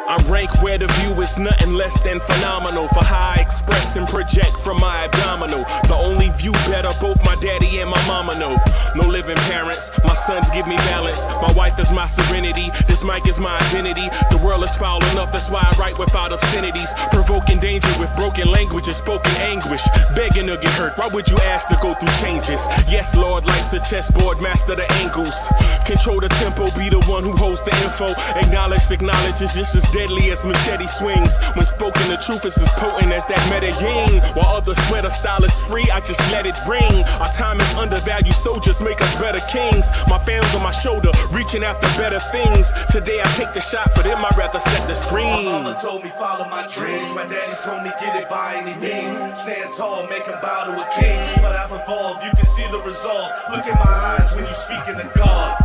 I rank where the view is nothing less than phenomenal. For how I express and project from my abdominal. The only view better, both my daddy and my mama know. No living parents, my sons give me balance. My wife is my serenity, this mic is my identity. The world is foul enough, that's why I write without obscenities. Provoking danger with broken language and spoken anguish. Begging to get hurt, why would you ask to go through changes? Yes, Lord, life's a chessboard, master the angles. Control the tempo, be the one who holds the info. Acknowledge is just as deadly as machete swings. When spoken, the truth is as potent as that Medellin. While others swear the style is free, I just let it ring. Our time is undervalued, soldiers make us better kings. My fans on my shoulder, reaching after better things. Today I take the shot, for them I'd rather set the screen. My mama told me follow my dreams. My daddy told me get it by any means. Stand tall, make him bow to a king. But I've evolved, you can see the resolve. Look in my eyes when you speaking to God.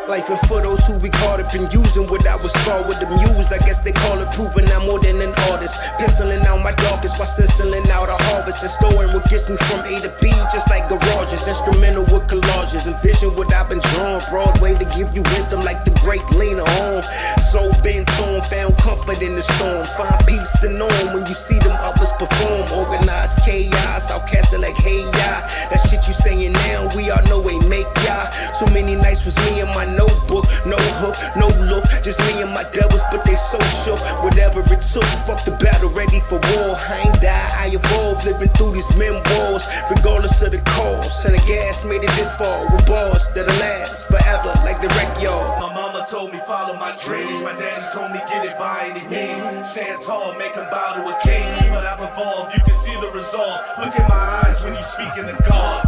Life and for those who be caught up in using what I was scarred with the muse. I guess they call it proving I'm more than an artist. Penciling out my darkest while stenciling out a harvest. And storing what gets me from A to B, just like garages. Instrumental with collages. Envision what I've been drawing. Broadway to give you rhythm like the great Lena Home. So bent on, found comfort in the storm. Find peace and on when you see them others perform. Organized chaos, outcast it like hey ya. That shit you saying now, we all know ain't make ya. So many nights was me and my notebook, no hook, no look, just me and my devils, but they so shook. Whatever it took, fuck the battle, ready for war. I ain't die, I evolve, living through these memoirs, regardless of the cost. And the gas made it this far with bars that'll last forever, like the wreck yard. My mama told me follow my dreams. My daddy told me get it by any means. Stand tall, make him bow to a king. But I've evolved, you can see the resolve. Look in my eyes when you speaking to God.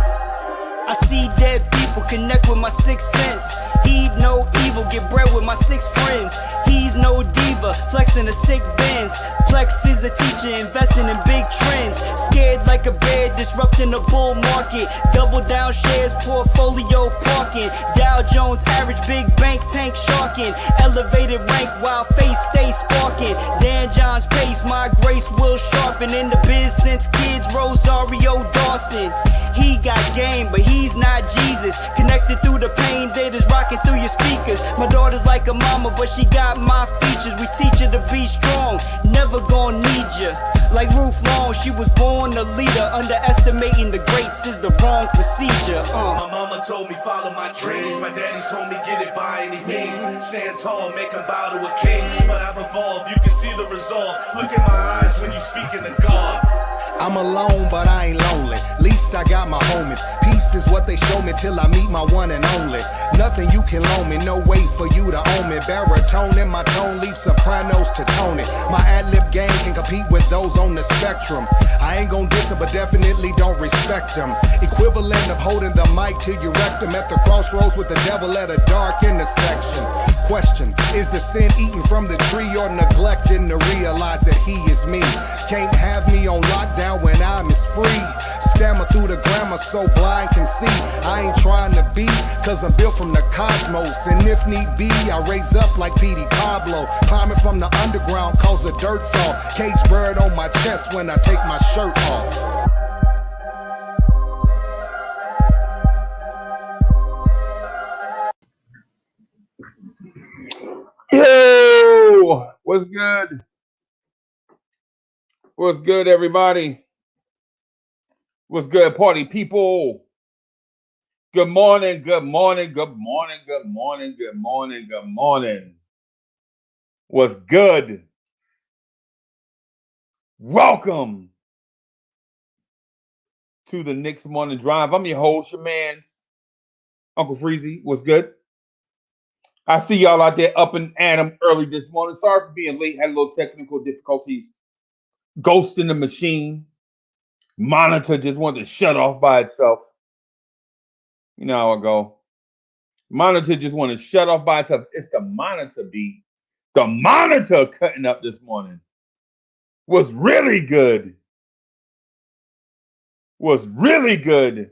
I see dead people, connect with my sixth sense. Heed no evil, get bread with my six friends. He's no diva, flexing the sick bends. Plex is a teacher, investing in big trends. Scared like a bear, disrupting the bull market. Double down shares, portfolio parking. Dow Jones average, big bank tank sharking. Elevated rank while face stays sparking. Dan John's pace, my grace will sharpen. In the biz since kids, Rosario Dawson. He got game, but he's not Jesus. Connected through the pain, data's rocking through your speakers. My daughter's like a mama, but she got my features. We teach her to be strong, never gonna need you. Like Ruth Long, she was born a leader. Underestimating the greats is the wrong procedure. My mama told me follow my dreams. My daddy told me get it by any means. Stand tall, make him bow to a king. But I've evolved, you can see the resolve. Look in my eyes when you speaking to God. I'm alone, but I ain't lonely. Least I got my homies. Peace is what they show me till I meet my one and only. Nothing you can loan me, no way for you to own me. Baritone in my tone, leave sopranos to Tony. My ad-lib game can compete with those on the spectrum. I ain't gon' diss them, but definitely don't respect them. Equivalent of holding the mic till you wrecked them at the crossroads with the devil at a dark intersection. Question, is the sin eaten from the tree or neglecting to realize that he is me? Can't have me on lockdown when I'm as free. Stammer through the grammar so blind can see. I ain't trying to be, cause I'm built from the cosmos. And if need be, I raise up like P.D. Pablo. Climbing from the underground cause the dirt's off. Cage bird on my chest when I take my shirt off. Yo, what's good? What's good, everybody? What's good, party people? Good morning, good morning, good morning, good morning, good morning, good morning. What's good? Welcome to the Knicks Morning Drive. I'm your host, your man's Uncle Freezy. What's good? I see y'all out there up and at 'em early this morning. Sorry for being late. Had a little technical difficulties. Ghost in the machine. Monitor just wanted to shut off by itself. You know how I go. Monitor just wanted to shut off by itself. It's the monitor beat. The monitor cutting up this morning was really good. Was really good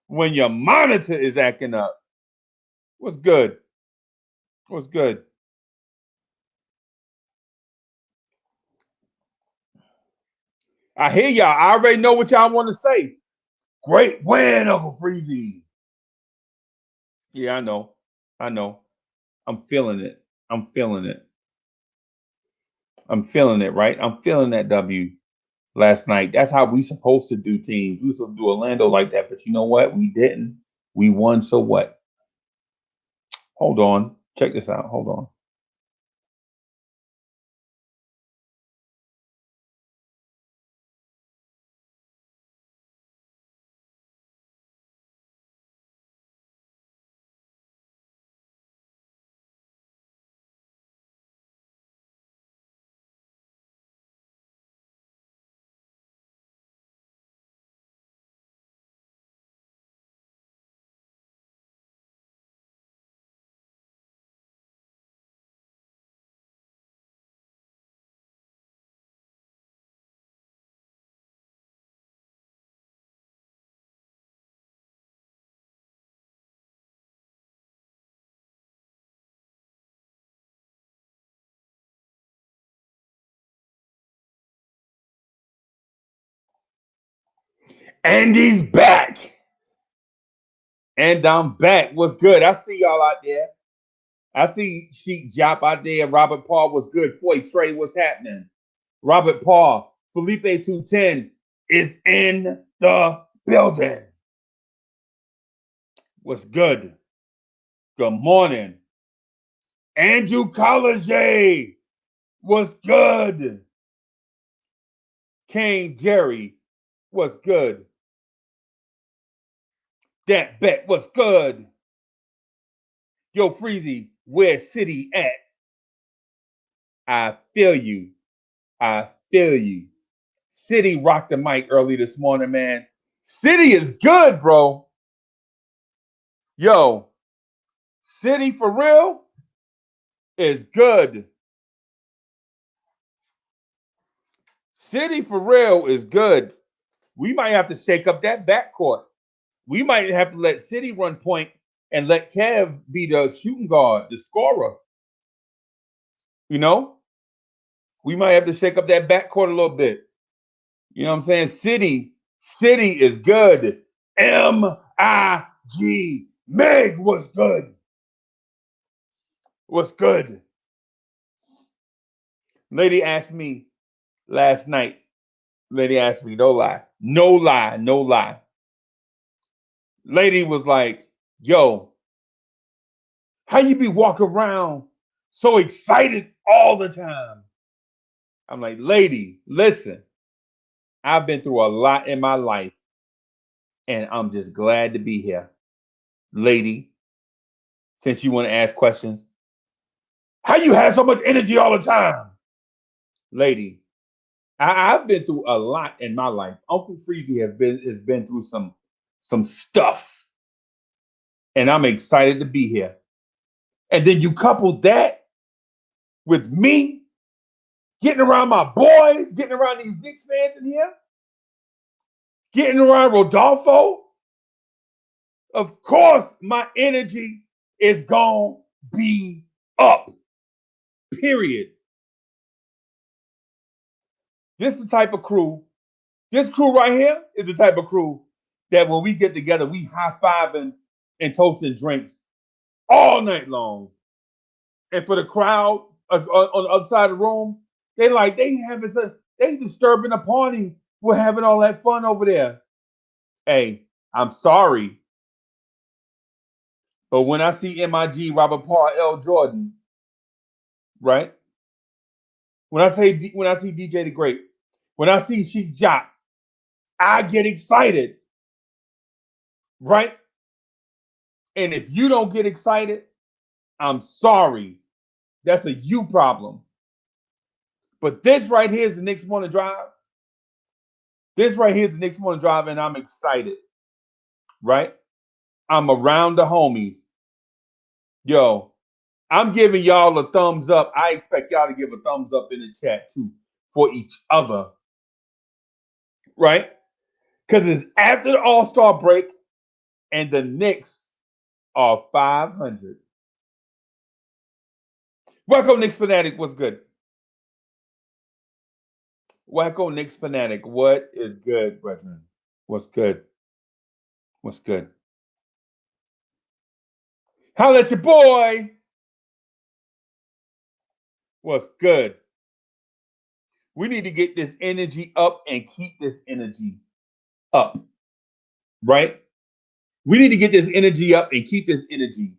when your monitor is acting up. What's good? What's good? I hear y'all. I already know what y'all want to say. Great win, Uncle Freezy. Yeah, I know. I know. I'm feeling it. I'm feeling it. I'm feeling it, right? I'm feeling that W last night. That's how we supposed to do teams. We supposed to do Orlando like that, but you know what? We didn't. We won, so what? Hold on. Check this out. Hold on. Andy's back. And I'm back. What's good? I see y'all out there. I see Sheik Jop out there. Robert Paul was good. Foy Trey, what's happening? Robert Paul, Felipe 210 is in the building. What's good? Good morning. Andrew College, what's good? Kane Jerry, what's good? Dat Bet, what's good? Yo, Freezy, where City at? I feel you. I feel you. City rocked the mic early this morning, man. City is good, bro. Yo, City for real is good. City for real is good. We might have to shake up that backcourt. We might have to let City run point and let Kev be the shooting guard, the scorer. You know? We might have to shake up that backcourt a little bit. You know what I'm saying? City is good. M-I-G. Meg was good. What's good? Lady asked me last night. Lady asked me, no lie. No lie, no lie. Lady was like, yo, how you be walking around so excited all the time? I'm like, lady, listen, I've been through a lot in my life, and I'm just glad to be here. Lady, since you want to ask questions, how you have so much energy all the time? Lady, I've been through a lot in my life. Uncle Freezy has been through some stuff, and I'm excited to be here. And then you couple that with me getting around my boys, getting around these Knicks fans in here, getting around Rodolfo. Of course, my energy is gonna be up. Period. This is the type of crew. This crew right here is the type of crew that when we get together, we high-fiving and toasting drinks all night long. And for the crowd on the other side of the room, they disturbing the party. We're having all that fun over there. Hey, I'm sorry, but when I see MIG, Robert Paul, L. Jordan, right? When I see DJ the Great, when I see Sheik Jop, I get excited, right? And if you don't get excited, I'm sorry. That's a you problem. But this right here is the Knicks Morning Drive. This right here is the Knicks Morning Drive, and I'm excited, right? I'm around the homies. Yo, I'm giving y'all a thumbs up. I expect y'all to give a thumbs up in the chat, too, for each other, right? Because it's after the All-Star break, and the Knicks are 500. Welcome, Knicks Fanatic. What's good? Wacko Knicks fanatic, what is good, brethren? What's good? What's good? Holla at your boy. What's good? We need to get this energy up and keep this energy up, right? We need to get this energy up and keep this energy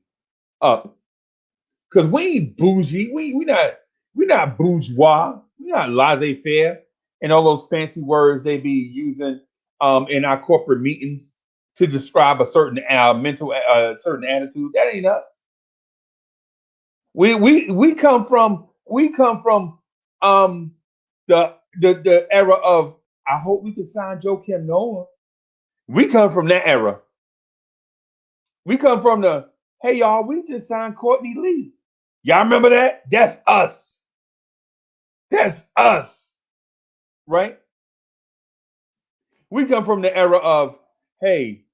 up. Cause we ain't bougie. We not bourgeois. We not laissez-faire and all those fancy words they be using in our corporate meetings to describe a certain mental certain attitude. That ain't us. We come from the era of I hope we can sign Joe Kim Noah. We come from that era. We come from the hey y'all, we just signed Courtney Lee. Y'all remember that? That's us. That's us. Right? We come from the era of hey,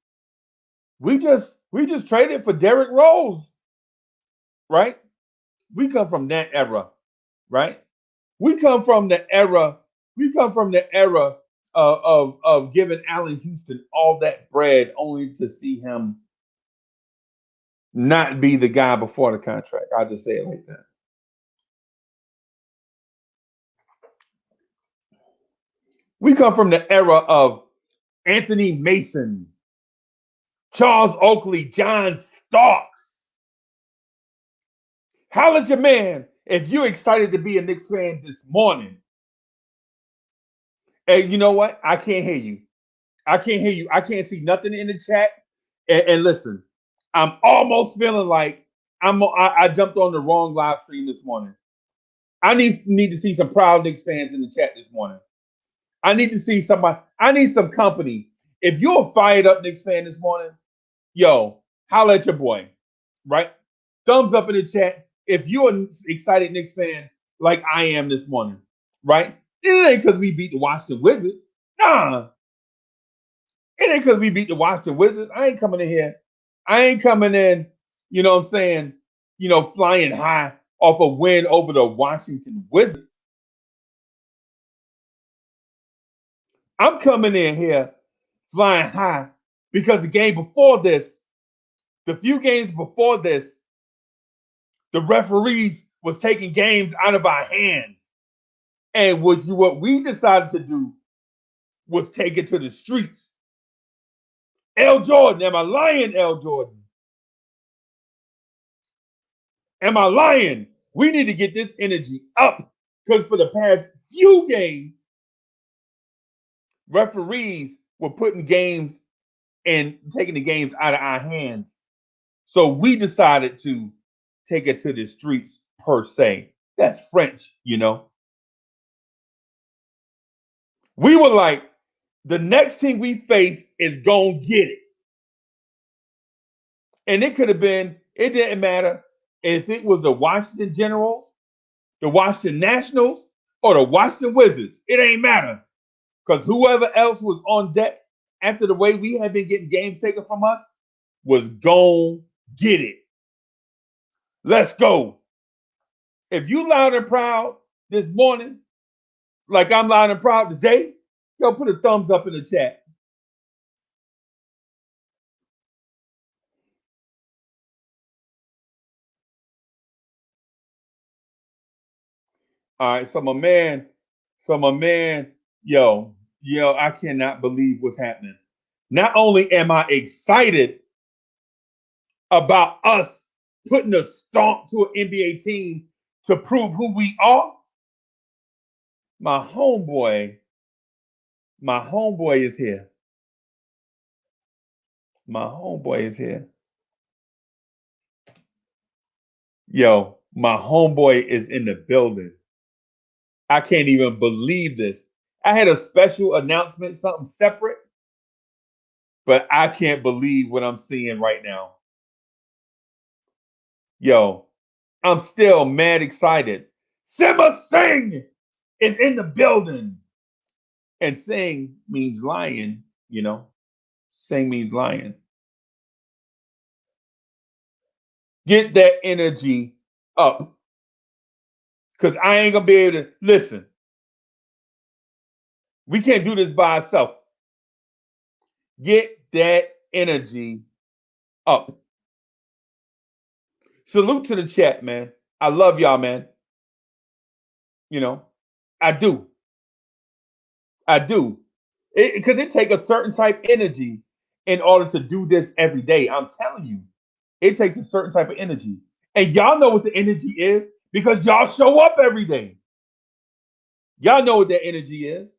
we just traded for Derrick Rose. Right? We come from that era, right? We come from the era. We come from the era of giving Allen Houston all that bread, only to see him not be the guy before the contract. I'll just say it like that. We come from the era of Anthony Mason, Charles Oakley, John Starks. Holla's your man if you're excited to be a Knicks fan this morning. Hey, you know what? I can't hear you. I can't hear you. I can't see nothing in the chat. And listen, I'm almost feeling like I jumped on the wrong live stream this morning. I need to see some proud Knicks fans in the chat this morning. I need to see somebody. I need some company. If you're a fired up Knicks fan this morning, yo, holla at your boy, right? Thumbs up in the chat if you're an excited Knicks fan like I am this morning, right? It ain't because we beat the Washington Wizards. Nah. It ain't because we beat the Washington Wizards. I ain't coming in here. I ain't coming in, you know what I'm saying, flying high off a win over the Washington Wizards. I'm coming in here flying high because the game before this, the few games before this, the referees was taking games out of our hands. And what we decided to do was take it to the streets. L. Jordan, am I lying, L. Jordan? Am I lying? We need to get this energy up because for the past few games, referees were putting games and taking the games out of our hands. So we decided to take it to the streets per se. That's French, We were like, the next team we face is going to get it. And it could have been, it didn't matter if it was the Washington Generals, the Washington Nationals, or the Washington Wizards. It ain't matter. Because whoever else was on deck after the way we had been getting games taken from us was gon' get it. Let's go. If you loud and proud this morning, like I'm loud and proud today, yo, put a thumbs up in the chat. All right, so my man, yo, I cannot believe what's happening. Not only am I excited about us putting a stomp to an NBA team to prove who we are, my homeboy is here. My homeboy is here. Yo, my homeboy is in the building. I can't even believe this. I had a special announcement, something separate, but I can't believe what I'm seeing right now. Yo, I'm still mad excited. Simma Singh is in the building. And sing means lion, Sing means lion. Get that energy up. Because I ain't going to be able to listen. We can't do this by ourselves. Get that energy up. Salute to the chat, man. I love y'all, man. You know, I do. Because it takes a certain type of energy in order to do this every day. I'm telling you, it takes a certain type of energy. And y'all know what the energy is because y'all show up every day. Y'all know what that energy is.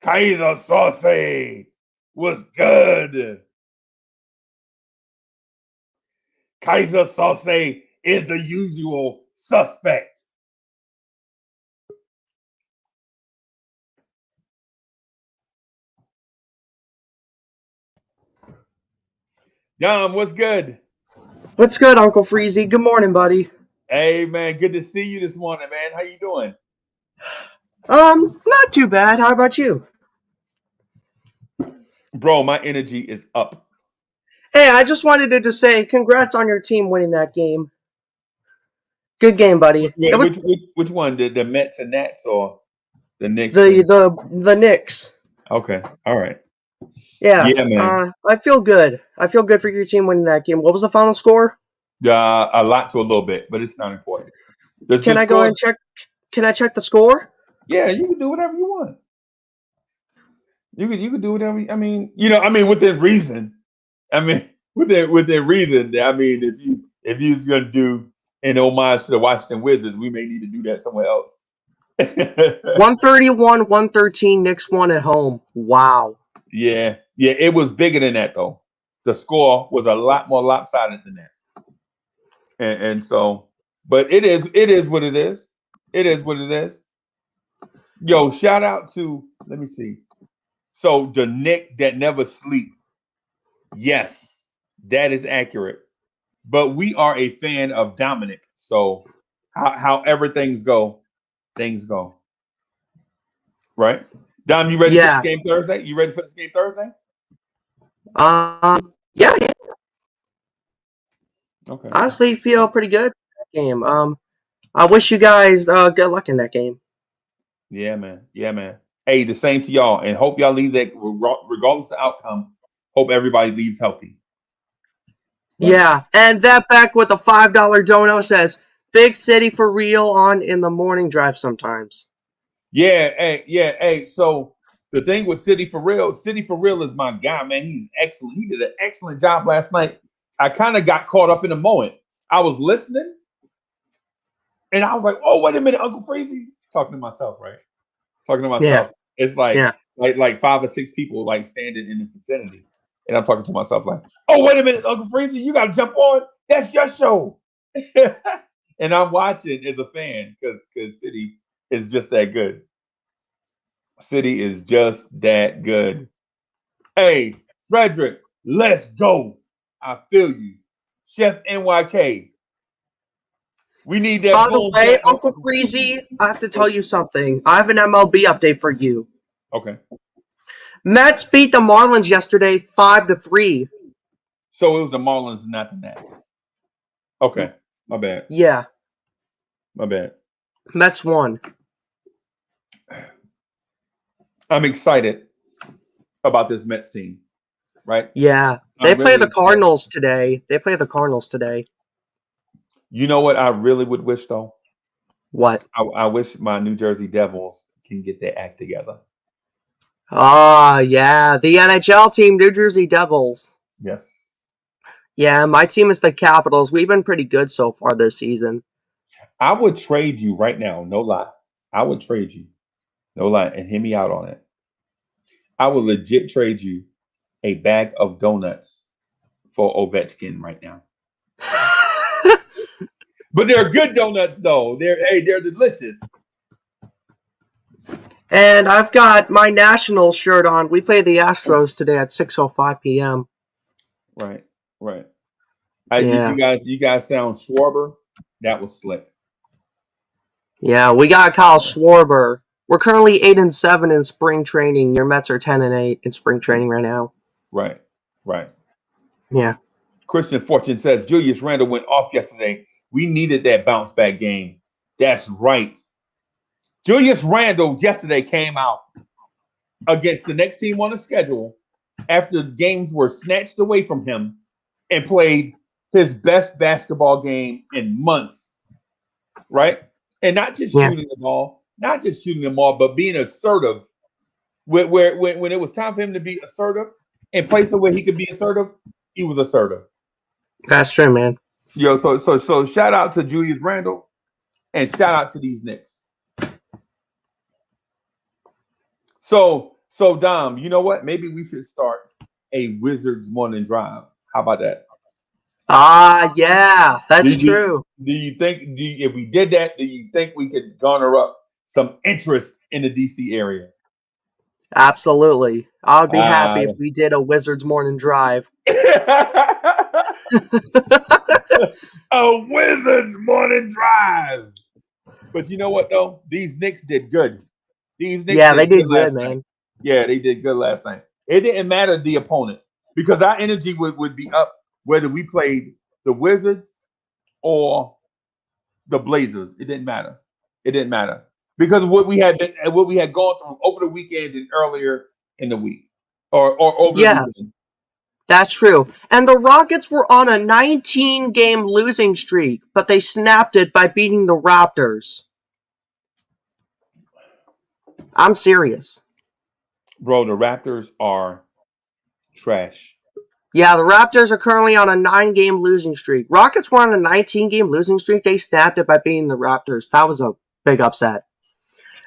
Kaiser Sauce was good. Kaiser Sauce is the usual suspect. Dom, what's good? What's good, Uncle Freezy? Good morning, buddy. Hey, man, good to see you this morning, man. How you doing? Not too bad. How about you? Bro, my energy is up. Hey, I just wanted to just say congrats on your team winning that game. Good game, buddy. Which one? The Mets and Nats or the Knicks? The Knicks. Okay, all right. Yeah, man. I feel good. I feel good for your team winning that game. What was the final score? A lot to a little bit, but it's not important. Can I go and check? Can I check the score? Yeah, you can do whatever you want. You can do whatever. I mean, within reason. I mean, within reason. I mean, if you're gonna do an homage to the Washington Wizards, we may need to do that somewhere else. 131, 113. Knicks won at home. Wow. Yeah, it was bigger than that though. The score was a lot more lopsided than that, and so, but it is what it is. It is what it is. Yo, shout out to, let me see. So the Nick that never sleep. Yes, that is accurate. But we are a fan of Dominic. So however things go. Right? Dom, you ready for this game Thursday? You ready for this game Thursday? Yeah. Okay. Honestly, feel pretty good for that game. I wish you guys good luck in that game. Yeah, man. Hey, the same to y'all, and hope y'all leave that regardless of outcome. Hope everybody leaves healthy. Yeah, and that back with a $5 dono says, "Big city for real on in the morning drive sometimes." Yeah, hey. So the thing with City for Real is my guy, man. He's excellent. He did an excellent job last night. I kind of got caught up in the moment. I was listening, and I was like, "Oh, wait a minute, Uncle Freezy." Talking to myself, right? Yeah. It's like 5 or 6 people like standing in the vicinity, and I'm talking to myself like, "Oh, wait a minute, Uncle Freezy, you got to jump on. That's your show." And I'm watching as a fan because City is just that good. City is just that good. Hey, Frederick, let's go. I feel you. Chef NYK. We need that. By the way, Uncle Freezy, I have to tell you something. I have an MLB update for you. Okay. Mets beat the Marlins yesterday 5-3. So it was the Marlins, not the Nats. Okay. My bad. Yeah. My bad. Mets won. I'm excited about this Mets team, right? Yeah. They play the Cardinals today. You know what I really would wish, though? What? I wish my New Jersey Devils can get their act together. Yeah. The NHL team, New Jersey Devils. Yes. Yeah, my team is the Capitals. We've been pretty good so far this season. I would trade you right now, no lie. I would trade you, no lie, and hear me out on it. I would legit trade you a bag of donuts for Ovechkin right now. But they're good donuts, though. They're delicious. And I've got my Nationals shirt on. We play the Astros today at 6:05 p.m. Right. Yeah. You guys sound Schwarber. That was slick. Yeah, we got Kyle Schwarber. We're currently 8-7 in spring training. Your Mets are 10-8 in spring training right now. Right. Yeah. Christian Fortune says Julius Randle went off yesterday. We needed that bounce back game. That's right. Julius Randle yesterday came out against the next team on the schedule after the games were snatched away from him and played his best basketball game in months, right? And not just shooting the ball, but being assertive. When it was time for him to be assertive and place where he could be assertive, he was assertive. That's true, man. So shout out to Julius Randle and shout out to these Knicks. So Dom, you know what? Maybe we should start a Wizards morning drive. How about that? Yeah, that's true. Do you think if we did that, do you think we could garner up some interest in the DC area? Absolutely. I would be happy if we did a Wizards morning drive. A Wizards morning drive. But you know what though? These Knicks did good. These Knicks they did good, man. Yeah, they did good last night. It didn't matter the opponent because our energy would be up whether we played the Wizards or the Blazers. It didn't matter. It didn't matter because what we had gone through over the weekend and earlier in the week or over the weekend. That's true. And the Rockets were on a 19-game losing streak, but they snapped it by beating the Raptors. I'm serious. Bro, the Raptors are trash. Yeah, the Raptors are currently on a 9-game losing streak. Rockets were on a 19-game losing streak. They snapped it by beating the Raptors. That was a big upset.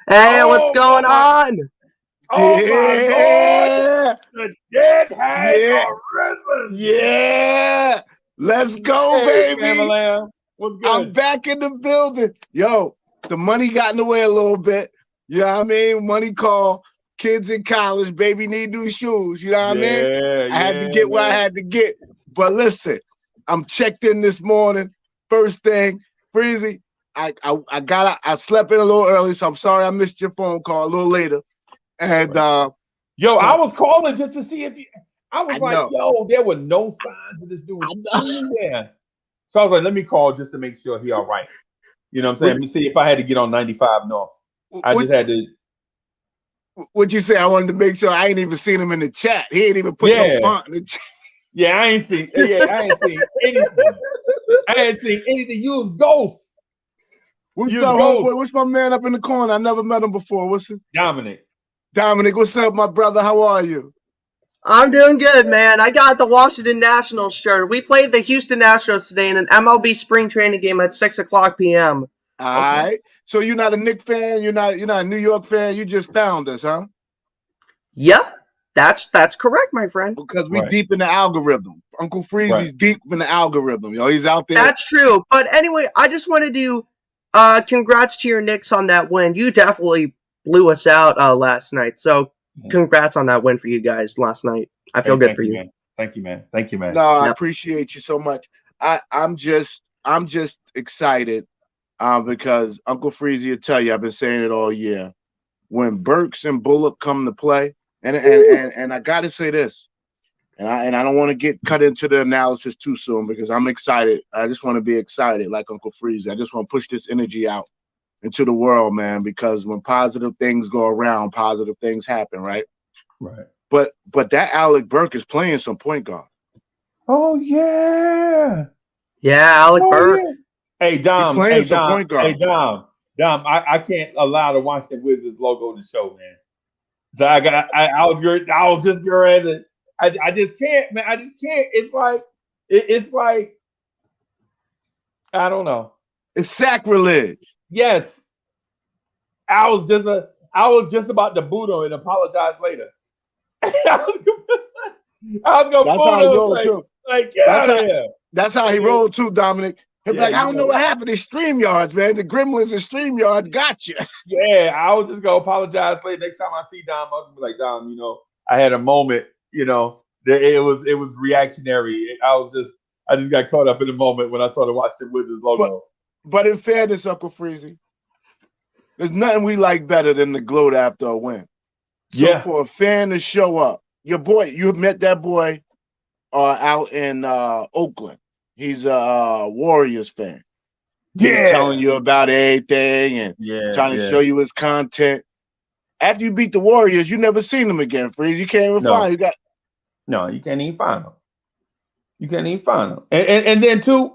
Hey, what's going on? Oh my God! The dead has arisen. Yeah, let's go, baby. Family. What's good? I'm back in the building. Yo, the money got in the way a little bit. You know what I mean? Money call. Kids in college, baby need new shoes. You know what I mean? I had to get what I had to get. But listen, I'm checked in this morning. First thing, Freezy, I slept in a little early, so I'm sorry I missed your phone call a little later. And I was calling just to see if you. I was like, yo, there were no signs of this dude anywhere. So I was like, let me call just to make sure he all right. You know what I'm saying? Let me see if I had to get on 95 North. I just had to. What'd you say? I wanted to make sure. I ain't even seen him in the chat. He ain't even put no font in the chat. Yeah, I ain't seen anything. I ain't seen anything. You was ghost. What's up, homeboy? What's my man up in the corner? I never met him before. What's it? Dominic, what's up, my brother? How are you? I'm doing good, man. I got the Washington Nationals shirt. We played the Houston Astros today in an MLB spring training game at 6:00 p.m. All right. So you're not a Knicks fan. You're not a New York fan. You just found us, huh? Yep, that's correct, my friend. Because we deep in the algorithm. Uncle Freezy's deep in the algorithm. Yo, he's out there. That's true. But anyway, I just wanted to congrats to your Knicks on that win. You definitely blew us out last night. So congrats on that win for you guys last night. I feel good for you. Man. Thank you, man. Thank you, man. No, I appreciate you so much. I'm just excited. Because Uncle Freezy will tell you, I've been saying it all year. When Burks and Bullock come to play, and I gotta say this, and I don't want to get cut into the analysis too soon because I'm excited. I just want to be excited, like Uncle Freezy. I just want to push this energy out into the world, man. Because when positive things go around, positive things happen, right? Right. But that Alec Burke is playing some point guard. Oh yeah. Yeah, Alec Burke. Yeah. Hey Dom, I can't allow to watch the Wizards logo to show, man. So I was just going. I just can't, man. I just can't. It's like I don't know. It's sacrilege. Yes. I was just about to boot him and apologize later. I was gonna That's how he rolled too. Like get out of here. That's how he rolled too, Dominic. He's like, I don't know what happened to StreamYards, man. The gremlins and StreamYards got you. Yeah, I was just gonna apologize later. Next time I see Dom, I was gonna be like, Dom, I had a moment, that it was reactionary. I just got caught up in the moment when I saw the Washington Wizards logo. But in fairness, Uncle Freezy, there's nothing we like better than the gloat after a win. So for a fan to show up, your boy, you met that boy out in Oakland. He's a Warriors fan. Yeah. telling you about everything and trying to show you his content. After you beat the Warriors, you never seen them again, Freeze. You can't even find. No, you can't even find them. You can't even find them. And then to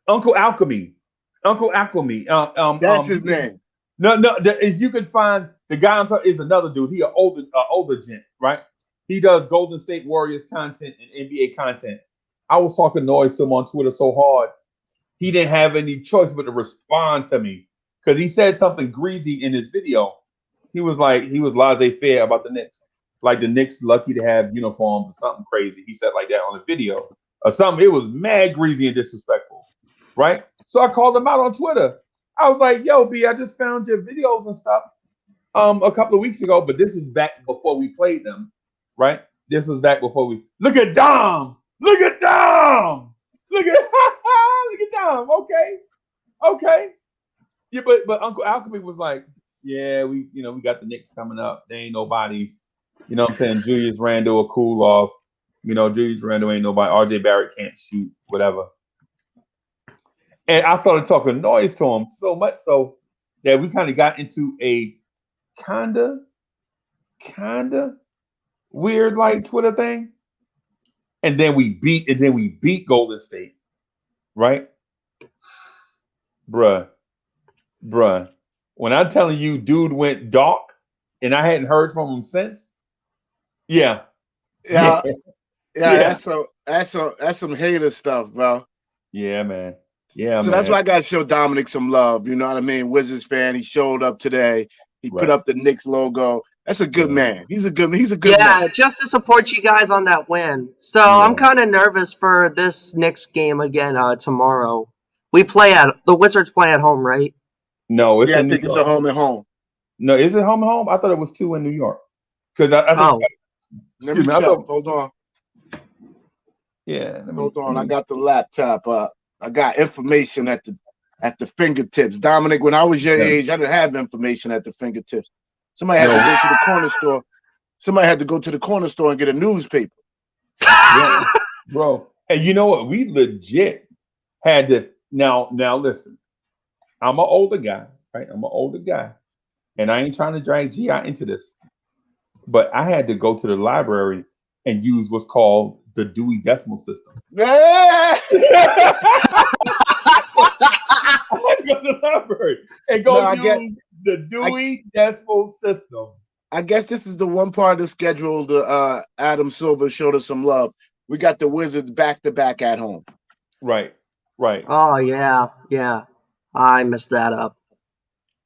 Uncle Alchemy. That's his name. No, if you can find the guy on top is another dude. He an older gent, right? He does Golden State Warriors content and NBA content. I was talking noise to him on Twitter so hard, he didn't have any choice but to respond to me because he said something greasy in his video. He was laissez-faire about the Knicks, like the Knicks lucky to have uniforms or something crazy. He said like that on the video or something. It was mad greasy and disrespectful, right? So I called him out on Twitter. I was like, "Yo, B, I just found your videos and stuff a couple of weeks ago, but this is back before we played them, right? This was back before we look at Dom. Look at Dom. Look at Dom. Okay. Yeah, but Uncle Alchemy was like, yeah, we got the Knicks coming up. They ain't nobodies. You know what I'm saying? Julius Randle will cool off. Julius Randle ain't nobody. RJ Barrett can't shoot, whatever. And I started talking noise to him so much so that we kind of got into a kinda weird like Twitter thing. And then we beat Golden State, right? Bruh. When I'm telling you, dude went dark, and I hadn't heard from him since. Yeah. That's some hater stuff, bro. Yeah, man. Yeah, so man. That's why I got to show Dominic some love. You know what I mean? Wizards fan. He showed up today. He put up the Knicks logo. That's a good man. He's a good man. Yeah, just to support you guys on that win. So I'm kind of nervous for this Knicks game again tomorrow. The Wizards play at home, right? No, it's I think it's a home and home. No, is it home and home? I thought it was 2 in New York. Because I think. Let me check. Hold on. Yeah. Hold on. I got the laptop up. I got information at the fingertips. Dominic, when I was your age, I didn't have information at the fingertips. Somebody had to go to the corner store. Somebody had to go to the corner store and get a newspaper. Yeah, bro. And you know what? We legit had to. Now listen. I'm an older guy, right? And I ain't trying to drag GI into this. But I had to go to the library and use what's called the Dewey Decimal System. I had to go to the library and use the Dewey Decimal System. I guess this is the one part of the schedule that Adam Silver showed us some love. We got the Wizards back-to-back at home. Right. Oh, yeah. I messed that up.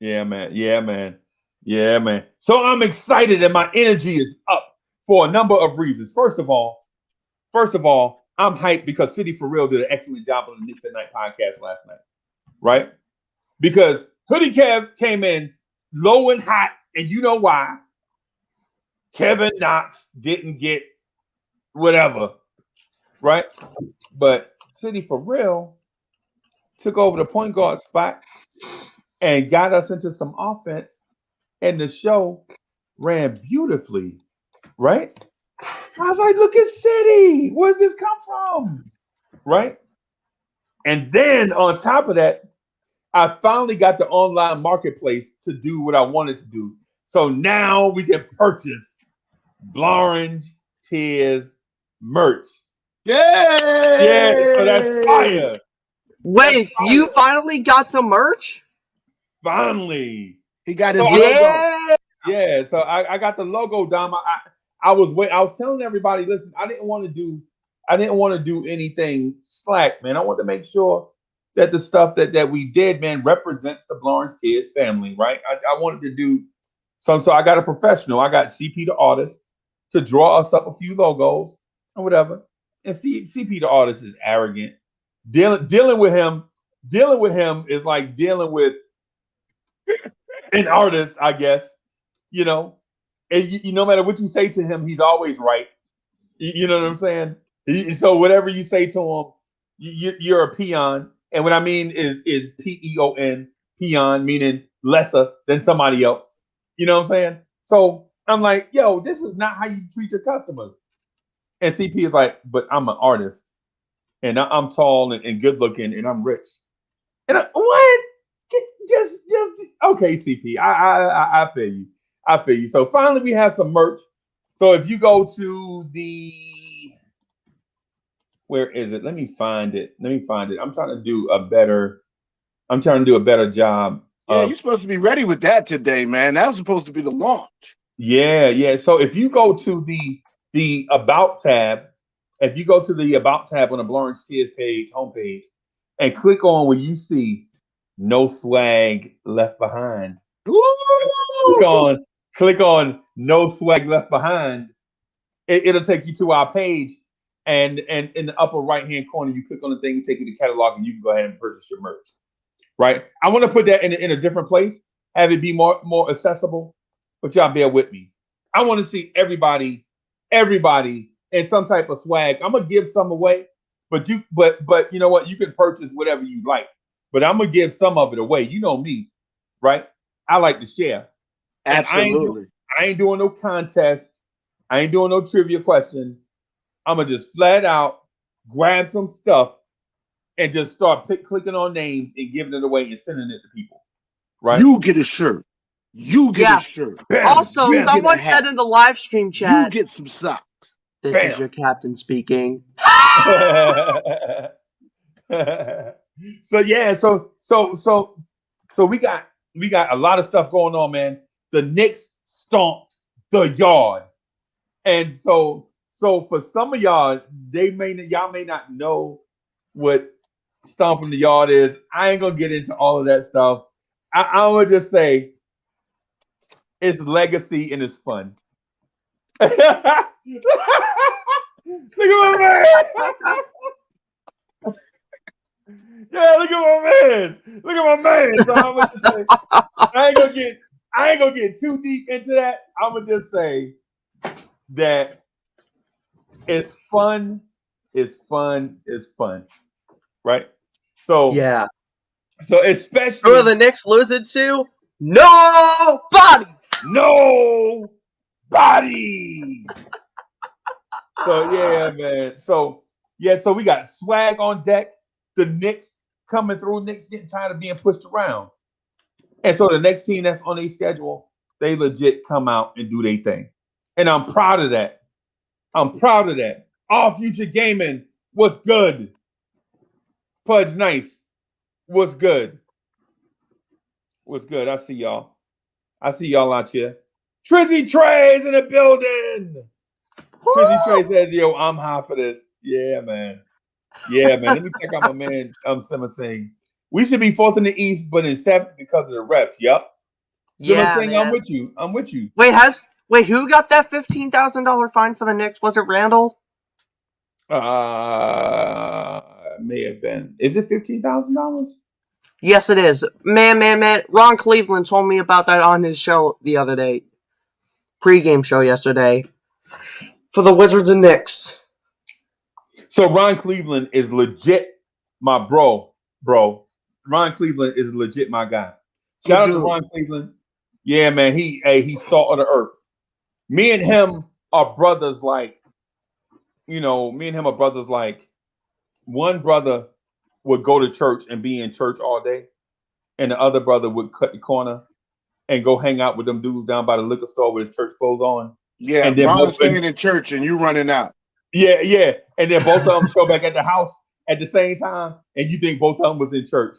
Yeah, man. So I'm excited and my energy is up for a number of reasons. First of all, I'm hyped because City for Real did an excellent job on the Knicks at Night podcast last night, right? Because Hoodie Kev came in low and hot, and you know why. Kevin Knox didn't get whatever, right? But City for Real took over the point guard spot and got us into some offense, and the show ran beautifully, right? I was like, look at City. Where's this come from? Right? And then on top of that, I finally got the online marketplace to do what I wanted to do. So now we can purchase Blorange Tears merch. Yeah, so that's fire. Wait, you finally got some merch? Finally. He got his logo. Yeah, so I got the logo, Dom. I was telling everybody, listen, I didn't want to do anything slack, man. I want to make sure that the stuff that we did, man, represents the Blorange Tears family, right? I wanted to do some, so I got a professional. I got CP the artist to draw us up a few logos or whatever. And CP the artist is arrogant. Dealing with him is like dealing with an artist, I guess. And no matter what you say to him, he's always right. You know what I'm saying? So whatever you say to him, you're a peon. And what I mean is P-E-O-N, peon, meaning lesser than somebody else. You know what I'm saying? So I'm like, yo, this is not how you treat your customers. And CP is like, but I'm an artist. and I'm tall and good looking, and I'm rich. And what? Just okay, CP. I feel you. I feel you. So finally, we have some merch. So if you go to the, where is it? Let me find it. I'm trying to do a better. I'm trying to do a better job. Yeah, you're supposed to be ready with that today, man. That was supposed to be the launch. Yeah. So if you go to the About tab, if you go to the About tab on the Blorange CS page, homepage, and click on where you see no swag left behind. Click on no swag left behind. It'll take you to our page, and in the upper right hand corner, you click on the thing, take you to catalog, and you can go ahead and purchase your merch. Right? I want to put that in a different place, have it be more accessible, but y'all bear with me. I want to see everybody in some type of swag. I'm gonna give some away, but you know what? You can purchase whatever you like, but I'm gonna give some of it away. You know me, right? I like to share. Absolutely. I ain't doing no contest. I ain't doing no trivia question. I'm gonna just flat out grab some stuff and just start clicking on names and giving it away and sending it to people. Right? You get a shirt. You get a shirt. Bam, also, someone said in the live stream chat, you get some socks. This is your captain speaking. So yeah, so we got a lot of stuff going on, man. The Knicks stomped the yard, and so for some of y'all, y'all may not know what stomping the yard is. I ain't gonna get into all of that stuff. I'm gonna just say it's legacy and it's fun. Look at my man. Yeah, look at my man. Look at my man. So I'm gonna just say, I ain't gonna get too deep into that. I'm gonna just say that it's fun. It's fun. It's fun. Right? So yeah. So especially who are the Knicks losing to? Nobody. So yeah, man. So we got swag on deck. The Knicks coming through. Knicks getting tired of being pushed around. And so the next team that's on their schedule, they legit come out and do their thing. And I'm proud of that. All Future Gaming was good. Pudge Nice was good. I see y'all out here. Trizzy Trey's in the building. Woo! Trizzy Trey says, yo, I'm high for this. Yeah, man. Let me check out my man, Simmer Singh. We should be fourth in the East, but in seventh because of the refs. Yup. Simmer Singh, man. I'm with you. Wait, who got that $15,000 fine for the Knicks? Was it Randall? May have been. Is it $15,000? Yes, it is. Man. Ron Cleveland told me about that on his show the other day. Pre-game show yesterday. For the Wizards and Knicks. So Ron Cleveland is legit my bro. Ron Cleveland is legit my guy. Shout out to Ron Cleveland. Yeah, man. He's salt of the earth. Me and him are brothers like, one brother would go to church and be in church all day, and the other brother would cut the corner and go hang out with them dudes down by the liquor store with his church clothes on. Yeah, and then Ron's singing in church and you running out. Yeah. And then both of them show back at the house at the same time, and you think both of them was in church.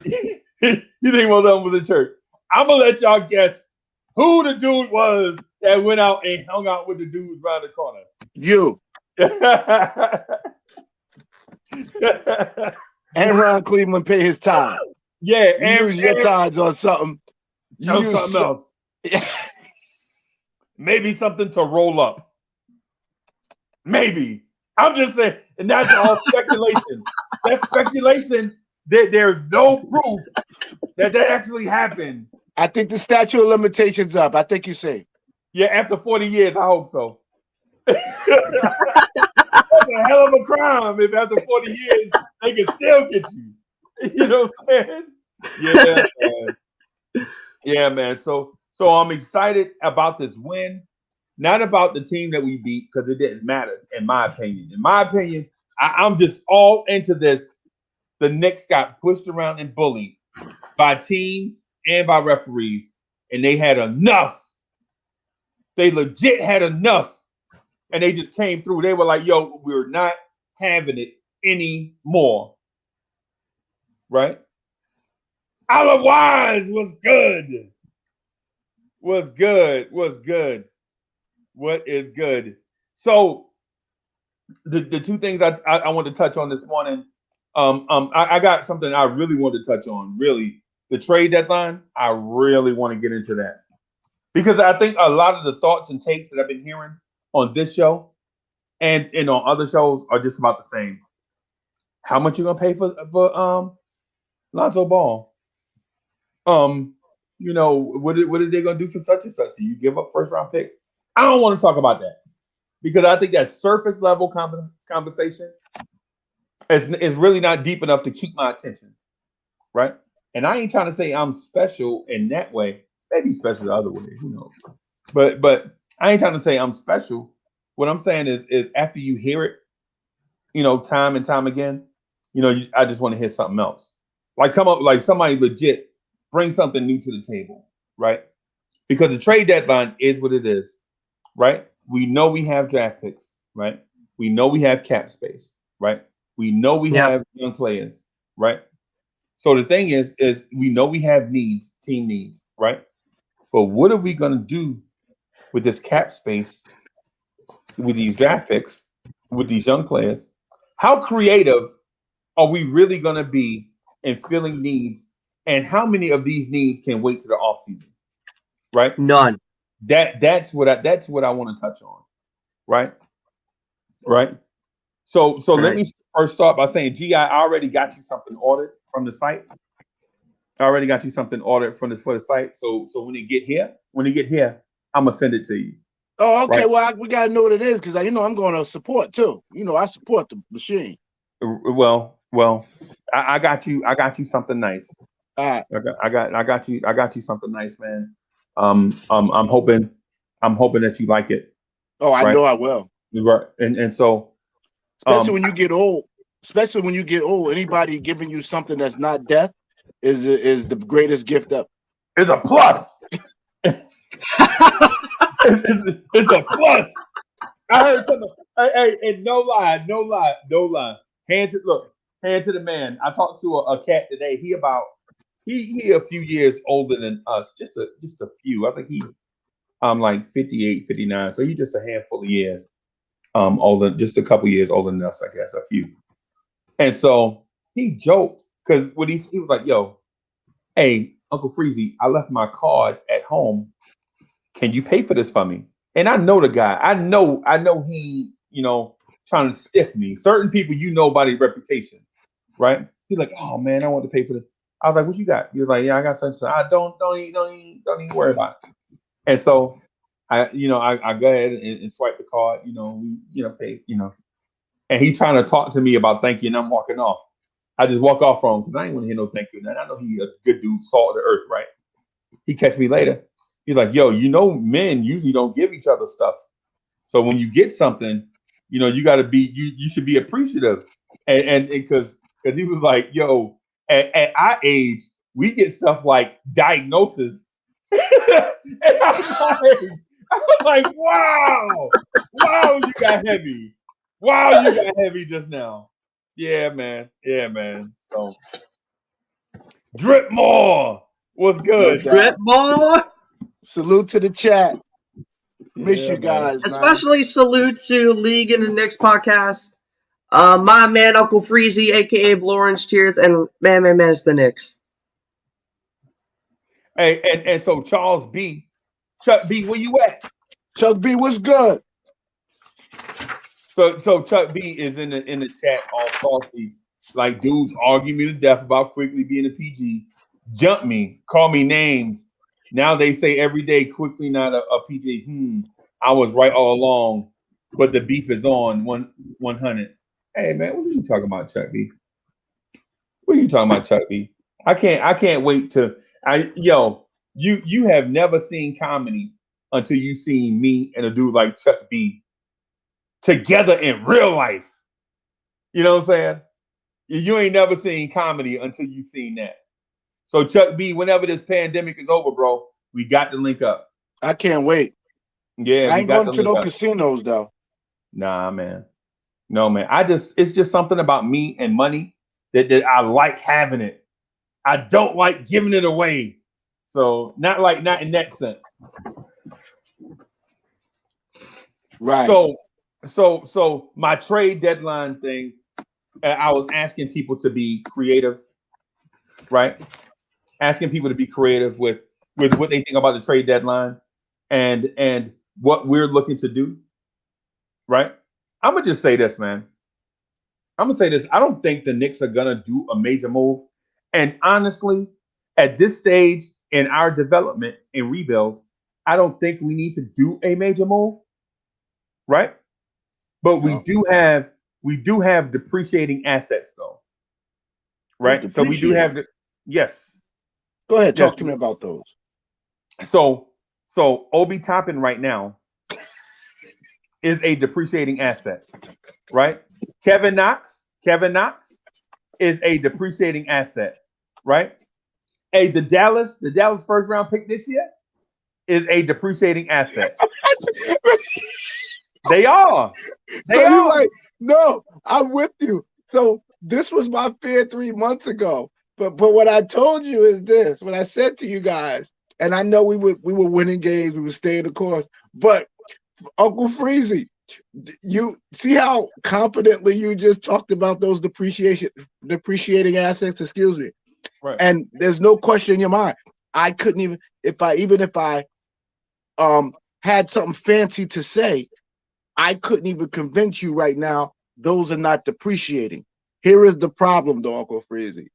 You think both of them was in church. I'm going to let y'all guess who the dude was that went out and hung out with the dudes around the corner. You. And Ron Cleveland pay his time. Yeah, and use your times on something. Something else. Maybe something to roll up. Maybe. I'm just saying, and that's all speculation. That's speculation that there's no proof that actually happened. I think the statute of limitations up. I think you say. Yeah, after 40 years, I hope so. That's a hell of a crime if after 40 years they can still get you. You know what I'm saying? Yeah, man. Yeah, man. So I'm excited about this win. Not about the team that we beat, because it didn't matter, in my opinion. In my opinion, I'm just all into this. The Knicks got pushed around and bullied by teams and by referees, and they had enough. They legit had enough, and they just came through. They were like, "Yo, we're not having it anymore." Right? Otherwise, was good. Was good. Was good. What is good? So the two things I want to touch on this morning. I got something I really want to touch on. Really, the trade deadline. I really want to get into that because I think a lot of the thoughts and takes that I've been hearing on this show and on other shows are just about the same. How much you gonna pay for Lonzo Ball? You know, what are they gonna do for such and such? Do you give up first round picks? I don't want to talk about that because I think that surface level conversation is really not deep enough to keep my attention, right? And I ain't trying to say I'm special in that way. Maybe special the other way, who knows? But I ain't trying to say I'm special. What I'm saying is after you hear it, you know, time and time again, you know, I just want to hear something else. Like come up, like somebody legit bring something new to the table, right? Because the trade deadline is what it is, right? We know we have draft picks, right? We know we have cap space, right? We know we have young players, right? So the thing is we know we have needs, team needs, right? But what are we gonna do with this cap space, with these draft picks, with these young players? How creative are we really gonna be in filling needs? And how many of these needs can wait to the offseason? Right? None. That's what I want to touch on. Right? Right. So let me first start by saying, G, I already got you something ordered from the site. I already got you something ordered for the site. So when you get here, I'm gonna send it to you. Oh, okay. Right? Well, we gotta know what it is because you know I'm going to support too. You know, I support the machine. Well, I got you. I got you something nice. All right. I got you something nice, man. I'm hoping that you like it. Oh, I know I will. Right. And so especially when you get old. Especially when you get old, anybody giving you something that's not death is the greatest gift up. It's a plus. It's a plus. I heard something. Hey, and no lie. Hand to the man. I talked to a cat today. He a few years older than us. Just a few. I think he like 58, 59. So he's just a handful of years older, just a couple years older than us, I guess, a few. And so he joked because what he was like, yo, hey, Uncle Freezy, I left my card at home. Can you pay for this for me? And I know the guy. I know he, you know, trying to stiff me. Certain people you know by their reputation, right? He's like, oh man, I want to pay for this. I was like, what you got? He was like, yeah, I got something. I don't even worry about it. And so I go ahead and swipe the card, pay, and he trying to talk to me about thank you, and I'm walking off. I just walk off from him because I ain't want to hear no thank you. And I know he a good dude, salt of the earth, right? He catch me later. He's like, yo, men usually don't give each other stuff. So when you get something, you got to be, you should be appreciative. And because he was like, yo, at our age, we get stuff like diagnosis. And I was like, wow, you got heavy. Wow, you got heavy just now. Yeah, man. So, drip more. What's good? Drip more. Salute to the chat. Miss you guys, especially salute to League and the Knicks podcast. My man, Uncle Freezy, aka Blorange, Tears, and man, it's the Knicks. Hey, and so Charles B, Chuck B, where you at? Chuck B, what's good? So Chuck B is in the chat all saucy, like dudes argue me to death about quickly being a PG, jump me, call me names. Now they say every day quickly not a PG. I was right all along, but the beef is on 100. Hey man, what are you talking about, Chuck B? What are you talking about, Chuck B? I can't wait to you have never seen comedy until you seen me and a dude like Chuck B together in real life. You know what I'm saying? You ain't never seen comedy until you seen that. So Chuck B, whenever this pandemic is over, bro, we got to link up. I can't wait. Yeah, I we ain't got going to to link no up. casinos though. Nah, man. No, man. It's just something about me and money that I like having it. I don't like giving it away. So not in that sense. Right. So my trade deadline thing, I was asking people to be creative, right? Asking people to be creative with what they think about the trade deadline and what we're looking to do, right? I'm gonna just say this, man. I'm gonna say this. I don't think the Knicks are gonna do a major move. And honestly, at this stage in our development and rebuild, I don't think we need to do a major move, right? But we do have depreciating assets though, right? So we do have the yes. Go ahead, Yes. talk to me about those. So Obi Toppin right now is a depreciating asset, right? Kevin Knox is a depreciating asset, right? Hey, the Dallas first round pick this year is a depreciating asset. They are. You like, no, I'm with you. So this was my fear 3 months ago. But what I told you is this: when I said to you guys, and I know we were winning games, we were staying the course, but Uncle Freezy, you see how confidently you just talked about those depreciating assets, excuse me. Right. And there's no question in your mind. I couldn't even if I had something fancy to say, I couldn't even convince you right now those are not depreciating. Here is the problem though, Uncle Freezy.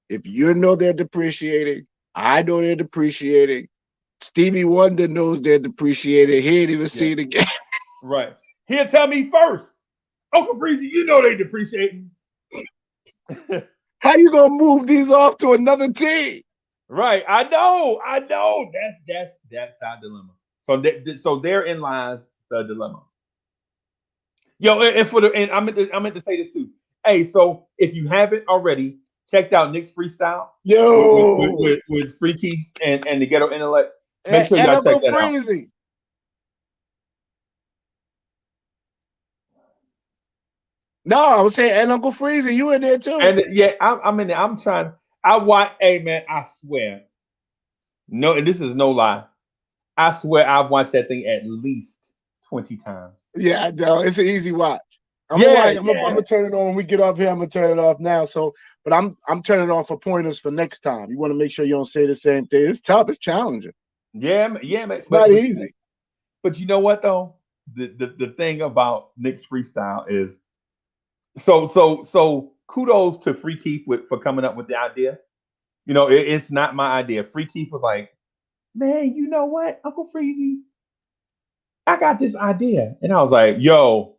If you know they're depreciating, I know they're depreciating. Stevie Wonder knows they're depreciating. He ain't even seen it again. Right. He'll tell me first. Uncle Freezy, you know they depreciating. How you gonna move these off to another team? Right. I know. That's our dilemma. So therein lies the dilemma. Yo, and I meant to say this too. Hey, so if you haven't already, checked out Nick's freestyle. Yo, with Free Keith and the Ghetto Intellect. Make sure y'all check that out. No, I was saying, and Uncle Freezy, you in there too. And yeah, I'm in there. I'm trying. I watch. Hey man, I swear. No, and this is no lie. I swear I've watched that thing at least 20 times. Yeah, no, it's an easy watch. I'm gonna turn it on when we get off here. I'm gonna turn it off now. So, but I'm turning it on for pointers for next time. You want to make sure you don't say the same thing. It's tough. It's challenging. Yeah, man. It's not easy. But you know what though? The thing about Nick's freestyle is so kudos to Free Keith for coming up with the idea. You know, it's not my idea. Free Keith was like, man, you know what, Uncle Freezy, I got this idea. And I was like, yo,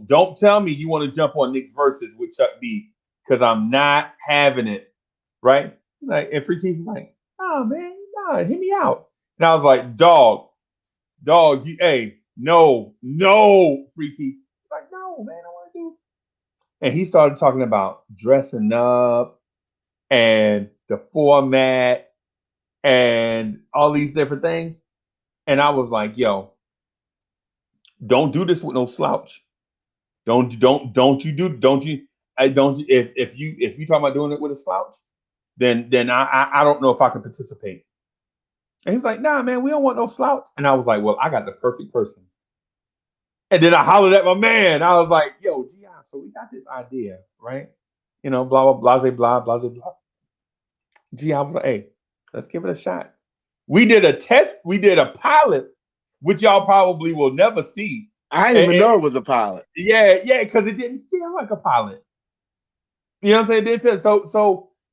don't tell me you want to jump on Nick's verses with Chuck B, because I'm not having it. Right? Like, and Free Keith was like, oh man, nah, hit me out. And I was like, dog, you, hey, no, Free Keith. He's like, no, man, I want to do. And he started talking about dressing up and the format and all these different things. And I was like, yo, don't do this with no slouch. If you talking about doing it with a slouch, then I don't know if I can participate. And he's like, nah, man, we don't want no slouch. And I was like, well, I got the perfect person. And then I hollered at my man. I was like, yo, G.I., so we got this idea, right? You know, blah, blah, blah, blah, blah. G.I. was like, hey, let's give it a shot. We did a test. We did a pilot, which y'all probably will never see. I didn't even know it was a pilot. Yeah, because it didn't feel like a pilot. You know what I'm saying? It didn't feel,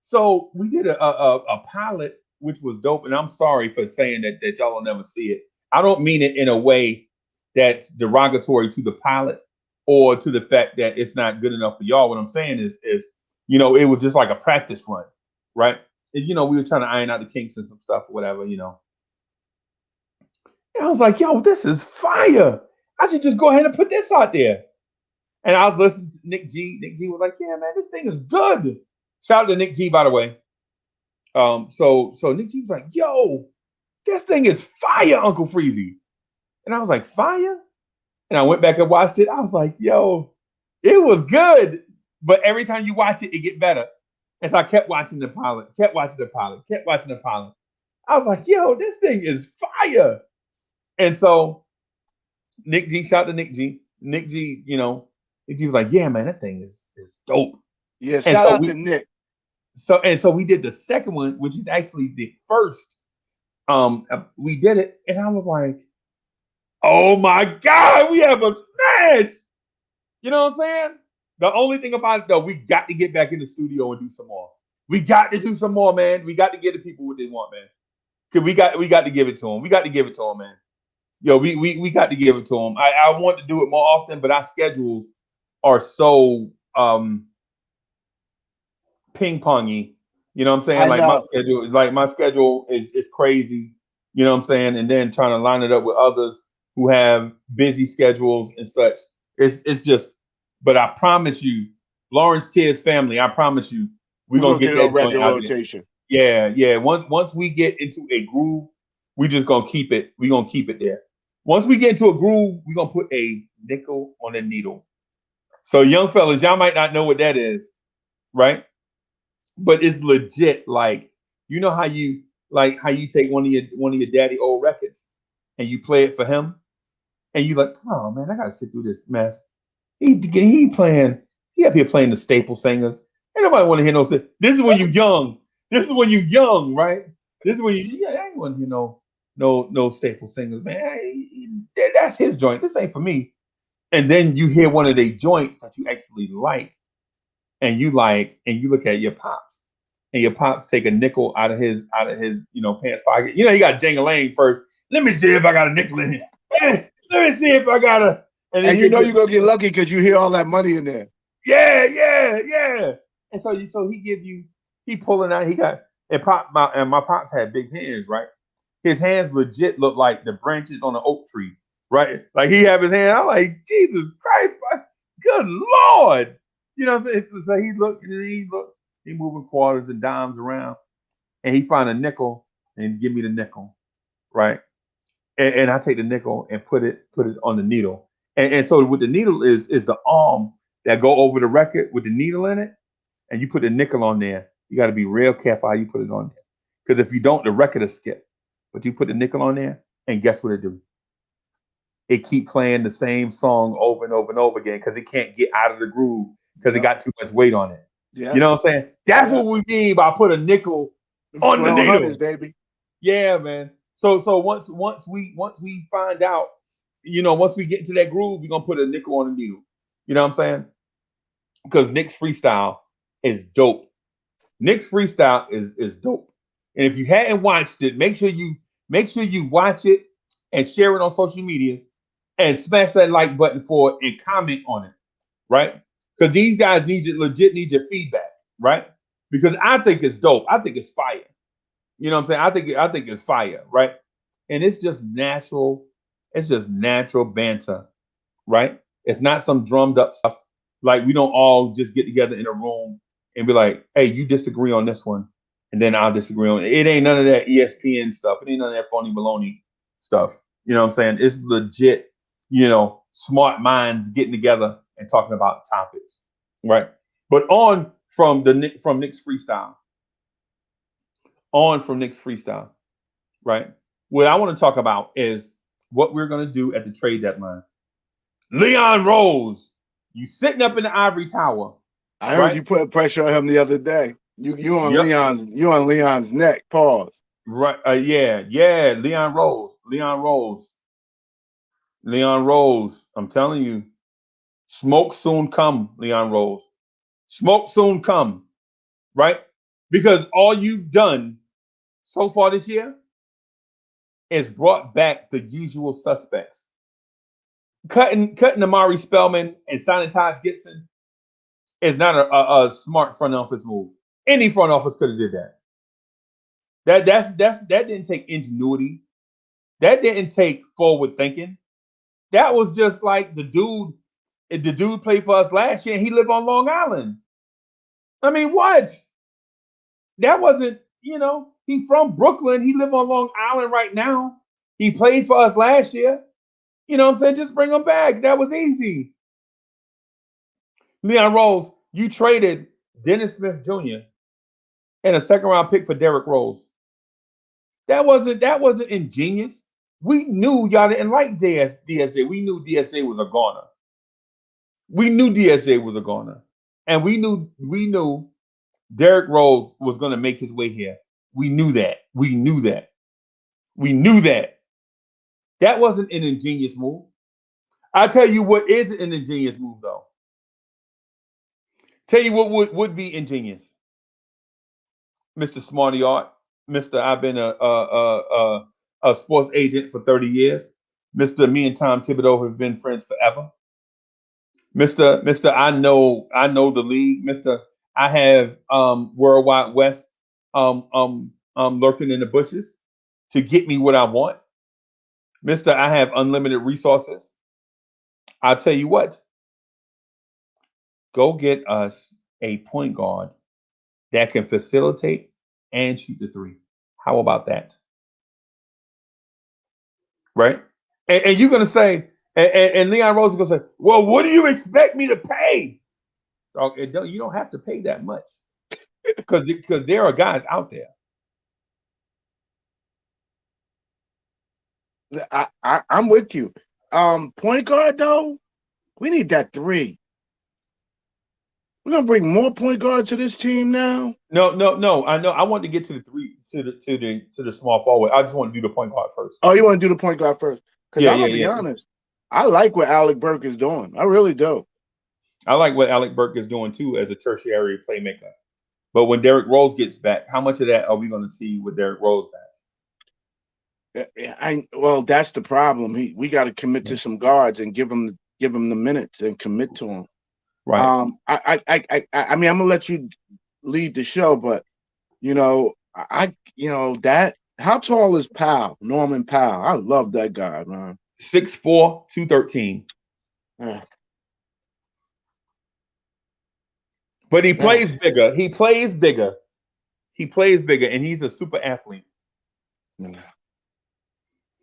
so we did a pilot, which was dope. And I'm sorry for saying that y'all will never see it. I don't mean it in a way that's derogatory to the pilot or to the fact that it's not good enough for y'all. What I'm saying is, you know, it was just like a practice run, right? And, you know, we were trying to iron out the kinks and some stuff or whatever, you know. And I was like, yo, this is fire. I should just go ahead and put this out there. And I was listening to Nick G. Nick G was like, "Yeah, man, this thing is good." Shout out to Nick G, by the way. So Nick G was like, "Yo, this thing is fire, Uncle Freezy." And I was like, "Fire?" And I went back and watched it. I was like, "Yo, it was good." But every time you watch it, it get better. And so I kept watching the pilot, kept watching the pilot. I was like, "Yo, this thing is fire." And so Nick G, shout out to Nick G. Nick G, Nick G was like, "Yeah, man, that thing is dope." Yeah, And shout so out to Nick. So we did the second one, which is actually the first. We did it, and I was like, "Oh my God, we have a smash!" You know what I'm saying? The only thing about it though, we got to get back in the studio and do some more. We got to do some more, man. We got to give the people what they want, man. Cause we got to give it to them. We got to give it to them, man. Yo, we got to give it to them. I want to do it more often, but our schedules are so ping pongy. You know what I'm saying? I Like know. my schedule is crazy. You know what I'm saying? And then trying to line it up with others who have busy schedules and such. It's just. But I promise you, Lawrence Tears family, I promise you, we're We're gonna gonna get get it on that joint regular out there. rotation. Yeah. Once we get into a groove, we just gonna keep it. We're gonna keep it there. Once we get into a groove, we're gonna put a nickel on a needle. So young fellas, y'all might not know what that is, right? But it's legit. Like, you know how you take one of your daddy old records and you play it for him, and you like, oh man, I gotta sit through this mess. He playing, he up here playing the staple singers. Ain't nobody want to hear no. This is when you young. This is when you young, right? This is when I ain't want to hear no staple singers, man. That's his joint. This ain't for me. And then you hear one of their joints that you actually like, and you look at your pops, and your pops take a nickel out of his pants pocket. You got Jang-a-Lang first. Let me see if I got a nickel in here. Let me see if I got a. And you're gonna get lucky because you hear all that money in there. Yeah. And so he pulling out. My pops had big hands, right? His hands legit look like the branches on an oak tree, right? Like he have his hand. I'm like, Jesus Christ, good Lord. You know what I'm saying? So he moving quarters and dimes around, and he find a nickel and give me the nickel, right? And I take the nickel and put it on the needle. And so what the needle is the arm that go over the record with the needle in it, and you put the nickel on there. You got to be real careful how you put it on there, because if you don't, the record will skip. But you put the nickel on there, and guess what it do? It keep playing the same song over and over and over again because it can't get out of the groove because it got too much weight on it. Yeah. You know what I'm saying? That's what we mean by put a nickel on the needle, baby. Yeah, man. So once we find out, once we get into that groove, we're gonna put a nickel on the needle. You know what I'm saying? Because Nick's freestyle is dope. Nick's freestyle is dope. And if you hadn't watched it, make sure you watch it and share it on social medias and smash that like button for it and comment on it, right? Because these guys need your feedback, right? Because I think it's dope. I think it's fire. You know what I'm saying? I think it's fire, right? And it's just natural. It's just natural banter, right? It's not some drummed up stuff. Like, we don't all just get together in a room and be like, hey, you disagree on this one, and then I'll disagree on it. It ain't none of that ESPN stuff. It ain't none of that phony baloney stuff. You know what I'm saying? It's legit, smart minds getting together and talking about topics, right? But from Nick's freestyle, right? What I want to talk about is what we're going to do at the trade deadline. Leon Rose, you sitting up in the ivory tower. I heard you putting pressure on him the other day. You on Leon's neck. Pause. Right. Yeah. Leon Rose. I'm telling you, smoke soon come, Leon Rose. Smoke soon come. Right? Because all you've done so far this year is brought back the usual suspects. Cutting Amari Spellman and signing Taj Gibson is not a smart front office move. Any front office could have did that. That didn't take ingenuity. That didn't take forward thinking. That was just like the dude The dude played for us last year, and he lived on Long Island. I mean, what? That wasn't, he from Brooklyn. He live on Long Island right now. He played for us last year. You know what I'm saying? Just bring him back. That was easy. Leon Rose, you traded Dennis Smith Jr. and a second round pick for Derrick Rose. That wasn't ingenious. We knew y'all didn't like DSJ. We knew DSJ was a goner. We knew DSJ was a goner. And we knew Derrick Rose was going to make his way here. We knew that. We knew that. We knew that. That wasn't an ingenious move. I'll tell you what is an ingenious move, though. Tell you what would be ingenious. Mr. Smarty Art. Mr. I've been a sports agent for 30 years. Mr. Me and Tom Thibodeau have been friends forever. Mr. I know the league. Mr. I have Worldwide West lurking in the bushes to get me what I want. Mr. I have unlimited resources. I'll tell you what. Go get us a point guard that can facilitate and shoot the three. How about that? Right? And you're going to say, and Leon Rose is going to say, well, what do you expect me to pay? You don't have to pay that much because there are guys out there. I'm with you. Point guard, though, we need that three. We're gonna bring more point guards to this team now. No. I know. I want to get to the three, to the small forward. I just want to do the point guard first. Oh, you want to do the point guard first? Because I'm gonna be honest, I like what Alec Burke is doing. I really do. I like what Alec Burke is doing too as a tertiary playmaker. But when Derrick Rose gets back, how much of that are we going to see with Derrick Rose back? Well, that's the problem. We got to commit to some guards and give them the minutes and commit to them. Right. I mean, I'm gonna let you lead the show, but that how tall is Powell? Norman Powell. I love that guy, man. 6'4", 213. Yeah. But he plays bigger. He plays bigger, and he's a super athlete.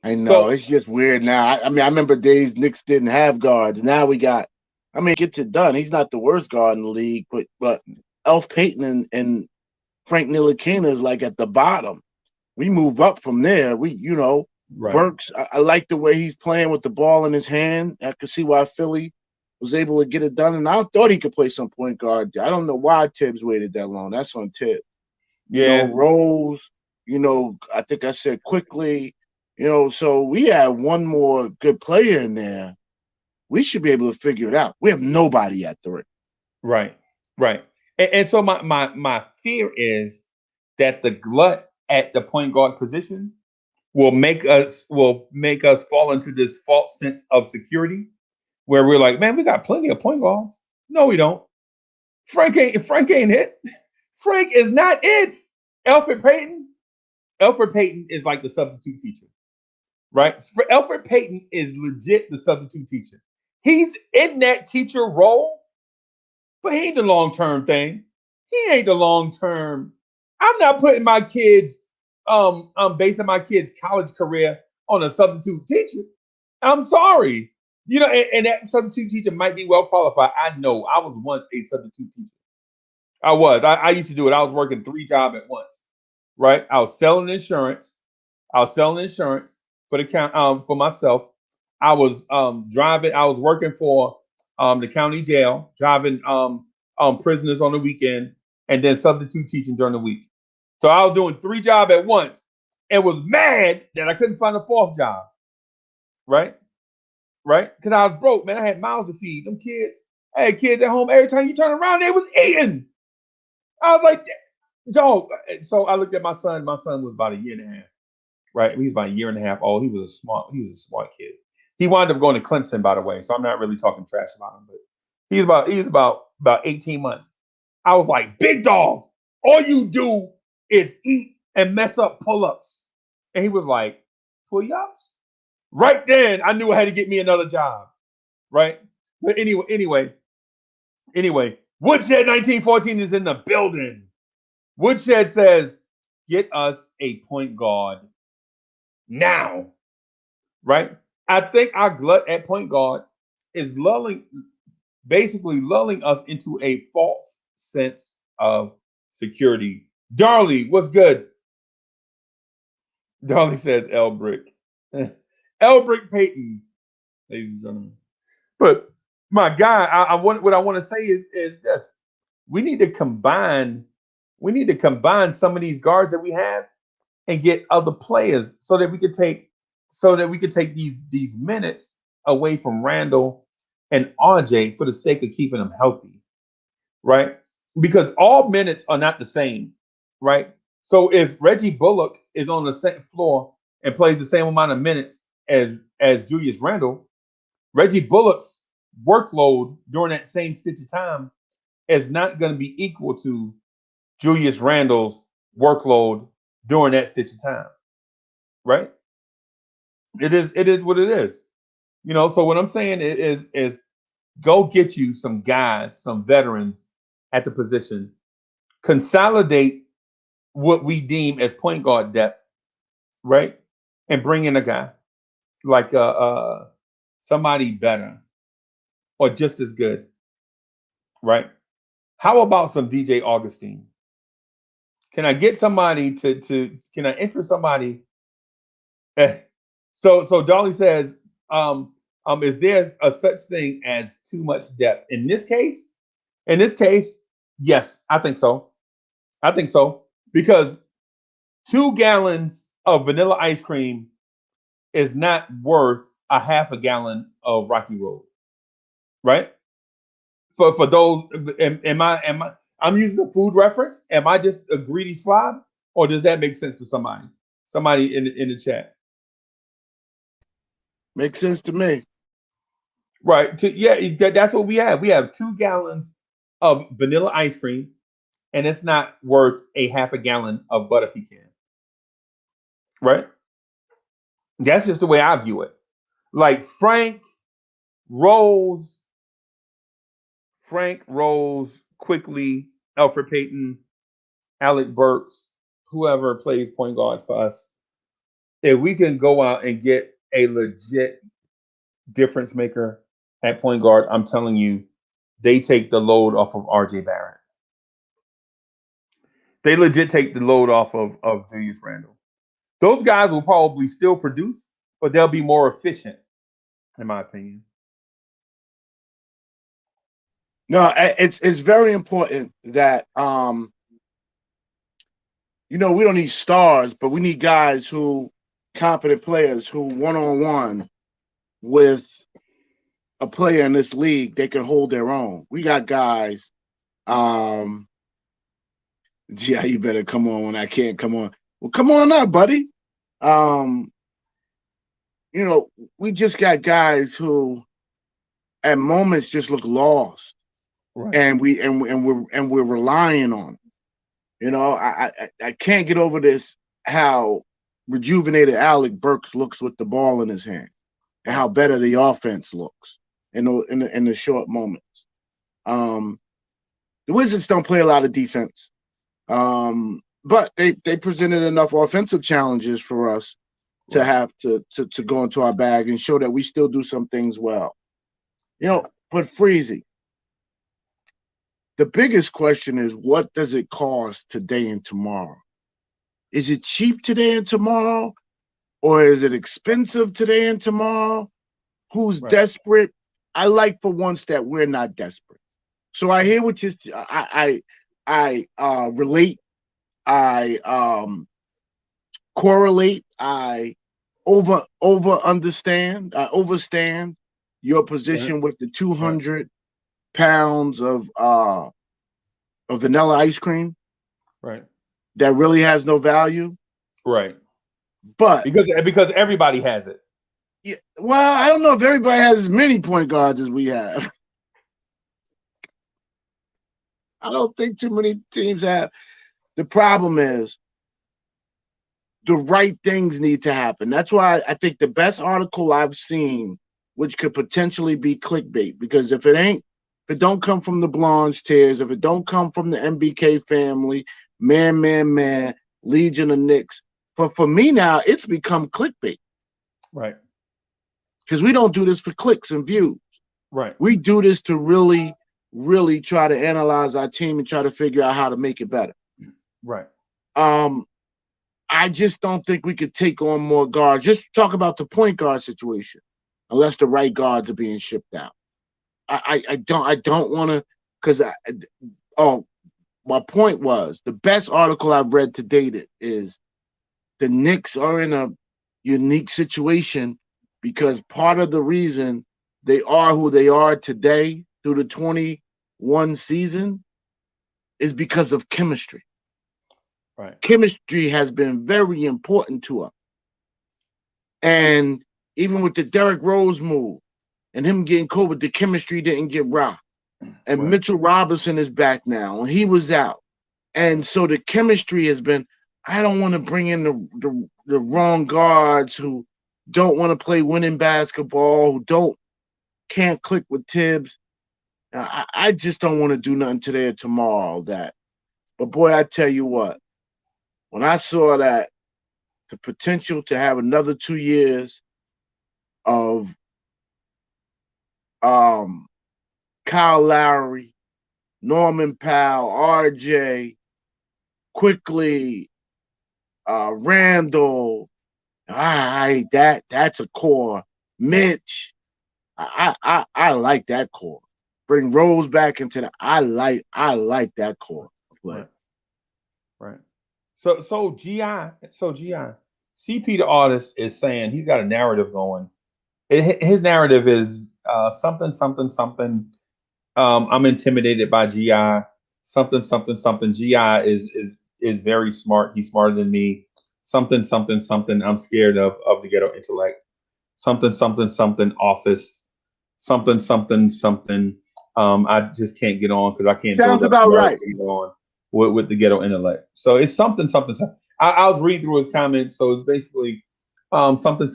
I know, it's just weird now. I mean, I remember days Knicks didn't have guards. Now we got. I mean, gets it done. He's not the worst guard in the league, but Elf Payton and Frank Ntilikina is like at the bottom. We move up from there. Right. Burks. I like the way he's playing with the ball in his hand. I could see why Philly was able to get it done, and I thought he could play some point guard. I don't know why Tibbs waited that long. That's on Tibbs. Yeah, Rose. I think I said quickly. So we have one more good player in there. We should be able to figure it out. We have nobody at 3. Right. And so my fear is that the glut at the point guard position will make us fall into this false sense of security where we're like, man, we got plenty of point guards. No, we don't. Frank ain't it. Frank is not it. Elfrid Payton is like the substitute teacher. Right? Elfrid Payton is legit the substitute teacher. He's in that teacher role, but he ain't the long-term thing. He ain't the long-term. I'm not putting my kids, I'm basing my kids' college career on a substitute teacher. I'm sorry. And that substitute teacher might be well qualified. I know. I was once a substitute teacher. I was. I used to do it. I was working 3 jobs at once. Right? I was selling insurance. For for myself. I was driving. I was working for the county jail, driving prisoners on the weekend, and then substitute teaching during the week. So I was doing 3 jobs at once, and was mad that I couldn't find a 4th job. Right? Because I was broke, man. I had mouths to feed. Them kids. I had kids at home. Every time you turn around, they was eating. I was like, dog. So I looked at my son. My son was about a year and a half. Right? He was about a year and a half old. He was a smart kid. He wound up going to Clemson, by the way. So I'm not really talking trash about him, but he's about 18 months. I was like, big dog, all you do is eat and mess up pull-ups. And he was like, pull-ups? Right then, I knew I had to get me another job. Right? But anyway, Woodshed 1914 is in the building. Woodshed says, get us a point guard now. Right? I think our glut at point guard is basically lulling us into a false sense of security. Darley, what's good? Darley says Elbrick. Elbrick Payton, ladies and gentlemen. But my guy, what I want to say is this: we need to combine some of these guards that we have and get other players so that we could take these minutes away from Randall and RJ for the sake of keeping them healthy, right? Because all minutes are not the same, right? So if Reggie Bullock is on the same floor and plays the same amount of minutes as Julius Randle, Reggie Bullock's workload during that same stitch of time is not going to be equal to Julius Randle's workload during that stitch of time, right? It is what it is. So what I'm saying is go get you some guys, some veterans at the position, consolidate what we deem as point guard depth, right? And bring in a guy like somebody better or just as good, right? How about some DJ Augustine? Can I get somebody can I interest somebody? So Dolly says, is there a such thing as too much depth? In this case, yes, I think so. Because 2 gallons of vanilla ice cream is not worth a half a gallon of Rocky Road, right? For those, I'm using the food reference. Am I just a greedy slob, or does that make sense to somebody? Somebody in the chat. Makes sense to me. Right. That's what we have. We have 2 gallons of vanilla ice cream, and it's not worth a half a gallon of butter pecan. Right? That's just the way I view it. Like Frank Rose, quickly, Alfred Payton, Alec Burks, whoever plays point guard for us. If we can go out and get a legit difference maker at point guard, I'm telling you, they take the load off of RJ Barrett. They legit take the load off of Julius Randle. Those guys will probably still produce, but they'll be more efficient, in my opinion. No, it's very important that we don't need stars, but we need guys competent players who one-on-one with a player in this league, they can hold their own. We got guys. Yeah, you better come on when I can't come on. Well, come on up, buddy. We just got guys who at moments just look lost. Right. And we're relying on it. I can't get over this, how rejuvenated Alec Burks looks with the ball in his hand and how better the offense looks in the short moments. The Wizards don't play a lot of defense. But they presented enough offensive challenges for us to have to go into our bag and show that we still do some things well. But Freezy, the biggest question is, what does it cost today and tomorrow? Is it cheap today and tomorrow? Or is it expensive today and tomorrow? Who's desperate? I like for once that we're not desperate. So I hear what I relate, I correlate, I understand, I overstand your position with the 200 pounds of vanilla ice cream, that really has no value, but because everybody has it. Yeah, well, I don't know if everybody has as many point guards as we have. I don't think too many teams have. The problem is the right things need to happen. That's why I think the best article I've seen which could potentially be clickbait. Because if it don't come from the Blorange tears, if it don't come from the MBK family, man, Legion of Knicks, for me now, it's become clickbait. Right. Because we don't do this for clicks and views. Right. We do this to really, really try to analyze our team and try to figure out how to make it better. Right. I just don't think we could take on more guards. Just talk about the point guard situation, unless the right guards are being shipped out. I don't want to, because my point was the best article I've read to date is the Knicks are in a unique situation because part of the reason they are who they are today through the 21 season is because of chemistry. Right. Chemistry has been very important to them. And even with the Derrick Rose move and him getting COVID, the chemistry didn't get rocked. And Right. Mitchell Robinson is back now, and he was out. And so the chemistry has been, I don't want to bring in the wrong guards who don't want to play winning basketball, who can't click with Tibbs. I just don't want to do nothing today or tomorrow that. But boy, I tell you what, when I saw that the potential to have another 2 years of Kyle Lowry, Norman Powell, RJ, Quickly, Randall, that's a core. Mitch, I like that core. Bring Rose back into the. I like that core. Right. Right. So GI, CP the artist is saying he's got a narrative going. His narrative is something. I'm intimidated by GI. Something. GI is very smart. He's smarter than me. Something. I'm scared of the ghetto intellect. Something. Office. Something. I just can't get on because I can't. Sounds about right. Get on with the ghetto intellect. So it's something. I was reading through his comments. So it's basically something.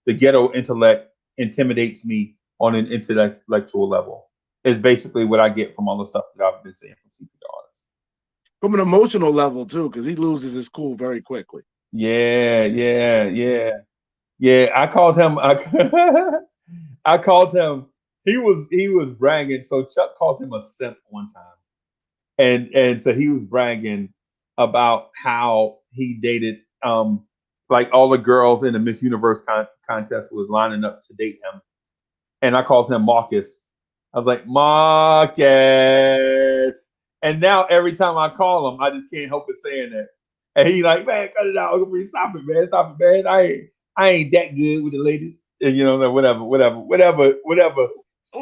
The ghetto intellect intimidates me on an intellectual level. Is basically what I get from all the stuff that I've been saying from CP artists. From an emotional level too, because he loses his cool very quickly. Yeah. I called him. I called him. He was bragging. So Chuck called him a simp one time, and so he was bragging about how he dated like all the girls in the Miss Universe contest was lining up to date him, and I called him Marcus. I was like, Marcus. And now every time I call him, I just can't help but saying that. And he like, man, cut it out. Stop it, man. I ain't that good with the ladies. And you know, whatever. Well,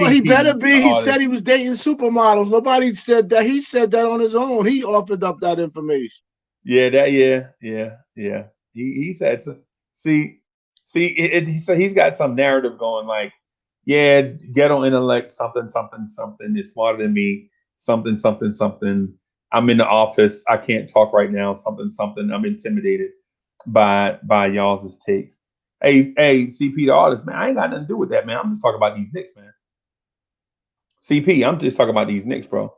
he better be. He said he was dating supermodels. Nobody said that. He said that on his own. He offered up that information. Yeah. He said so. See, so he's got some narrative going like, yeah, ghetto intellect, something is smarter than me, something. I'm in the office. I can't talk right now, something. I'm intimidated by y'all's takes. Hey, CP the artist, man, I ain't got nothing to do with that, man. I'm just talking about these Knicks, man. CP, I'm just talking about these Knicks, bro.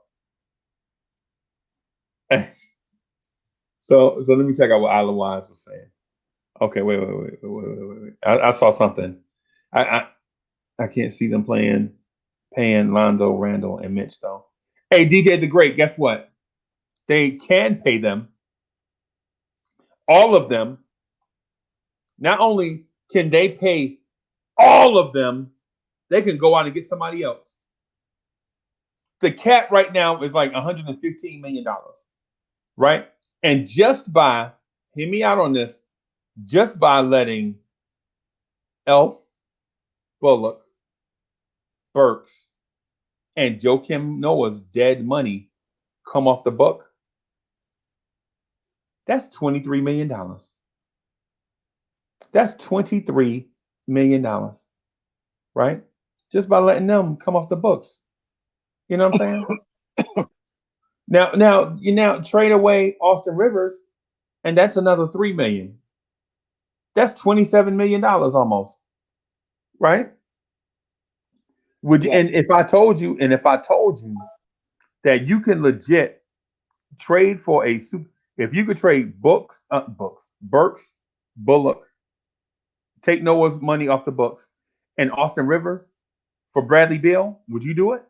So let me check out what Isla Wise was saying. Okay, wait. I saw something. I can't see them paying Lonzo, Randall, and Mitch though. Hey, DJ the Great, guess what? They can pay them. All of them. Not only can they pay all of them, they can go out and get somebody else. The cap right now is like $115 million, right? And just by, hear me out on this, just by letting Elf, Bullock, Burks, and Joakim Noah's dead money come off the book, that's $23 million. That's $23 million, right? Just by letting them come off the books. You know what I'm saying? Now trade away Austin Rivers, and that's another $3 million. That's $27 million almost, right? Would you, Yes. and if I told you that you can legit trade for a super, if you could trade Burks, Bullock, take Noah's money off the books, and Austin Rivers for Bradley Beal, would you do it?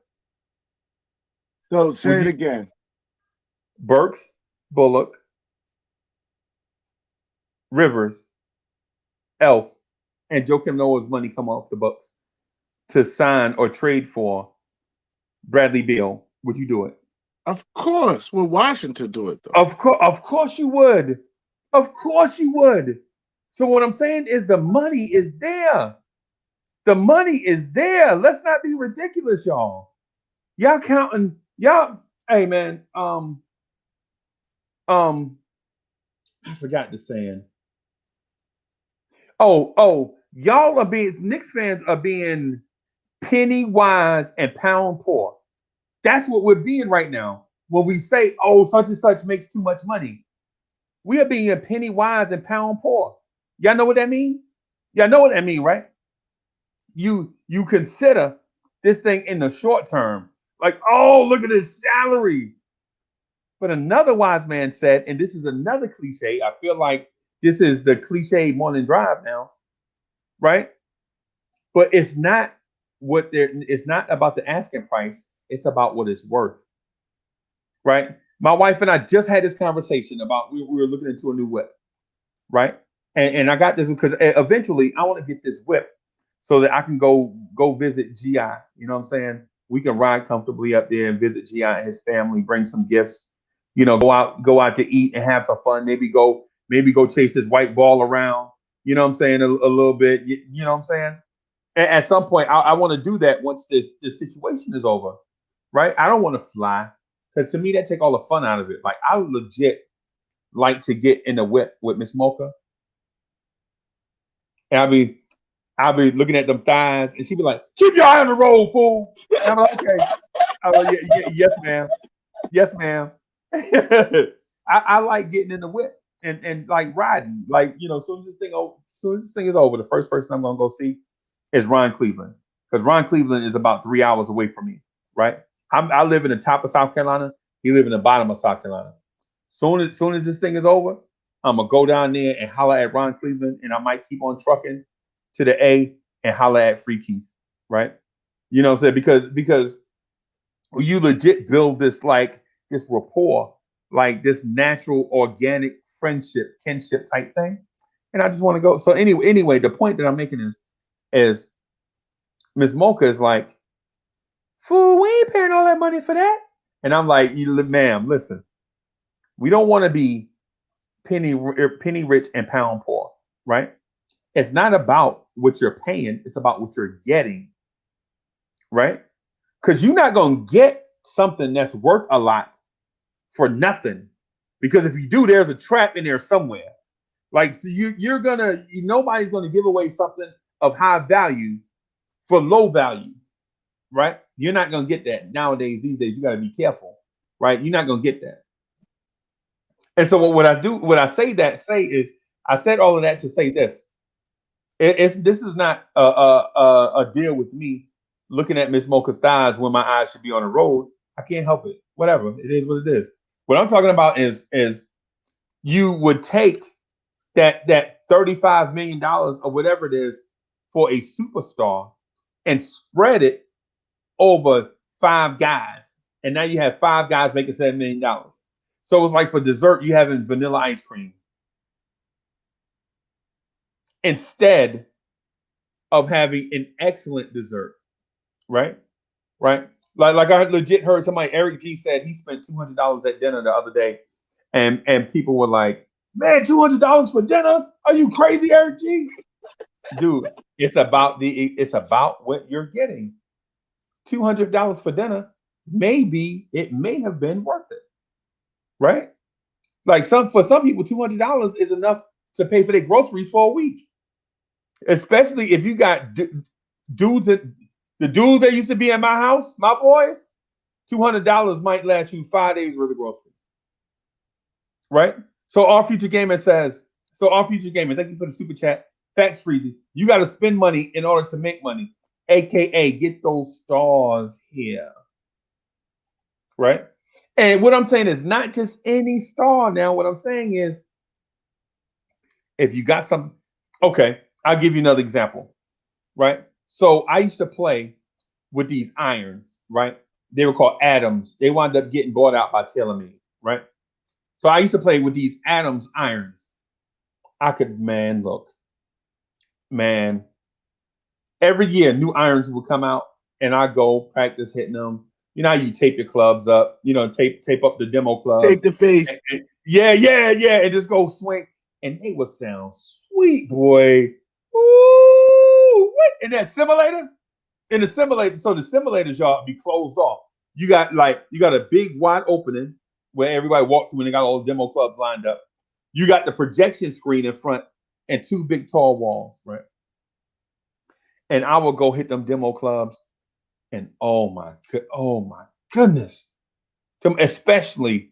So say Would it you? again. Burks, Bullock, Rivers, Elf, and Joakim Noah's money come off the books to sign or trade for Bradley Beal. Would you do it? Of course. Will Washington do it though? Of course you would. Of course you would. So what I'm saying is the money is there. The money is there. Let's not be ridiculous, y'all. Y'all counting, y'all. Hey man, I forgot the saying. Y'all are being Knicks fans are being penny wise and pound poor. That's what we're being right now. When we say, oh, such and such makes too much money, we are being penny wise and pound poor. Y'all know what that means? Y'all know what that means, right? You consider this thing in the short term, like, oh, look at his salary. But another wise man said, and this is another cliche. I feel like this is the cliche morning drive now, right? But it's not it's not about the asking price, it's about what it's worth. Right? My wife and I just had this conversation about we were looking into a new whip, right? And I got this because eventually I want to get this whip so that I can go visit GI. You know what I'm saying? We can ride comfortably up there and visit GI and his family, bring some gifts, go out to eat and have some fun. Maybe go chase this white ball around. You know what I'm saying? A little bit. You know what I'm saying? At some point, I want to do that once this situation is over, right? I don't want to fly because to me that take all the fun out of it. Like I legit like to get in the whip with Miss Mocha, and I'll be looking at them thighs, and she'd be like, "Keep your eye on the road, fool." And I'm like, "Okay." I'm like, yes, ma'am. Yes, ma'am. I like getting in the whip and like riding. Like as soon as this thing is over, the first person I'm gonna go see is Ron Cleveland, because Ron Cleveland is about 3 hours away from me, right? I live in the top of South Carolina. He live in the bottom of South Carolina. Soon as this thing is over, I'm gonna go down there and holler at Ron Cleveland, and I might keep on trucking to the A and holler at Free Keith, right? You know what I'm saying? Because you legit build this rapport, like this natural organic friendship, kinship type thing. And I just want to go. So anyway, the point that I'm making is Miss Mocha is like, fool, we ain't paying all that money for that. And I'm like, ma'am, listen, we don't want to be penny rich and pound poor, right? It's not about what you're paying, it's about what you're getting, right? Because you're not going to get something that's worth a lot for nothing. Because if you do, there's a trap in there somewhere. Like, so nobody's going to give away something of high value for low value, right? You're not going to get that nowadays. These days, you got to be careful, right? You're not going to get that. And so I said all of that to say this. This is not a deal with me looking at Miss Mocha's thighs when my eyes should be on the road. I can't help it. Whatever. It is what it is. What I'm talking about is you would take that $35 million or whatever it is for a superstar and spread it over 5 guys. And now you have 5 guys making $7 million. So it's like for dessert, you having vanilla ice cream instead of having an excellent dessert, right? Right? Like I legit heard somebody, Eric G said he spent $200 at dinner the other day, and people were like, "Man, $200 for dinner? Are you crazy, Eric G?" Dude, it's about what you're getting. $200 for dinner, maybe it may have been worth it, right? Like for some people, $200 is enough to pay for their groceries for a week. Especially if you got dudes that used to be at my house, my boys, $200 might last you 5 days worth of groceries. Right? So our future gamer, thank you for the super chat. Facts Freezy. You got to spend money in order to make money. aka get those stars here, right? And what I'm saying is not just any star. Now, what I'm saying is, if you got something, okay, I'll give you another example, right? So I used to play with these irons, right? They were called Atoms. They wound up getting bought out by TaylorMade, right? So I used to play with these Atoms irons. I could, man, look, man, every year new irons would come out and I go practice hitting them. You know how you tape your clubs up, tape up the demo Take clubs. the face. Yeah, and just go swing. And they would sound sweet, boy. Ooh, what? In that simulator? In the simulator, so the simulators, y'all, be closed off. You got a big wide opening where everybody walked through and they got all the demo clubs lined up. You got the projection screen in front and two big tall walls, right? And I will go hit them demo clubs, and oh my goodness, especially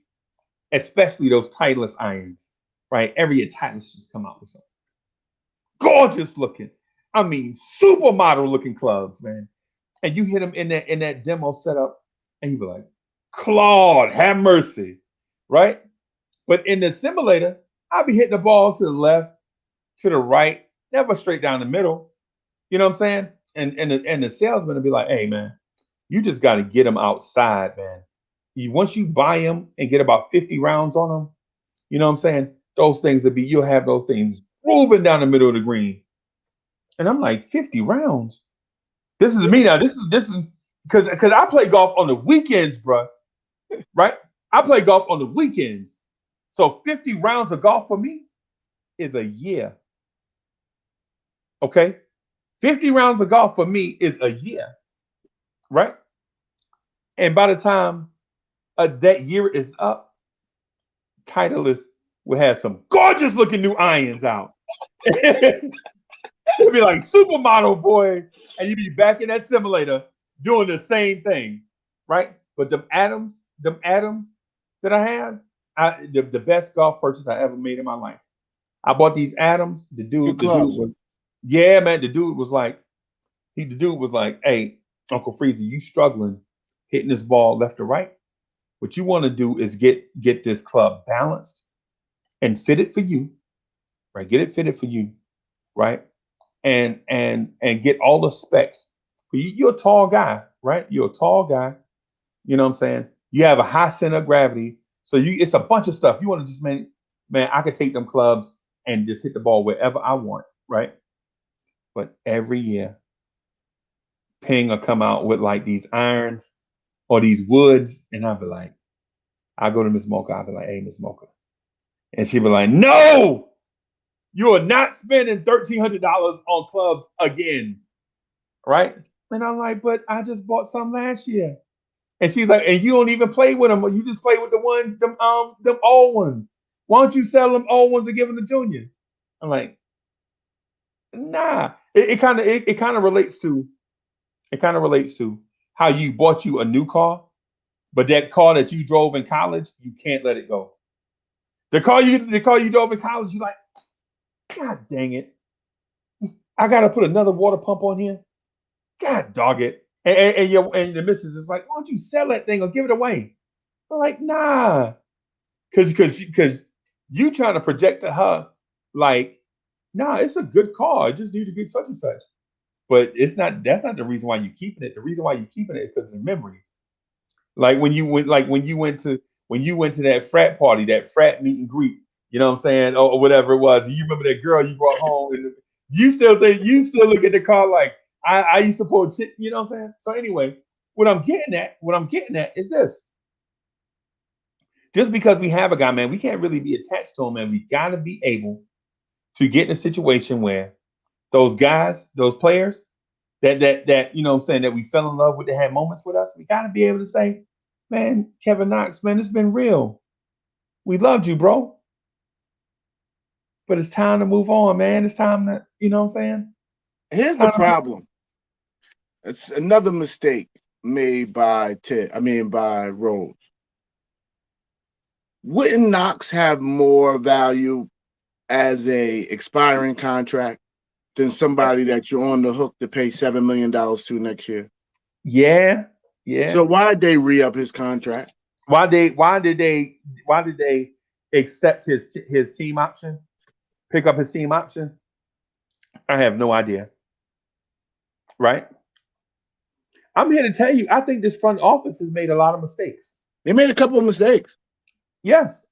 those Titleist irons, right? Every year Titleist just come out with some gorgeous looking, I mean, supermodel looking clubs, man. And you hit them in that demo setup, and you be like, Claude, have mercy, right? But in the simulator, I'll be hitting the ball to the left, to the right, never straight down the middle. You know what I'm saying? And the salesman will be like, hey, man, you just got to get them outside, man. Once you buy them and get about 50 rounds on them, you know what I'm saying? Those things you'll have those things moving down the middle of the green. And I'm like, 50 rounds? This is me now. This is because I play golf on the weekends, bro. Right? I play golf on the weekends. So 50 rounds of golf for me is a year. Okay? 50 rounds of golf for me is a year. Right? And by the time that year is up, Titleist will have some gorgeous looking new irons out. It'll be like supermodel, boy, and you be back in that simulator doing the same thing, right? But them atoms that I have, the best golf purchase I ever made in my life. I bought these atoms. The dude was, yeah, man. The dude was like, hey, Uncle Freezy, you struggling hitting this ball left or right? What you want to do is get this club balanced and fitted for you, right? Get it fitted for you, right? And get all the specs. You're a tall guy, right? You're a tall guy. You know what I'm saying? You have a high center of gravity. So it's a bunch of stuff. You want to just, man, I could take them clubs and just hit the ball wherever I want, right? But every year, Ping will come out with like these irons or these woods, and I'll be like, I go to Miss Mocha, I'll be like, hey, Miss Mocha. And she'll be like, no! You are not spending $1,300 on clubs again, right? And I'm like, but I just bought some last year. And she's like, and you don't even play with them. You just play with the ones, them old ones. Why don't you sell them old ones and give them to Junior? I'm like, nah. It kind of relates to how you bought you a new car, but that car that you drove in college, you can't let it go. The car you drove in college, you're like, God dang it. I got to put another water pump on here. God dog it. And the missus is like, why don't you sell that thing or give it away? I'm like, nah. Because you trying to project to her like, nah, it's a good car. It just needs to get such and such. But that's not the reason why you're keeping it. The reason why you're keeping it is because of memories. Like when you went to that frat party, that frat meet and greet, you know what I'm saying, or whatever it was. You remember that girl you brought home, and you still look at the car like I used to pull a chip, you know what I'm saying? So anyway, what I'm getting at is this. Just because we have a guy, man, we can't really be attached to him, man. We gotta be able to get in a situation where those guys, those players that you know what I'm saying, that we fell in love with, that had moments with us, we gotta be able to say, man, Kevin Knox, man, it's been real. We loved you, bro. But it's time to move on, man. It's time to, you know what I'm saying? Here's the problem. It's another mistake made by Rose. Wouldn't Knox have more value as a expiring contract than somebody that you're on the hook to pay $7 million to next year. Yeah. So why did they re-up his contract? Why did they accept his team option? Pick up his team option? I have no idea. Right? I'm here to tell you, I think this front office has made a lot of mistakes. They made a couple of mistakes. Yes.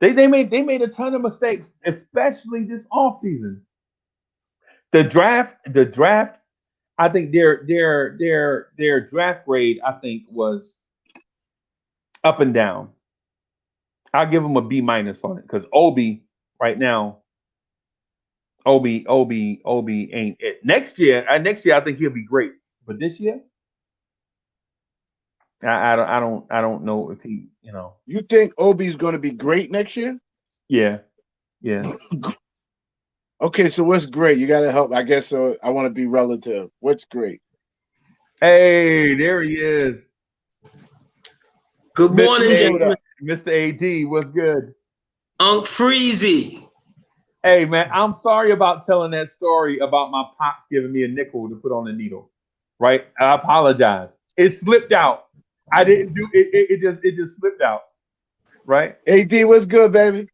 They made a ton of mistakes, especially this offseason. The draft, I think their draft grade, I think, was up and down. I'll give them a B- on it because Obi right now, Obi ain't it. Next year, I think he'll be great. But this year, I don't know if he, You think Obi's going to be great next year? Yeah. Okay, so what's great? You got to help. I guess so. I want to be relative. What's great? Hey, there he is. Good morning, gentlemen. Mr. AD, what's good? Unc Freezy. Hey, man, I'm sorry about telling that story about my pops giving me a nickel to put on the needle. Right? I apologize. It slipped out. I didn't do it. It just slipped out. Right? AD, what's good, baby?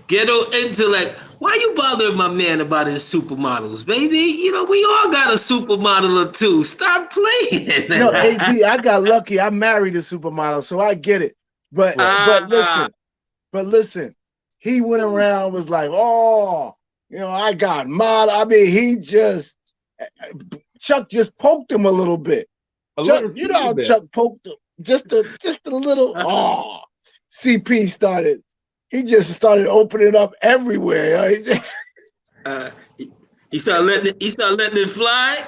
Ghetto intellect. Why you bothering my man about his supermodels, baby? You know, we all got a supermodel or two. Stop playing. No, AD, I got lucky. I married a supermodel, so I get it. But listen, he went around, was like, oh, I got model. I mean, Chuck just poked him a little bit. Chuck poked him just a little. Oh, CP started. He just started opening up everywhere. He started letting it fly.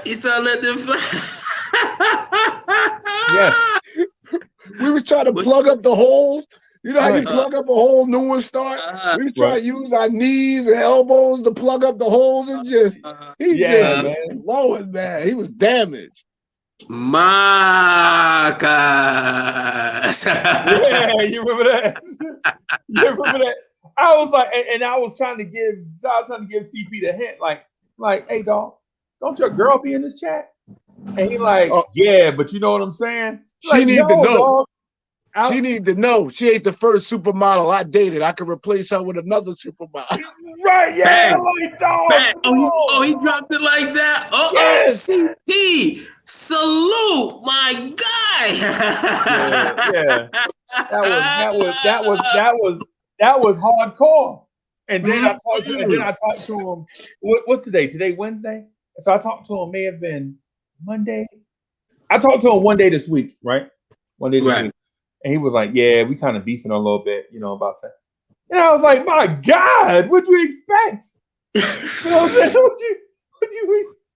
Yes. We were trying to plug up the holes. You know how you plug up a hole, new one start? We were trying to use our knees and elbows to plug up the holes and just blowing, man. He was damaged. Marcus. Yeah, you remember that? I was like, and I was trying to give CP the hint, like, hey, dog, don't your girl be in this chat? And he like, yeah, but you know what I'm saying? She need to know. Dog, she need to know. She ain't the first supermodel I dated. I could replace her with another supermodel. Right? Yeah, like, dog. Oh, he dropped it like that. Yes. CP. Salute, my guy. Yeah. That was hardcore. And then I talked to him. What's today? Today Wednesday. So I talked to him. May have been Monday. I talked to him one day this week, right? One day this week, and he was like, "Yeah, we kind of beefing a little bit, about that." And I was like, "My God, what'd you expect?" You know what I'm saying? What'd you expect?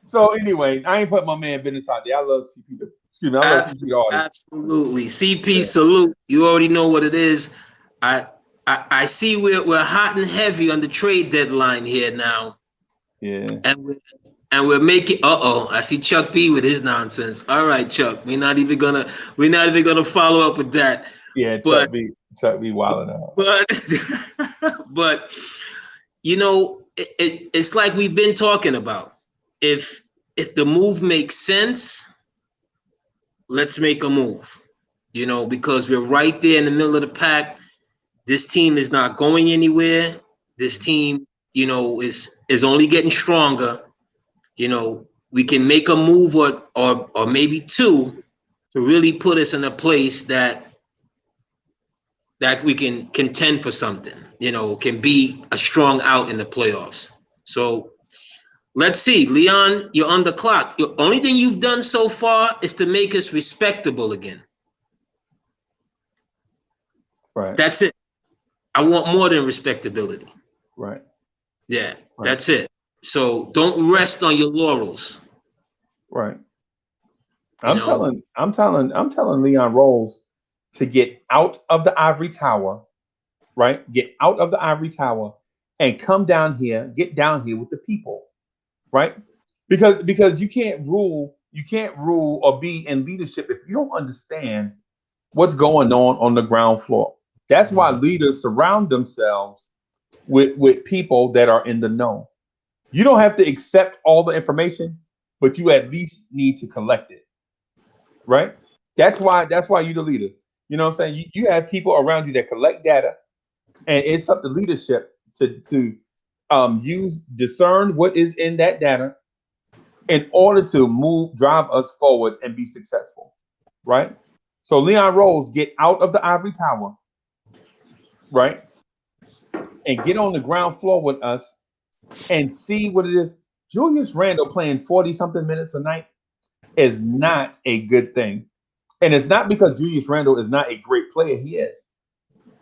So anyway, I ain't put my man business out there. I love CP. Excuse me, I love CP artists. Absolutely, CP salute. You already know what it is. I see we're hot and heavy on the trade deadline here now. Yeah. And we're making. I see Chuck B with his nonsense. All right, Chuck. We're not even gonna follow up with that. Yeah, Chuck B wilding out. But it's like we've been talking about. If the move makes sense, let's make a move. Because we're right there in the middle of the pack. This team is not going anywhere. This team, is only getting stronger. We can make a move or maybe two to really put us in a place that we can contend for something, can be a strong out in the playoffs. So let's see. Leon, you're on the clock. The only thing you've done so far is to make us respectable again. Right. That's it. I want more than respectability. Right. Yeah, right. That's it. So don't rest on your laurels. Right. I'm telling Leon Rose to get out of the ivory tower, right? Get out of the ivory tower and come down here, get down here with the people, right? Because you can't rule or be in leadership if you don't understand what's going on the ground floor. That's why leaders surround themselves with people that are in the know. You don't have to accept all the information, but you at least need to collect it. Right? That's why you're the leader. You know what I'm saying? You have people around you that collect data, and it's up to leadership to discern what is in that data in order to drive us forward and be successful. Right? So Leon Rose, get out of the ivory tower, right? And get on the ground floor with us and see what it is. Julius Randle playing 40-something minutes a night is not a good thing. And it's not because Julius Randle is not a great player. He is,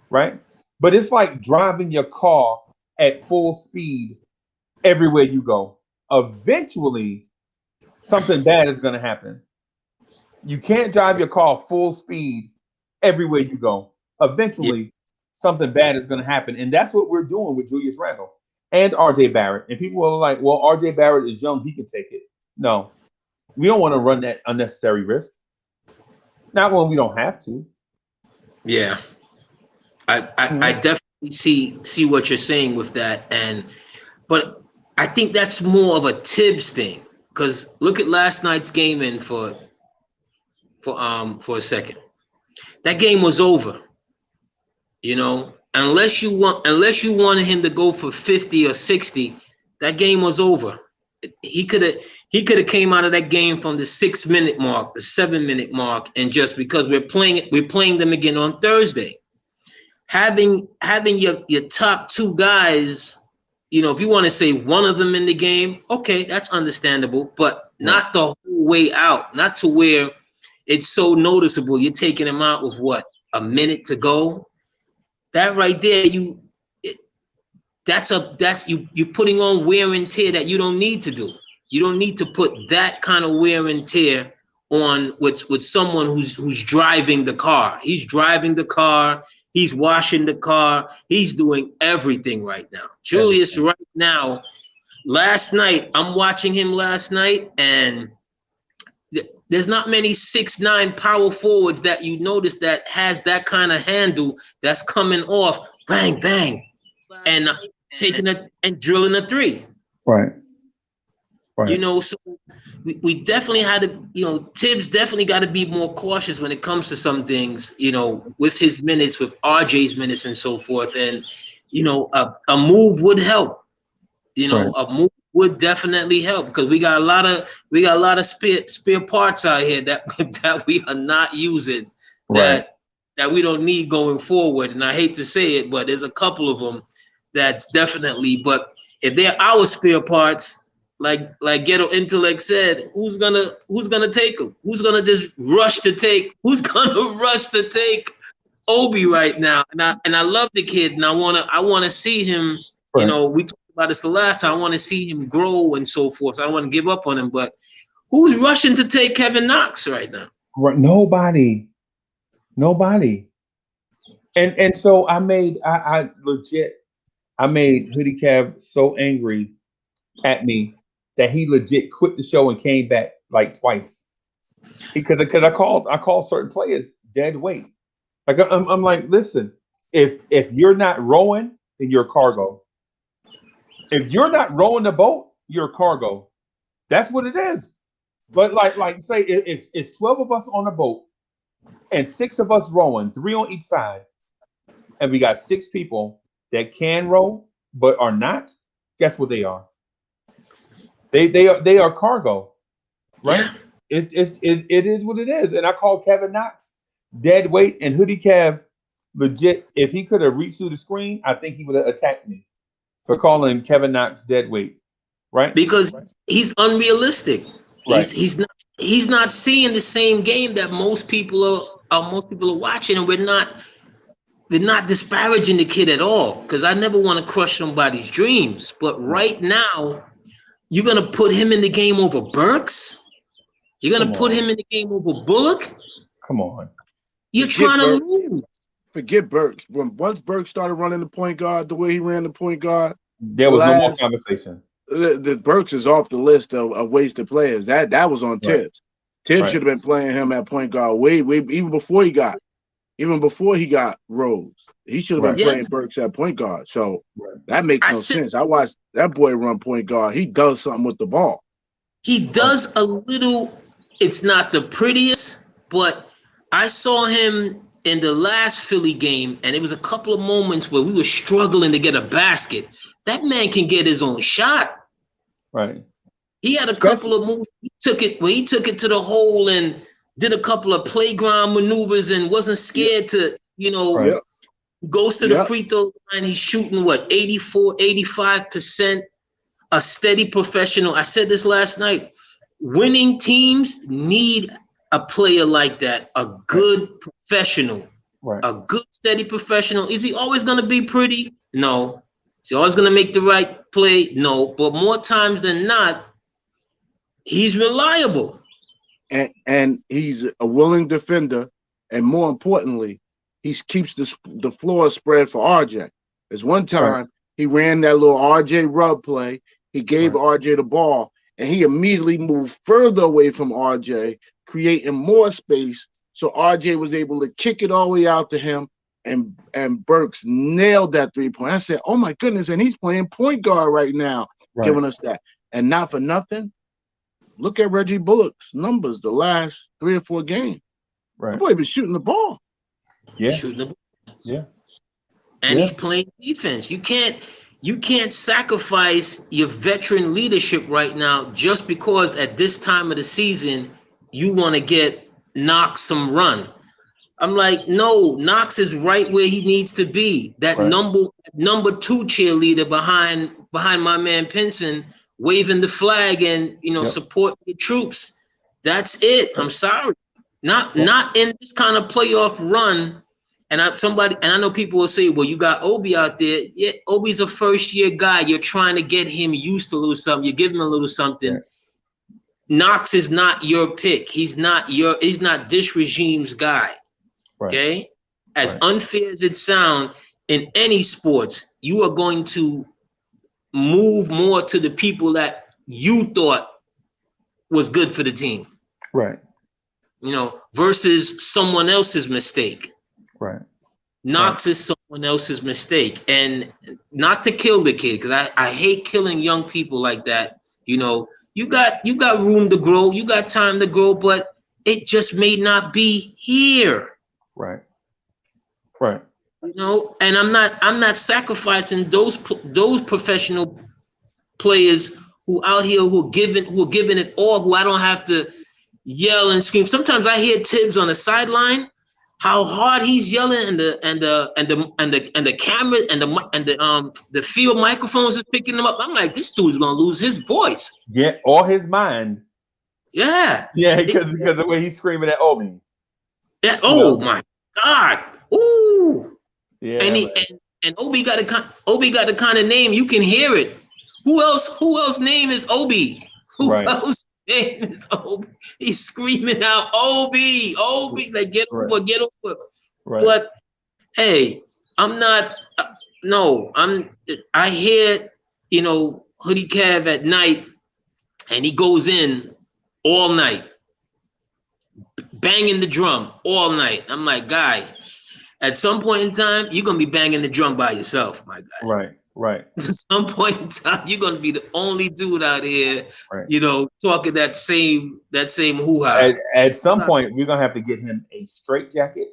right? But it's like driving your car at full speed everywhere you go. Eventually, something bad is going to happen. You can't drive your car full speed everywhere you go. Eventually, something bad is going to happen. And that's what we're doing with Julius Randle and RJ Barrett. And people are like, well, RJ Barrett is young. He can take it. No, we don't want to run that unnecessary risk. Not when we don't have to. Yeah. I definitely see what you're saying with that. But I think that's more of a Tibbs thing. Because look at last night's game in for a second. That game was over. You know, unless you wanted him to go for 50 or 60, that game was over. He could have came out of that game from the 6-minute mark, the 7-minute mark, and just because we're playing them again on Thursday. Having your top two guys, you know, if you want to say one of them in the game, okay, that's understandable, but not the whole way out, not to where it's so noticeable. You're taking him out with what, a minute to go? That right there, you're putting on wear and tear that you don't need to do. You don't need to put that kind of wear and tear on with someone who's driving the car. He's driving the car. He's washing the car. He's doing everything right now. Julius right now, last night, I'm watching him last night, and there's not many 6'9" power forwards that you notice that has that kind of handle that's coming off, bang, bang, and taking it and drilling a three. Right. You know, so we definitely had to, you know, Tibbs definitely got to be more cautious when it comes to some things, you know, with his minutes, with RJ's minutes and so forth. And, you know, a move would help. You know, a move would definitely help because we got a lot of spare parts out here that we are not using that we don't need going forward. And I hate to say it, but there's a couple of them that's definitely. But if they're our spare parts, like Ghetto Intellect said, who's gonna take them? Who's gonna just rush to take? Who's gonna rush to take Obi right now? And I love the kid, and I wanna see him. You know, we talked about this the last time. I want to see him grow and so forth. So I don't want to give up on him. But who's rushing to take Kevin Knox right now? Right, nobody. And so I made Hoodie Cav so angry at me that he legit quit the show and came back like twice because I called certain players dead weight. Like I'm like, listen, if you're not rowing, then you're cargo. If you're not rowing the boat, you're cargo. That's what it is. But like say it's 12 of us on the boat and 6 of us rowing, 3 on each side, and we got 6 people that can row but are not. Guess what they are? They are cargo, right? Yeah. It is what it is. And I call Kevin Knox dead weight, and Hoodie Cav legit. If he could have reached through the screen, I think he would have attacked me for calling Kevin Knox dead weight, right? Because he's unrealistic. Right. He's not seeing the same game that most people are watching, and we're not disparaging the kid at all. Because I never want to crush somebody's dreams, but right now. You're going to put him in the game over Burks? You're going to put him in the game over Bullock? Come on. You're trying to lose. Forget Burks. Once Burks started running the point guard the way he ran the point guard, there was no more conversation. The Burks is off the list of wasted players. That was on Tibbs. Tibbs should have been playing him at point guard way even before he got even before he got Rose. He should have been Right. playing Burks at point guard. So Right. that makes I no said- sense. I watched that boy run point guard. He does something with the ball. He does a little. It's not the prettiest, but I saw him in the last Philly game, and it was a couple of moments where we were struggling to get a basket. That man can get his own shot. Right. He had a couple of moves. He took it to the hole and did a couple of playground maneuvers and wasn't scared to, Right. goes to the free throw line. He's shooting 84, 85%. A steady professional. I said this last night. Winning teams need a player like that, a good professional, Right. a good steady professional. Is he always going to be pretty? No. Is he always going to make the right play? No. But more times than not, he's reliable. And he's a willing defender. And more importantly, he keeps the floor spread for RJ. There's one time he ran that little RJ rub play. He gave RJ the ball, and he immediately moved further away from RJ, creating more space. So RJ was able to kick it all the way out to him, and Burks nailed that 3-point. I said, "Oh my goodness!" And he's playing point guard right now, giving us that. And not for nothing, look at Reggie Bullock's numbers the last 3 or 4 games. Right. That boy been shooting the ball. Yeah. Shooting the ball. Yeah. And he's playing defense. You can't sacrifice your veteran leadership right now just because at this time of the season you want to get Knox some run. I'm like, no, Knox is right where he needs to be. That number 2 cheerleader behind my man Pinson, waving the flag and support the troops. That's it. I'm sorry. Not in this kind of playoff run. And I know people will say, well, you got Obi out there. Yeah, Obi's a first-year guy. You're trying to get him used to a little something. You give him a little something. Yeah. Knox is not your pick. He's not this regime's guy. Right. Okay? As unfair as it sounds, in any sports, you are going to move more to the people that you thought was good for the team. Right. Versus someone else's mistake. Right. Knox is someone else's mistake. And not to kill the kid, because I hate killing young people like that. You got room to grow, you got time to grow, but it just may not be here. Right. Right. And I'm not sacrificing those professional players who out here who are giving it all, who I don't have to yell and scream. Sometimes I hear Tibbs on the sideline, how hard he's yelling, and the camera and the field microphones is picking him up. I'm like, this dude's gonna lose his voice. Yeah, or his mind. Yeah. Yeah, because of the way he's screaming at Obi. Yeah. Oh my God. Ooh. Yeah. And Obi got the kind of name you can hear it. Who else name is Obi? Who else name is Obi? He's screaming out Obi, like get over. Right. But hey, I'm not. No, I hear Hoodie Cav at night, and he goes in all night, banging the drum all night. I'm like, guy, at some point in time, you're gonna be banging the drum by yourself, my guy. Right. At some point in time, you're gonna be the only dude out here, talking that same hoo-ha. At some point, we're gonna have to get him a straight jacket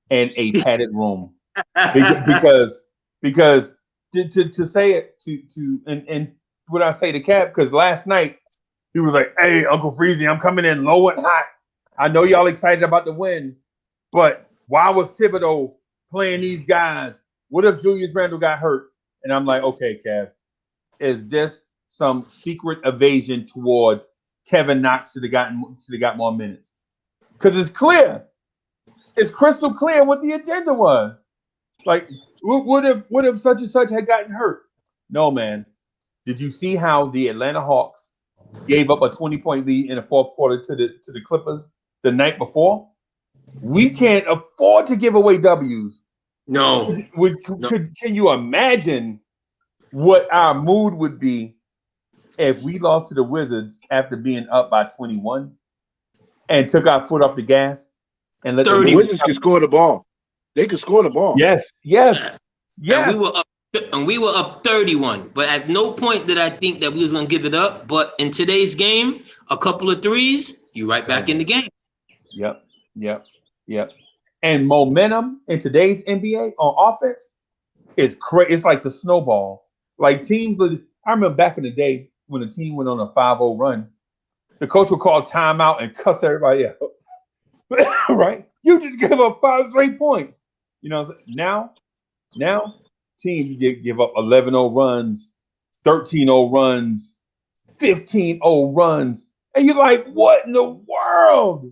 and a padded room, because to say it to and what I say to Cap, because last night he was like, "Hey, Uncle Freezy, I'm coming in low and hot. I know y'all excited about the win, but why was Thibodeau playing these guys? What if Julius Randle got hurt?" And I'm like, okay, Kev, is this some secret evasion towards Kevin Knox should have got more minutes? Because it's clear. It's crystal clear what the agenda was. Like, what if such and such had gotten hurt? No, man. Did you see how the Atlanta Hawks gave up a 20-point lead in the fourth quarter to the Clippers the night before? We can't afford to give away W's. No. Can you imagine what our mood would be if we lost to the Wizards after being up by 21 and took our foot off the gas and let the Wizards can score the ball? They could score the ball. Yes, yes, And yes. we were up 31. But at no point did I think that we was gonna give it up. But in today's game, a couple of threes, you right back in the game. Yep, yep, yep. And momentum in today's NBA on offense is crazy. It's like the snowball. Like teams, I remember back in the day when a team went on a 5-0 run, the coach would call timeout and cuss everybody out. Right? You just gave up 5 straight points. You know, now teams give up 11-0 runs, 13-0 runs, 15-0 runs. And you're like, what in the world?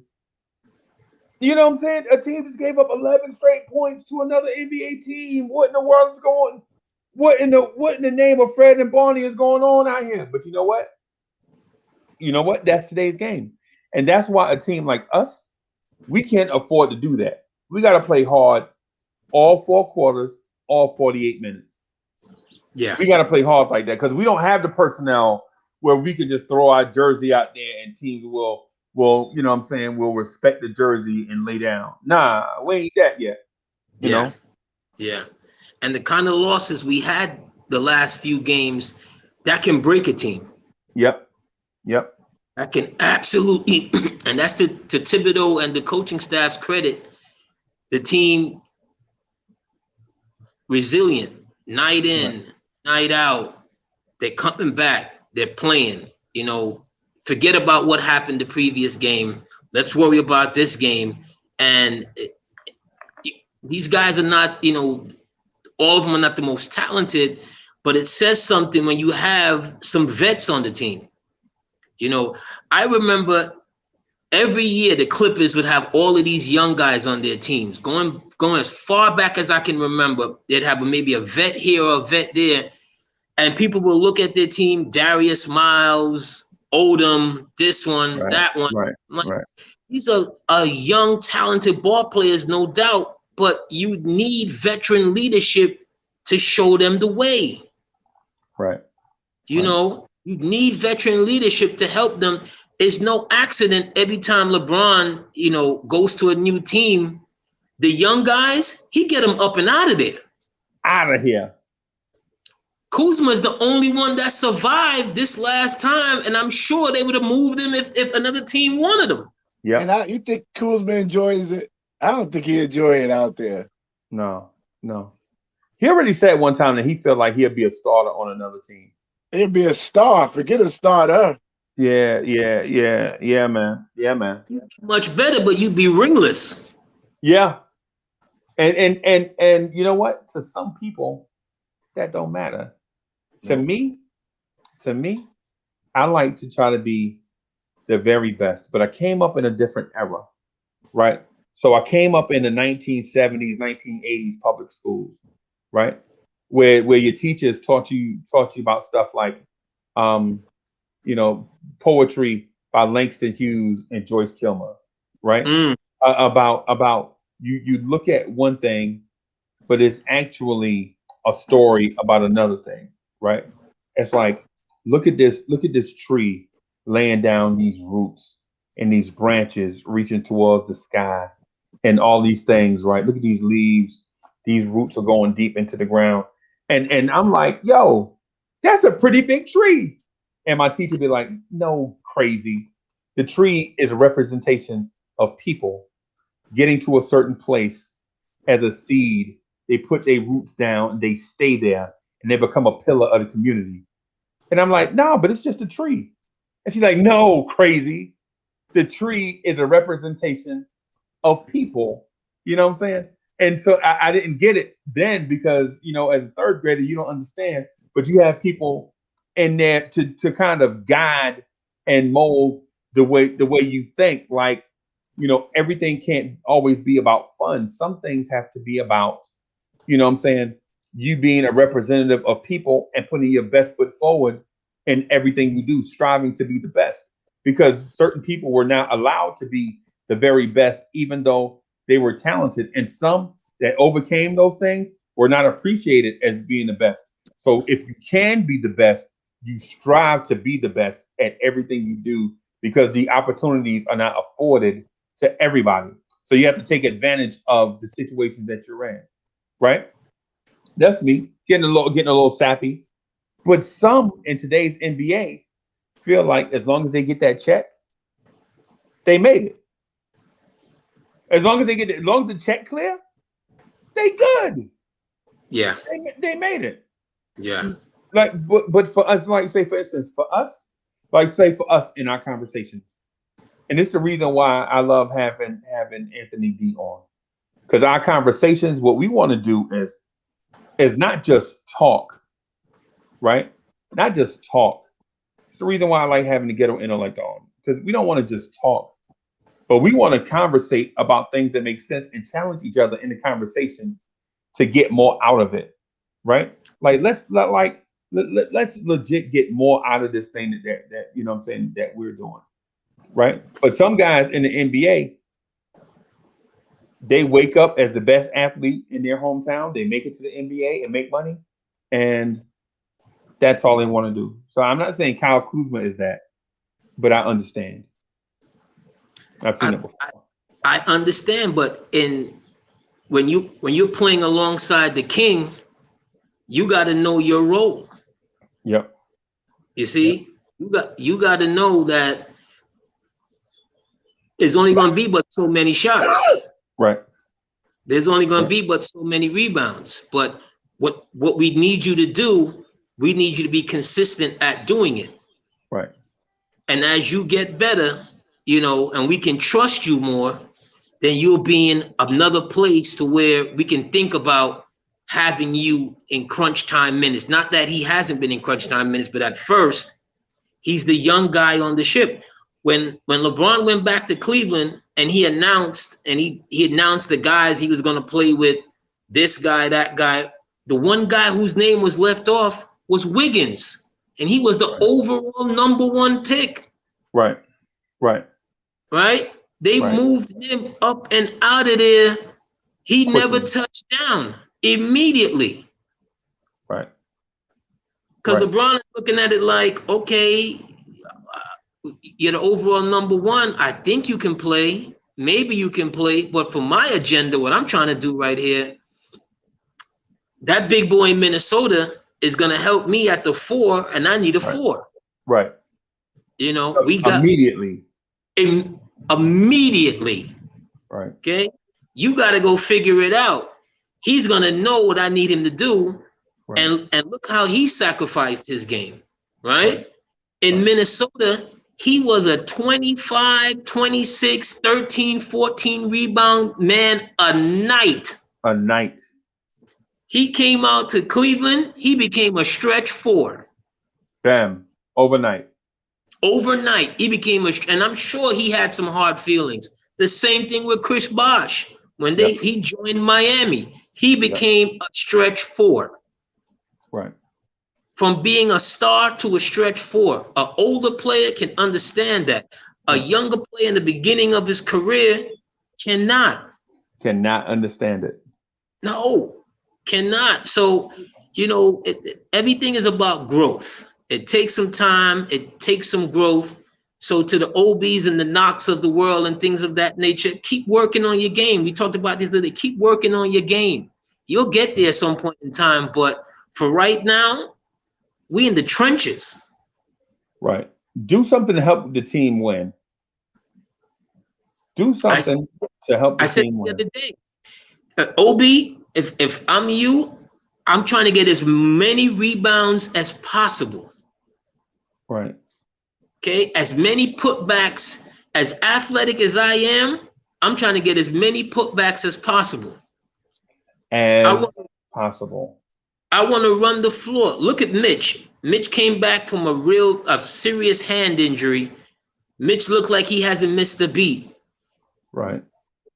You know what I'm saying? A team just gave up 11 straight points to another NBA team. What in the world is going? What in the name of Fred and Barney is going on out here? But you know what? You know what? That's today's game. And that's why a team like us, we can't afford to do that. We got to play hard all 4 quarters, all 48 minutes. Yeah. We got to play hard like that because we don't have the personnel where we can just throw our jersey out there and teams will, you know what I'm saying, will respect the jersey and lay down. Nah, we ain't that yet. You know? Yeah. And the kind of losses we had the last few games, that can break a team. Yep. That can absolutely, and that's to Thibodeau and the coaching staff's credit, the team resilient, night in, night out. They're coming back. They're playing. You know, forget about what happened the previous game. Let's worry about this game. And these guys are not, you know, all of them are not the most talented, but it says something when you have some vets on the team. You know, I remember every year the Clippers would have all of these young guys on their teams. Going as far back as I can remember, they'd have maybe a vet here or a vet there. And people will look at their team, Darius Miles, Odom, this one, that one. Right. These are young, talented ball players, no doubt, but you need veteran leadership to show them the way. Right. You know, you need veteran leadership to help them. It's no accident every time LeBron, you know, goes to a new team, the young guys, he get them up and out of there. Out of here. Kuzma is the only one that survived this last time, and I'm sure they would have moved him if another team wanted him. Yeah. And you think Kuzma enjoys it? I don't think he enjoy it out there. No. He already said one time that he felt like he'd be a starter on another team. He'd be a star. Forget a starter. Yeah, man. Much better, but you'd be ringless. Yeah. And you know what? To some people, that don't matter. To me, I like to try to be the very best, but I came up in a different era, right? So I came up in the 1970s, 1980s public schools, right? Where your teachers taught you about stuff like, you know, poetry by Langston Hughes and Joyce Kilmer, right? About you look at one thing, but it's actually a story about another thing, right? It's like, look at this tree laying down these roots and these branches reaching towards the sky and all these things, right? Look at these leaves. These roots are going deep into the ground. And I'm like, yo, that's a pretty big tree. And my teacher be like, no, crazy. The tree is a representation of people getting to a certain place as a seed. They put their roots down and they stay there and they become a pillar of the community. And I'm like, no, but it's just a tree. And she's like, no, crazy. The tree is a representation of people. You know what I'm saying? And so I didn't get it then because, you know, as a third grader, you don't understand, but you have people in there to kind of guide and mold the way you think. Like, you know, everything can't always be about fun. Some things have to be about, you know what I'm saying, you being a representative of people and putting your best foot forward in everything you do, striving to be the best, because certain people were not allowed to be the very best, even though they were talented. And some that overcame those things were not appreciated as being the best. So if you can be the best, you strive to be the best at everything you do, because the opportunities are not afforded to everybody. So you have to take advantage of the situations that you're in, right? That's me getting a little sappy. But some in today's NBA feel like as long as they get that check, they made it. As long as the check clear, they good. Yeah. They made it. Yeah. Like, but for us, like say for instance, for us in our conversations, and this is the reason why I love having Anthony D on, because our conversations, what we want to do is not just talk, right? Not just talk. It's the reason why I like having the ghetto intellect on, because we don't want to just talk, but we want to conversate about things that make sense and challenge each other in the conversation to get more out of it, right? Like let's legit get more out of this thing that you know what I'm saying that we're doing, right? But some guys in the NBA, they wake up as the best athlete in their hometown. They make it to the NBA and make money, and that's all they want to do. So I'm not saying Kyle Kuzma is that, but I understand. I've seen it before. I understand, but when you're playing alongside the king, you got to know your role. Yep. You see, you got to know that there's only going to be but so many shots. Right. There's only going to be but so many rebounds. But what we need you to do, we need you to be consistent at doing it. Right. And as you get better, and we can trust you more, then you'll be in another place to where we can think about having you in crunch time minutes. Not that he hasn't been in crunch time minutes, but at first, he's the young guy on the ship. When LeBron went back to Cleveland and he announced the guys he was going to play with, this guy, that guy, the one guy whose name was left off was Wiggins, and he was the overall #1 pick. Right. They moved him up and out of there. He Quickly. never touched down immediately. Right. Because LeBron is looking at it like, okay, you're the overall #1. I think you can play. Maybe you can play. But for my agenda, what I'm trying to do right here, that big boy in Minnesota is going to help me at the 4, and I need a 4. Right. We got immediately. Immediately. Right. Okay. You got to go figure it out. He's going to know what I need him to do. Right. And look how he sacrificed his game. Right. In Minnesota, he was a 25, 26, 13, 14 rebound man a night. A night. He came out to Cleveland. He became a stretch 4. Bam. Overnight, he became and I'm sure he had some hard feelings. The same thing with Chris Bosh. When he joined Miami, he became a stretch 4. Right. From being a star to a stretch 4. An older player can understand that. A younger player in the beginning of his career cannot understand it. No, cannot. So, everything is about growth. It takes some time. It takes some growth. So to the OBs and the Knocks of the world and things of that nature, keep working on your game. We talked about this today. Keep working on your game. You'll get there at some point in time. But for right now, we in the trenches. Right. Do something to help the team win. Do something to help the team win. I said the other day, OB, if I'm you, I'm trying to get as many rebounds as possible. Right. Okay, as many putbacks, as athletic as I am, I'm trying to get as many putbacks as possible. Possible. I want to run the floor. Look at Mitch. Mitch came back from a serious hand injury. Mitch looked like he hasn't missed a beat. Right.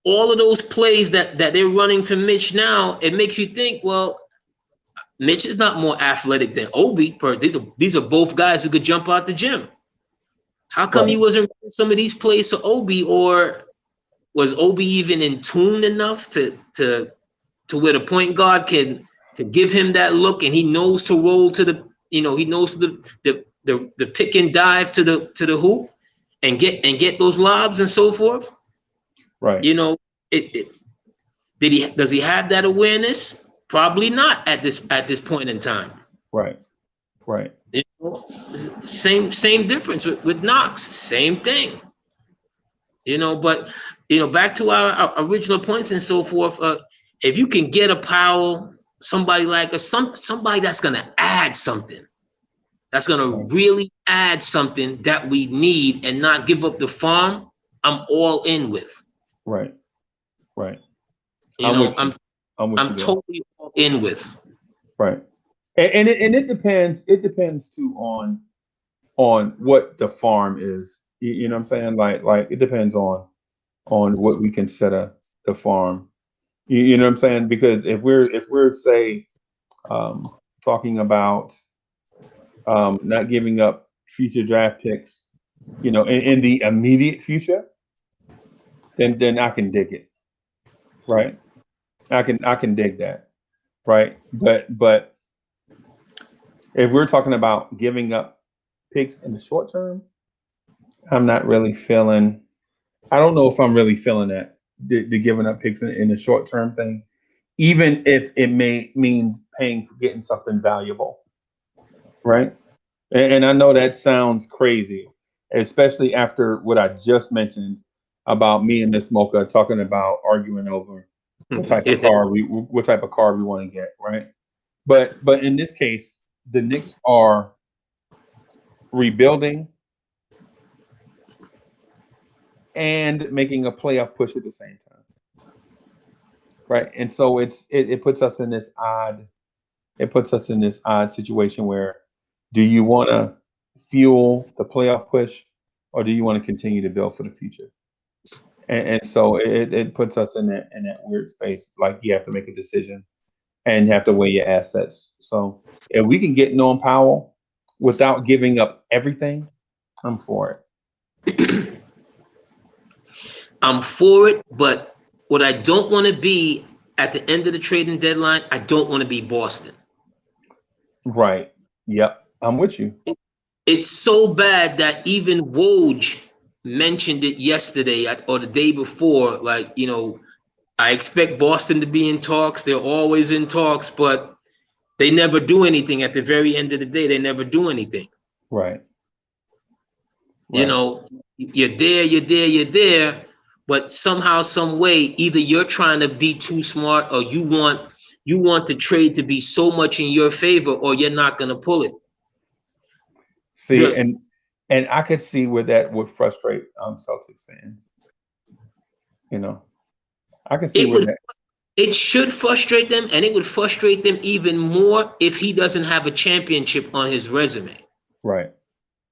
All of those plays that they're running for Mitch now, it makes you think, well, Mitch is not more athletic than Obi. These are both guys who could jump out the gym. How come he wasn't running some of these plays to Obi, or was Obi even in tune enough to where the point guard can give him that look, and he knows to roll to the, he knows the pick and dive to the hoop and get those lobs and so forth. Right. does he have that awareness? Probably not at this point in time. Right. You know, same difference with Knox, same thing. You know, but you know, back to our original points and so forth. If you can get a Powell, somebody like us, somebody that's gonna add something, that's gonna really add something that we need and not give up the farm, I'm all in with. Right. You know, I'm totally all in with. Right. And it depends. It depends too on what the farm is. You know what I'm saying? Like it depends on what we consider the farm. You know what I'm saying? Because if we're say talking about not giving up future draft picks, you know, in the immediate future, then I can dig it. Right. I can dig that. Right. But if we're talking about giving up picks in the short term, I'm not really feeling. I don't know if I'm really feeling that the giving up picks in the short term thing, even if it may mean paying for getting something valuable, right? And I know that sounds crazy, especially after what I just mentioned about me and Miss Mocha talking about arguing over what type of car we want to get, right? But in this case, the Knicks are rebuilding and making a playoff push at the same time, right? And so it puts us in this odd situation where, do you want to fuel the playoff push, or do you want to continue to build for the future? And so it puts us in that weird space. Like, you have to make a decision and you have to weigh your assets. So if we can get Norm Powell without giving up everything, I'm for it. I'm for it, but what I don't want to be at the end of the trading deadline, I don't want to be Boston. Right. Yep. I'm with you. It's so bad that even Woj mentioned it yesterday or the day before. Like, you know, I expect Boston to be in talks. They're always in talks, but they never do anything. At the very end of the day, they never do anything. Right. You know, you're there, but somehow, some way, either you're trying to be too smart, or you want the trade to be so much in your favor, or you're not going to pull it. See, and I could see where that would frustrate Celtics fans. You know, I can see where that. It should frustrate them, and it would frustrate them even more if he doesn't have a championship on his resume. Right.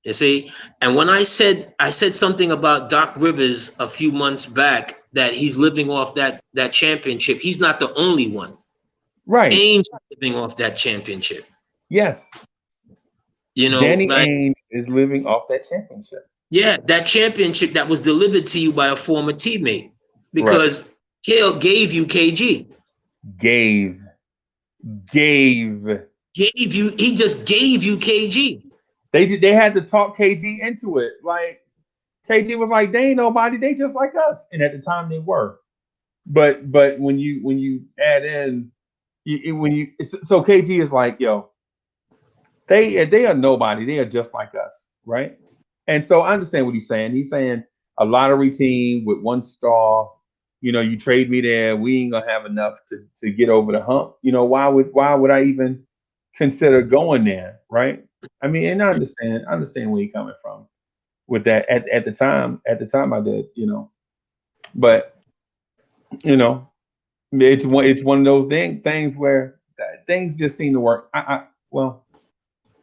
You see, and when I said something about Doc Rivers a few months back, that he's living off that championship. He's not the only one. Right. Ainge living off that championship. Yes. You know, Danny Ainge is living off that championship. Yeah, that championship that was delivered to you by a former teammate, because Kale gave you KG. Gave you. He just gave you KG. They had to talk KG into it. Like, KG was like, they ain't nobody. They just like us. And at the time they were. But when you add in, so KG is like, yo, they are nobody. They are just like us, right? And so I understand what he's saying. He's saying a lottery team with one star. You know, you trade me there, we ain't gonna have enough to get over the hump. You know, why would I even consider going there, right? I mean, and I understand where you're coming from with that. At the time I did, you know, but you know, it's one of those things where things just seem to work. Well,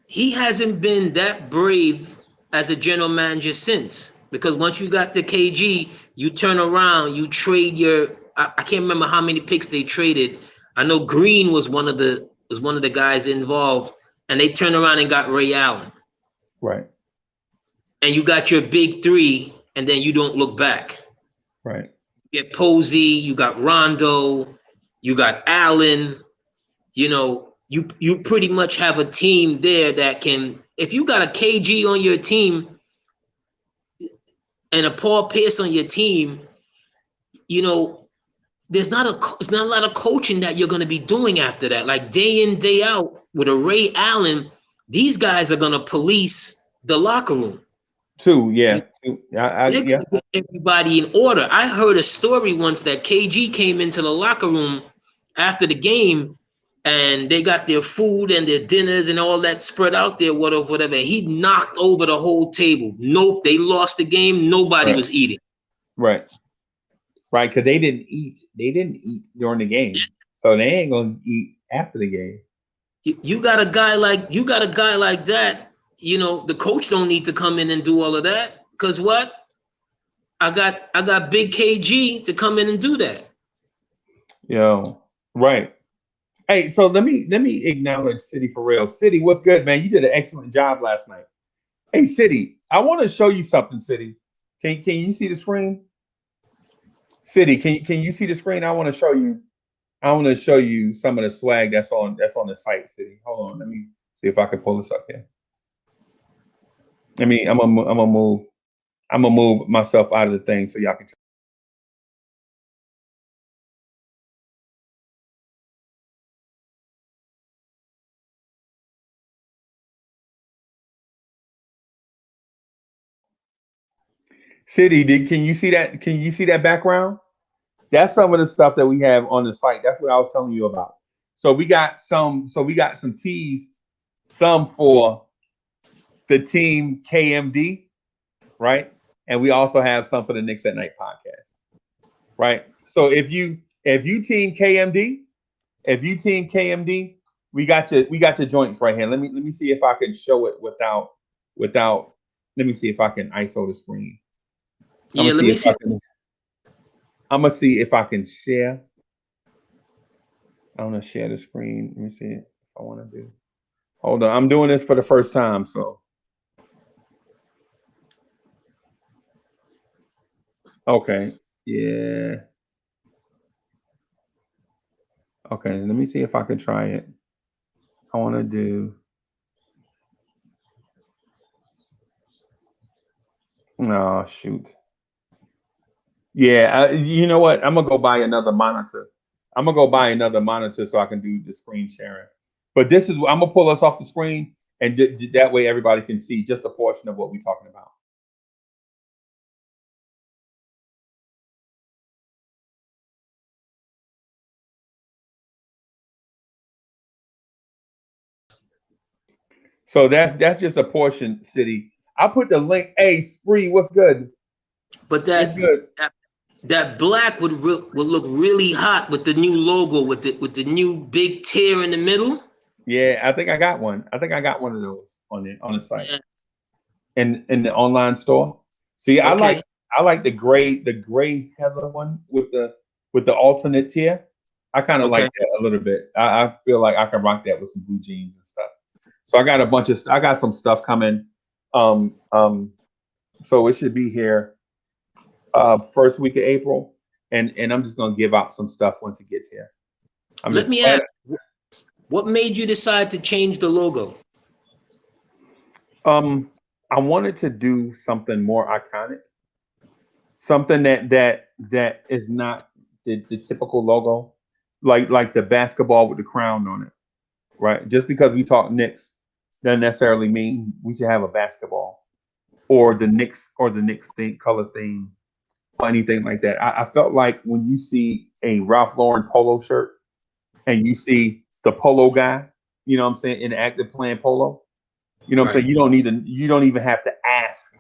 he hasn't been that brave as a general manager since, because once you got the KG, you turn around, you trade I can't remember how many picks they traded. I know Green was one of the guys involved, and they turned around and got Ray Allen. Right. And you got your big three, and then you don't look back. Right. You get Posey, you got Rondo, you got Allen. You know, you pretty much have a team there that can, if you got a KG on your team and a Paul Pierce on your team, you know, it's not a lot of coaching that you're going to be doing after that. Like day in, day out with a Ray Allen, these guys are going to police the locker room. Yeah. They're gonna get everybody in order. I heard a story once that KG came into the locker room after the game and they got their food and their dinners and all that spread out there, whatever. He knocked over the whole table. Nope, they lost the game. Nobody was eating. Right, because they didn't eat. They didn't eat during the game, so they ain't gonna eat after the game. You got a guy like that. You know, the coach don't need to come in and do all of that. Cause what? I got big KG to come in and do that. Yo, right. Hey, so let me acknowledge City for real. City, what's good, man? You did an excellent job last night. Hey, City, I want to show you something, City. Can you see the screen? City, can you see the screen? I want to show you some of the swag that's on the site, City. Hold on, let me see if I can pull this up here. I'm gonna move myself out of the thing so y'all can. City, can you see that? Can you see that background? That's some of the stuff that we have on the site. That's what I was telling you about. So we got some tees, some for the team KMD, right? And we also have some for the Knicks at Night podcast, right? So if you team KMD, we got your joints right here. Let me see if I can show it without. Let me see if I can ISO the screen. I'm gonna see if I can share. I want to share the screen. Let me see if I want to do. Hold on, I'm doing this for the first time, so. Okay. Yeah. Okay. Let me see if I can try it. I want to do. Oh shoot. Yeah. You know what? I'm gonna go buy another monitor. So I can do the screen sharing. But this is. I'm gonna pull us off the screen, and that way everybody can see just a portion of what we're talking about. So that's just a portion, City. I put the link. Hey, Spree, what's good? But that black would look really hot with the new logo, with the new big tear in the middle. Yeah, I think I got one. I think I got one of those on the site, in the online store. See, okay. I like the gray heather one with the alternate tier. I kind of like that a little bit. I feel like I can rock that with some blue jeans and stuff. So I got some stuff coming. So it should be here first week of April, and I'm just gonna give out some stuff once it gets here. Let me ask, what made you decide to change the logo? I wanted to do something more iconic, something that is not the typical logo, like the basketball with the crown on it, right? Just because we talk Knicks doesn't necessarily mean we should have a basketball or the Knicks theme, color theme, or anything like that. I felt like when you see a Ralph Lauren polo shirt and you see the polo guy, you know what I'm saying, in the active playing polo, you know what I'm saying? You don't even have to ask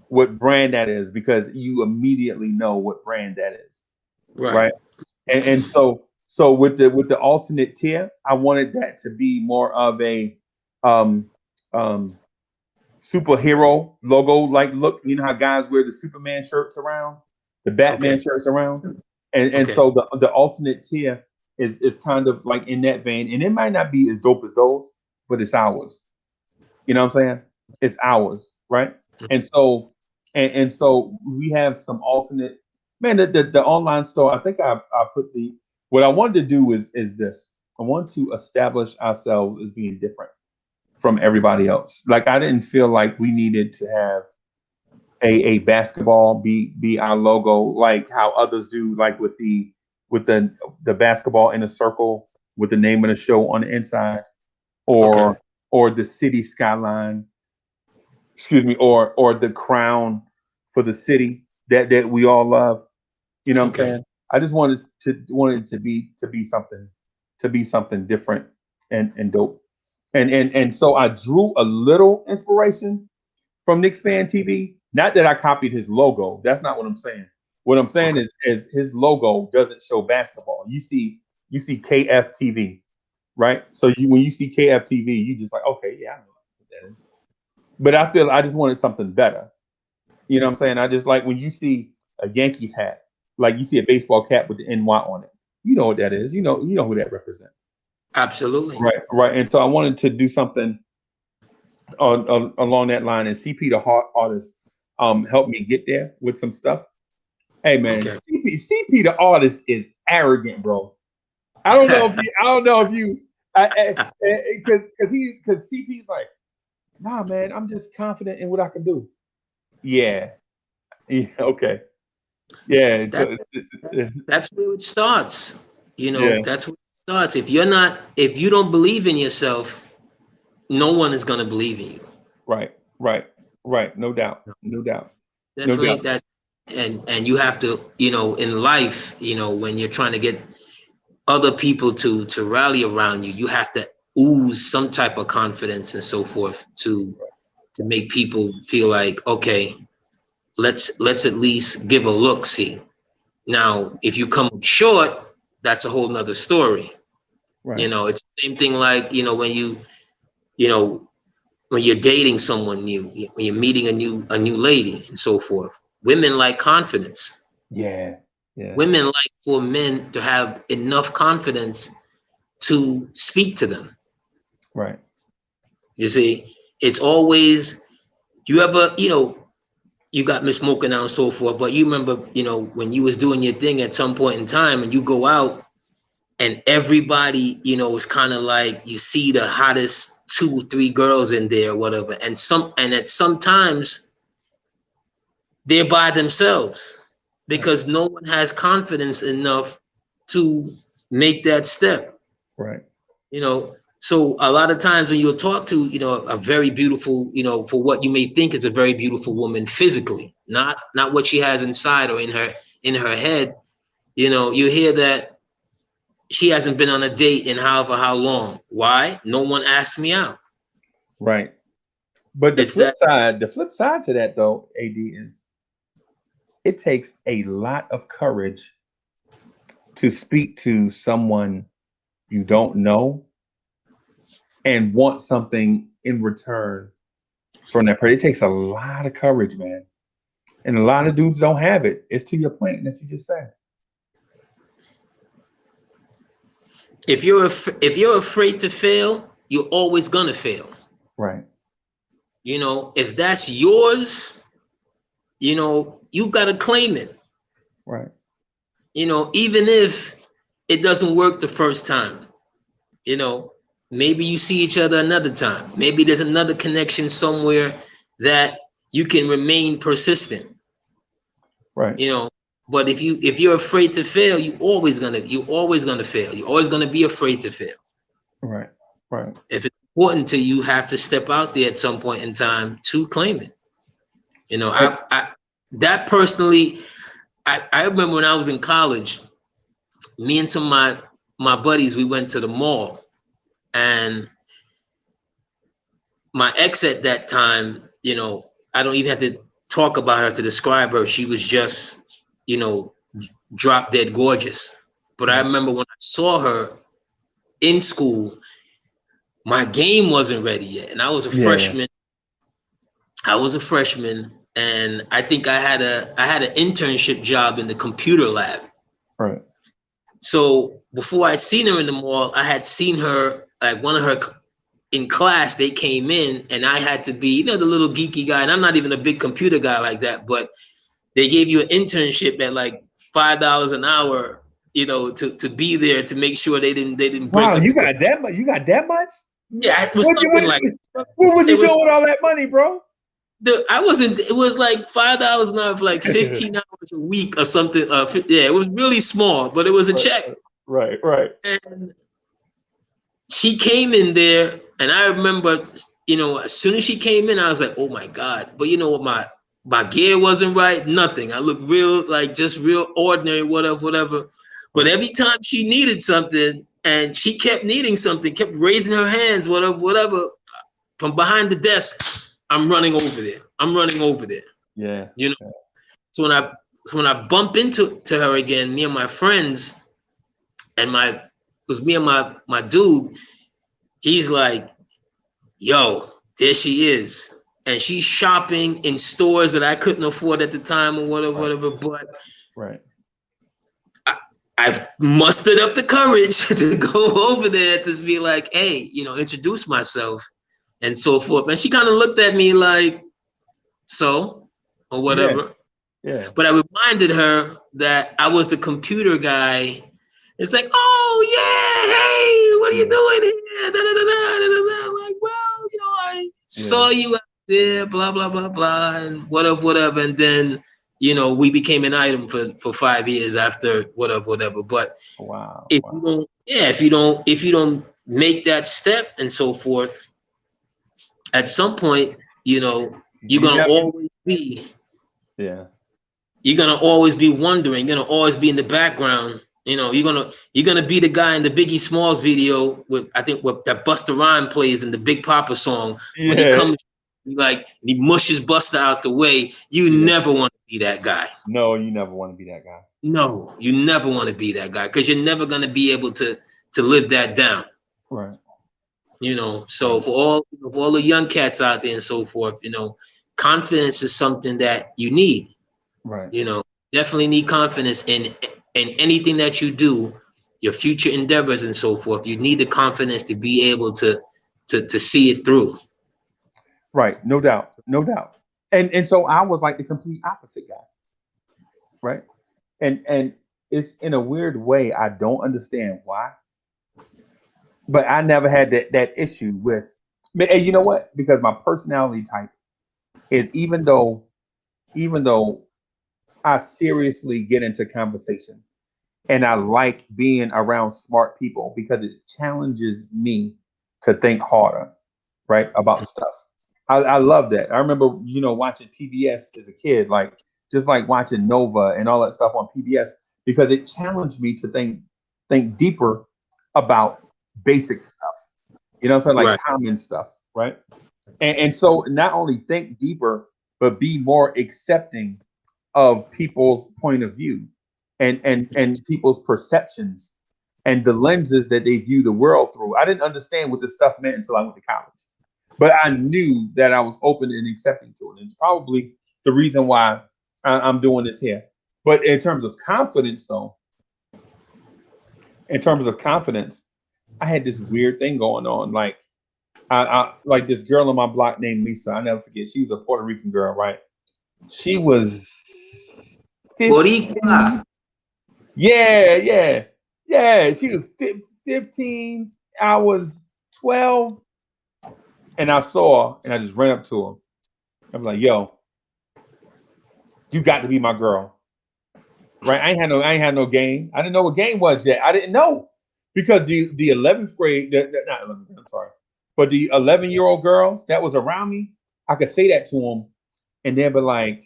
what brand that is because you immediately know what brand that is. Right. And so with the alternate tier, I wanted that to be more of a superhero logo like look. You know how guys wear the Superman shirts around, the Batman shirts around, and so the alternate tier is kind of like in that vein, and it might not be as dope as those, but it's ours. You know what I'm saying? It's ours, right? And so we have some alternate. Man, the online store. I think I put what I wanted to do is this. I want to establish ourselves as being different from everybody else. Like I didn't feel like we needed to have a basketball be our logo like how others do, like with with the basketball in a circle with the name of the show on the inside, or the city skyline, or the crown for the city that we all love. You know what I'm saying? I just wanted to be something different and dope. And so I drew a little inspiration from Knicks Fan TV. Not that I copied his logo. That's not what I'm saying. What I'm saying is his logo doesn't show basketball. You see KF TV, right? So when you see KF TV, you just like, okay, yeah, I know what that is. But I just wanted something better. You know what I'm saying? I just like when you see a Yankees hat, like you see a baseball cap with the NY on it. You know what that is. You know who that represents. Absolutely. Right. And so I wanted to do something along that line, and CP the Heart Artist helped me get there with some stuff. Hey man, CP the Artist is arrogant, bro. I don't know if you because CP's like, nah, man, I'm just confident in what I can do. Yeah, okay. Yeah, that's where it starts. That's where it starts. If you don't believe in yourself, no one is gonna believe in you. Right. No doubt. Definitely that, and you have to, in life, when you're trying to get other people to rally around you, you have to ooze some type of confidence and so forth to make people feel like, okay, let's at least give a look. See, now if you come short, that's a whole nother story. Right. It's the same thing like when you're dating someone new, when you're meeting a new lady and so forth. Women like confidence. Yeah. Women like for men to have enough confidence to speak to them. Right. You see, it's always, you ever, you got Miss Mocha now and so forth, but you remember, when you was doing your thing at some point in time and you go out and everybody, is kind of like, you see the hottest 2 or 3 girls in there or whatever. And sometimes they're by themselves because no one has confidence enough to make that step. Right. So a lot of times when you'll talk to, a very beautiful, for what you may think is a very beautiful woman physically, not what she has inside or in her head, you hear that she hasn't been on a date in however how long. Why? No one asked me out. Right. But the flip side to that though, AD, is it takes a lot of courage to speak to someone you don't know and want something in return from that person. It takes a lot of courage, man. And a lot of dudes don't have it. It's to your point that you just said. If you're afraid to fail, you're always gonna fail. Right. If that's yours, you gotta claim it. Right. Even if it doesn't work the first time, maybe you see each other another time. Maybe there's another connection somewhere that you can remain persistent. Right. But if you're afraid to fail, you're always gonna fail. You're always gonna be afraid to fail. Right. If it's important to you, have to step out there at some point in time to claim it. That personally, I remember when I was in college, me and some of my buddies, we went to the mall, and my ex at that time, I don't even have to talk about her to describe her. She was just, drop dead gorgeous. But I remember when I saw her in school, my game wasn't ready yet. And I was a freshman. And I think I had an internship job in the computer lab. Right. So before I seen her in the mall, I had seen her, like one of her in class, they came in and I had to be, the little geeky guy. And I'm not even a big computer guy like that, but they gave you an internship at like $5 an hour, to be there to make sure they didn't break. Wow, you got that much? Yeah, it was something like. What was you doing with all that money, bro? I wasn't. It was like $5 an hour for like 15 hours a week or something. Yeah, it was really small, but it was a check. Right. And she came in there, and I remember, as soon as she came in, I was like, oh my God. But you know what, my gear wasn't right, nothing. I looked just real ordinary, whatever. But every time she needed something, and she kept needing something, kept raising her hands, whatever, from behind the desk, I'm running over there. Yeah. So when I bump into her again, me and my friends, and my dude, he's like, yo, there she is. And she's shopping in stores that I couldn't afford at the time or whatever. But I've mustered up the courage to go over there to be like, hey, introduce myself and so forth. And she kind of looked at me like, so, or whatever. Yeah. But I reminded her that I was the computer guy. It's like, oh yeah, hey, what are you doing here? I'm like, well, I saw you out there, blah blah blah blah, and whatever. And then, we became an item for 5 years after whatever. But if you don't make that step and so forth, at some point, you're gonna always be. Yeah. You're gonna always be wondering. You're gonna always be in the background. You're gonna be the guy in the Biggie Smalls video with that Busta Rhymes plays in the Big Papa song. Yeah. When he comes, he mushes Busta out the way. You never want to be that guy. No, you never want to be that guy. No, you never want to be that guy because you're never gonna be able to live that down. Right. So for all the young cats out there and so forth, confidence is something that you need. Right. Definitely need confidence in anything that you do, your future endeavors and so forth. You need the confidence to be able to see it through. Right. No doubt. And so I was like the complete opposite guy. Right. And it's in a weird way. I don't understand why. But I never had that issue with, and you know what? Because my personality type is even though I seriously get into conversation and I like being around smart people because it challenges me to think harder, right, about stuff. I love that. I remember, watching PBS as a kid, just like watching Nova and all that stuff on PBS because it challenged me to think deeper about basic stuff. You know what I'm saying? Like Right. common stuff, right? And so not only think deeper, but be more accepting of people's point of view and people's perceptions and the lenses that they view the world through. I didn't understand what this stuff meant until I went to college. But I knew that I was open and accepting to it. And it's probably the reason why I'm doing this here. But in terms of confidence, though, I had this weird thing going on. Like, I like this girl on my block named Lisa. I never forget. She was a Puerto Rican girl, right? She was 15. Yeah. She was 15. I was 12. And I saw her and I just ran up to her. I'm like, yo, you got to be my girl. Right? I ain't had no game. I didn't know what game was yet. I didn't know. Because the 11th grade, not 11th grade, I'm sorry. But the 11-year-old girls that was around me, I could say that to them and they'll be like,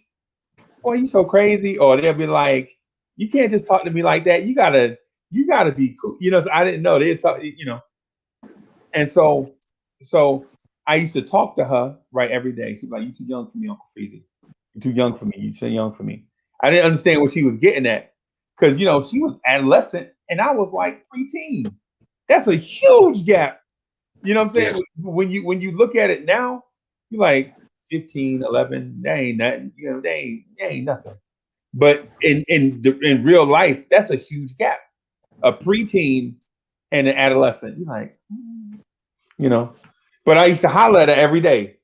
"Boy, you so crazy." Or they'll be like, "You can't just talk to me like that. You gotta be cool." So I didn't know. They'd talk, And so I used to talk to her right every day. She'd be like, "You too young for me, Uncle Freezy. You're too young for me. You're too young for me." I didn't understand what she was getting at. Because she was adolescent and I was like preteen. That's a huge gap. You know what I'm saying? Yes. When you look at it now, you're like 15, 11, that ain't nothing. They ain't nothing. But in real life, that's a huge gap. A preteen and an adolescent. You're like, But I used to holler at her every day.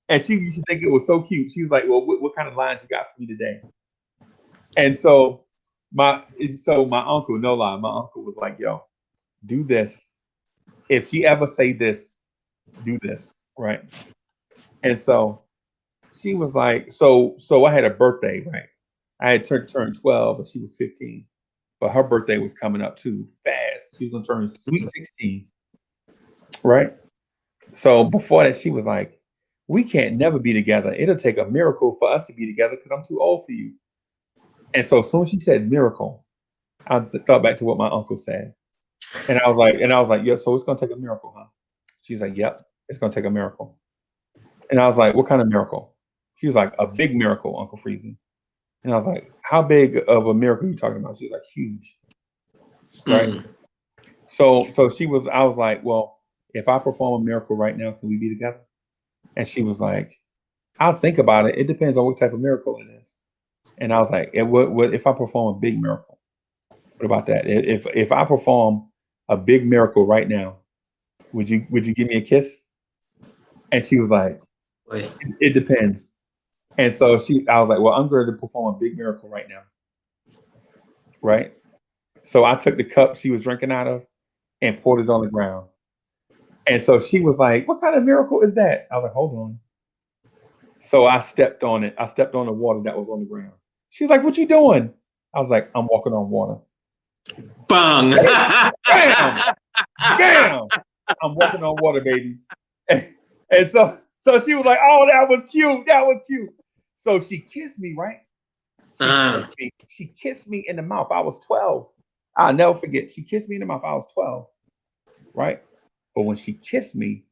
And she used to think it was so cute. She was like, "Well, what kind of lines you got for me today?" And so my uncle, no lie, my uncle was like, "Yo, do this. If she ever say this, do this." Right. And so she was like, so I had a birthday, right? I had turned 12 and she was 15. But her birthday was coming up too fast. She was gonna turn sweet 16, right? So before that, she was like, we can't never be together. It'll take a miracle for us to be together because I'm too old for you. And so as soon as she said miracle, I thought back to what my uncle said. And I was like, yeah, so it's gonna take a miracle, huh? She's like, yep, it's gonna take a miracle. And I was like, what kind of miracle? She was like, a big miracle, Uncle Freezy. And I was like, how big of a miracle are you talking about? She's like, huge. Right. Mm. So I was like, well, if I perform a miracle right now, can we be together? And she was like, I'll think about it. It depends on what type of miracle it is. And I was like, what if I perform a big miracle? What about that? If I perform a big miracle right now, would you give me a kiss? And she was like, Wait. it depends. And so I was like, well, I'm going to perform a big miracle right now. Right. So I took the cup she was drinking out of and poured it on the ground. And so she was like, what kind of miracle is that? I was like, hold on. So I stepped on it. I stepped on the water that was on the ground. She's like, what you doing? I was like, I'm walking on water. Bang! Bam! Bam! I'm walking on water, baby. And so she was like, oh, that was cute. That was cute. So she kissed me, right? She kissed me in the mouth. I was 12. I'll never forget. She kissed me in the mouth. I was 12, right? But when she kissed me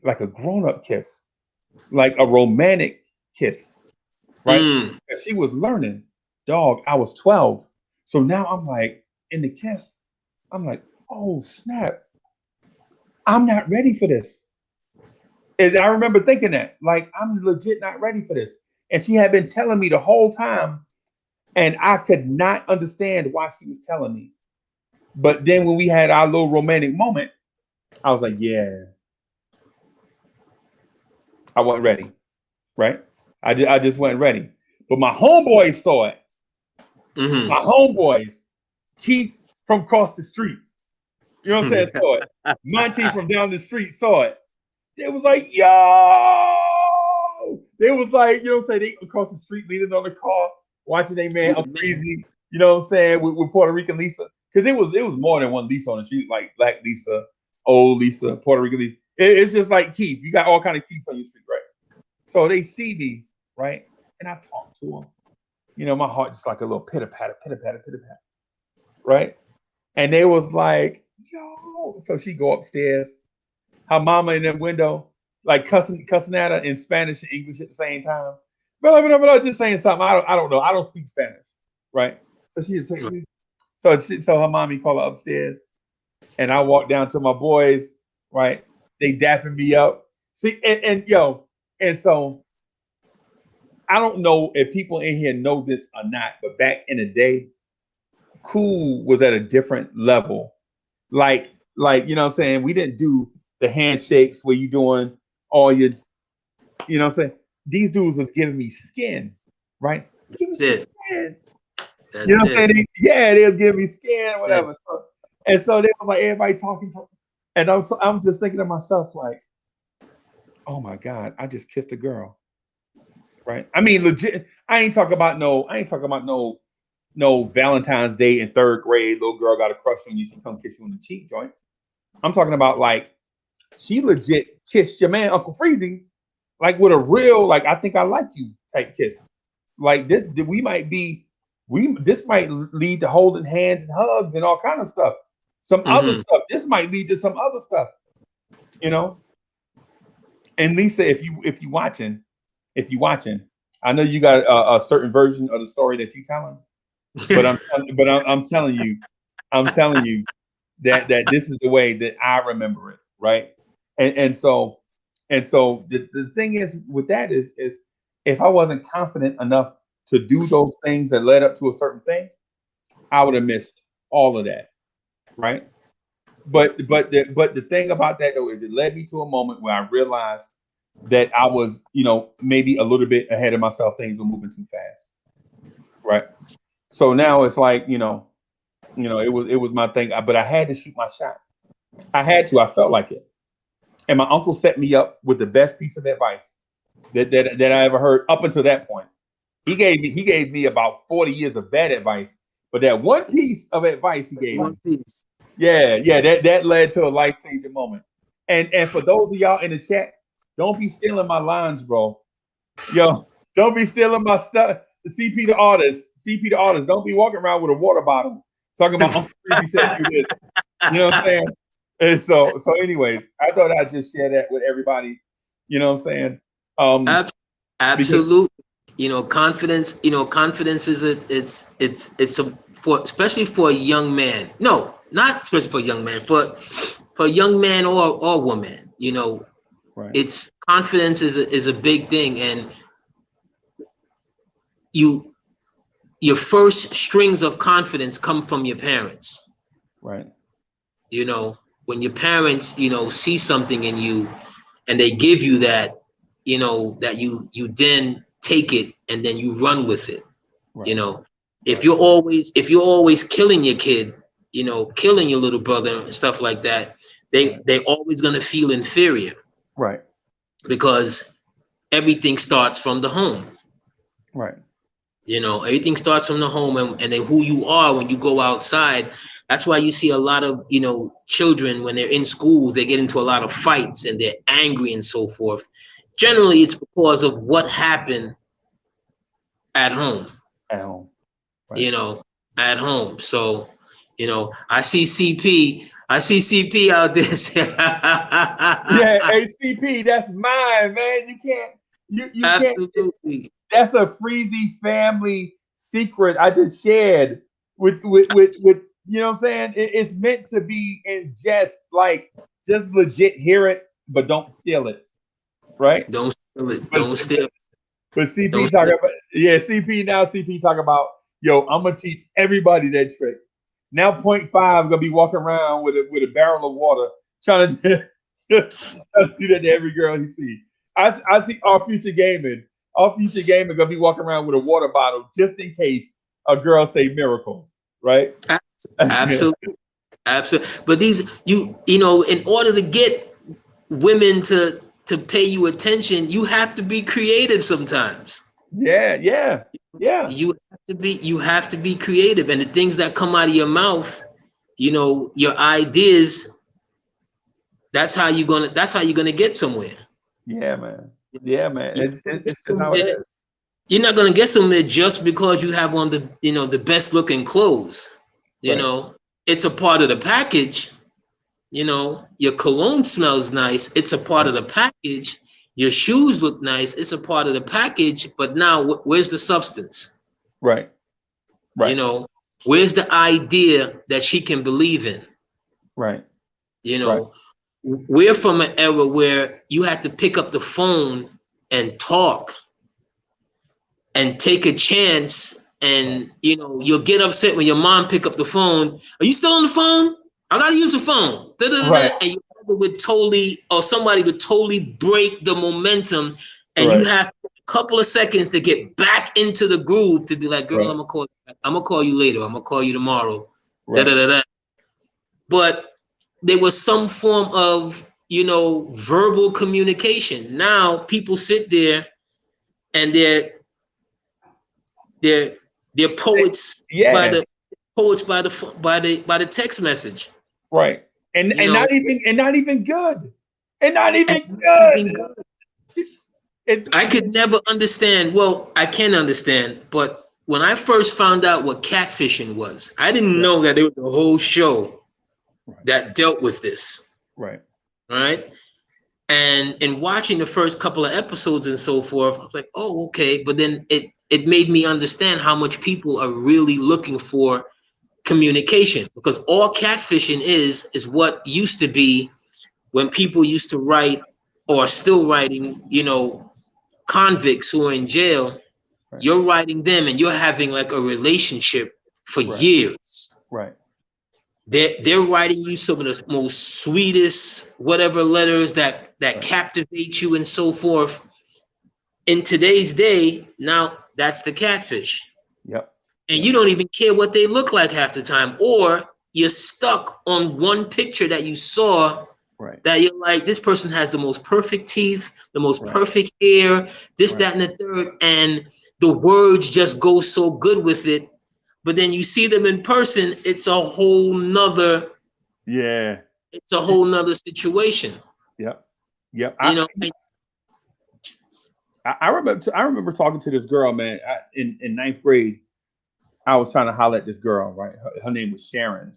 like a grown-up kiss, like a romantic kiss, right? And she was learning. Dog, I was 12. So now I'm like, in the kiss, I'm like, oh, snap. I'm not ready for this. And I remember thinking that, like, I'm legit not ready for this. And she had been telling me the whole time, and I could not understand why she was telling me. But then when we had our little romantic moment, I was like, yeah, I wasn't ready, right? I just wasn't ready. But my homeboys saw it. Mm-hmm. My homeboys, Keith from across the street, you know what I'm saying, saw it. Monty from down the street saw it. They was like, yo! They was like, you know what I'm saying, they across the street leaning on the car, watching they man, I'm crazy, you know what I'm saying, with Puerto Rican Lisa. Because it was more than one Lisa on the street, like Black Lisa, old Lisa, Puerto Rican Lisa. It's just like Keith. You got all kind of Keiths on your street, right? So they see me, right? And I talk to them. You know, my heart just like a little pitter-patter, right? And they was like, yo. So she go upstairs. Her mama in the window, like cussing at her in Spanish and English at the same time. But just saying something. I don't know. I don't speak Spanish, right? So she just saying, so her mommy called her upstairs, and I walked down to my boys, right? They dapping me up. See, and so I don't know if people in here know this or not, but back in the day, cool was at a different level. Like you know what I'm saying? We didn't do the handshakes where you doing all your, you know what I'm saying? These dudes was giving me skin, right? Give me some skin. You know what I'm saying? They was giving me skin, whatever. So they was like everybody talking, and I'm just thinking to myself like, oh my God, I just kissed a girl, right? I mean, legit. I ain't talking about no Valentine's Day in third grade. Little girl got a crush on you. She come kiss you on the cheek joint. I'm talking about like she legit kissed your man Uncle Freezy, like with a real like I think I like you type kiss. Like this might lead to holding hands and hugs and all kind of stuff. Some other stuff. This might lead to some other stuff, you know. And Lisa, if you watching, I know you got a certain version of the story that you telling, but I'm telling you that this is the way that I remember it, right? And so the thing is with that is if I wasn't confident enough to do those things that led up to a certain thing, I would have missed all of that, right? But the thing about that though is it led me to a moment where I realized that I was, you know, maybe a little bit ahead of myself. Things were moving too fast, right? So now it's like, you know, it was my thing, but I had to shoot my shot. I had to. I felt like it. And my uncle set me up with the best piece of advice. that I ever heard up until that point. He gave me about 40 years of bad advice, but that one piece of advice he gave me, that led to a life-changing moment. And for those of y'all in the chat, don't be stealing my lines, bro. Yo, don't be stealing my stuff. CP the artist, don't be walking around with a water bottle talking about Uncle Freezy said do this. You know what I'm saying? And so anyways, I thought I'd just share that with everybody. You know what I'm saying? Absolutely. Confidence is especially for a young man. No, not especially for a young man, but for a young man or woman, right. It's confidence is a big thing, and your first strings of confidence come from your parents. Right. When your parents, see something in you and they give you that, that you then take it and then you run with it. Right. If you're always killing your kid, killing your little brother and stuff like that, they're always gonna feel inferior. Right. Because everything starts from the home. Right. Everything starts from the home, and then who you are when you go outside. That's why you see a lot of, children when they're in schools, they get into a lot of fights and they're angry and so forth. Generally, it's because of what happened at home. At home. Right. At home. So, I see CP out there. Yeah, hey, CP, that's mine, man. You can't. Absolutely. That's a Freezy family secret I just shared with you know what I'm saying? It's meant to be in jest, like just legit hear it, but don't steal it. Right? Don't steal it. Don't steal it. But CP talking about CP talking about, yo, I'm gonna teach everybody that trick. Now 0.5 gonna be walking around with a barrel of water trying to do that to every girl he sees. I see our future gaming gonna be walking around with a water bottle just in case a girl say miracle, right? Absolutely. But these, in order to get women to pay you attention, you have to be creative sometimes. Yeah. You have to be creative, and the things that come out of your mouth, your ideas. That's how you're gonna get somewhere. Yeah, man. It's how it is. You're not gonna get somewhere just because you have on the best looking clothes. It's a part of the package. Your cologne smells nice. It's a part of the package. Your shoes look nice. It's a part of the package. But now, where's the substance? Right. Where's the idea that she can believe in? Right. We're from an era where you had to pick up the phone and talk and take a chance, and you'll get upset when your mom pick up the phone. Are you still on the phone? I gotta use the phone. Right. And somebody would totally break the momentum, and you have a couple of seconds to get back into the groove to be like, girl, I'm gonna call you later. I'm gonna call you tomorrow. Right. But there was some form of, verbal communication. Now people sit there and they're poets by the text message. Right. And not even good. I could never understand. Well, I can understand, but when I first found out what catfishing was, I didn't know that there was a whole show that dealt with this. Right. And in watching the first couple of episodes and so forth, I was like, oh, okay. But then it made me understand how much people are really looking for communication, because all catfishing is what used to be when people used to write, or still writing, convicts who are in jail. Right. You're writing them and you're having like a relationship for years. Right. They're writing you some of the most sweetest whatever letters that captivate you and so forth. In today's day, now that's the catfish. Yep. And you don't even care what they look like half the time, or you're stuck on one picture that you saw Right. That you're like, this person has the most perfect teeth, the most Right. perfect hair, this, Right. that, and the third, and the words just go so good with it. But then you see them in person, it's a whole nother situation. Yep. Yep. You know, I remember talking to this girl, man, in ninth grade. I was trying to holler at this girl, right? Her name was Sharon,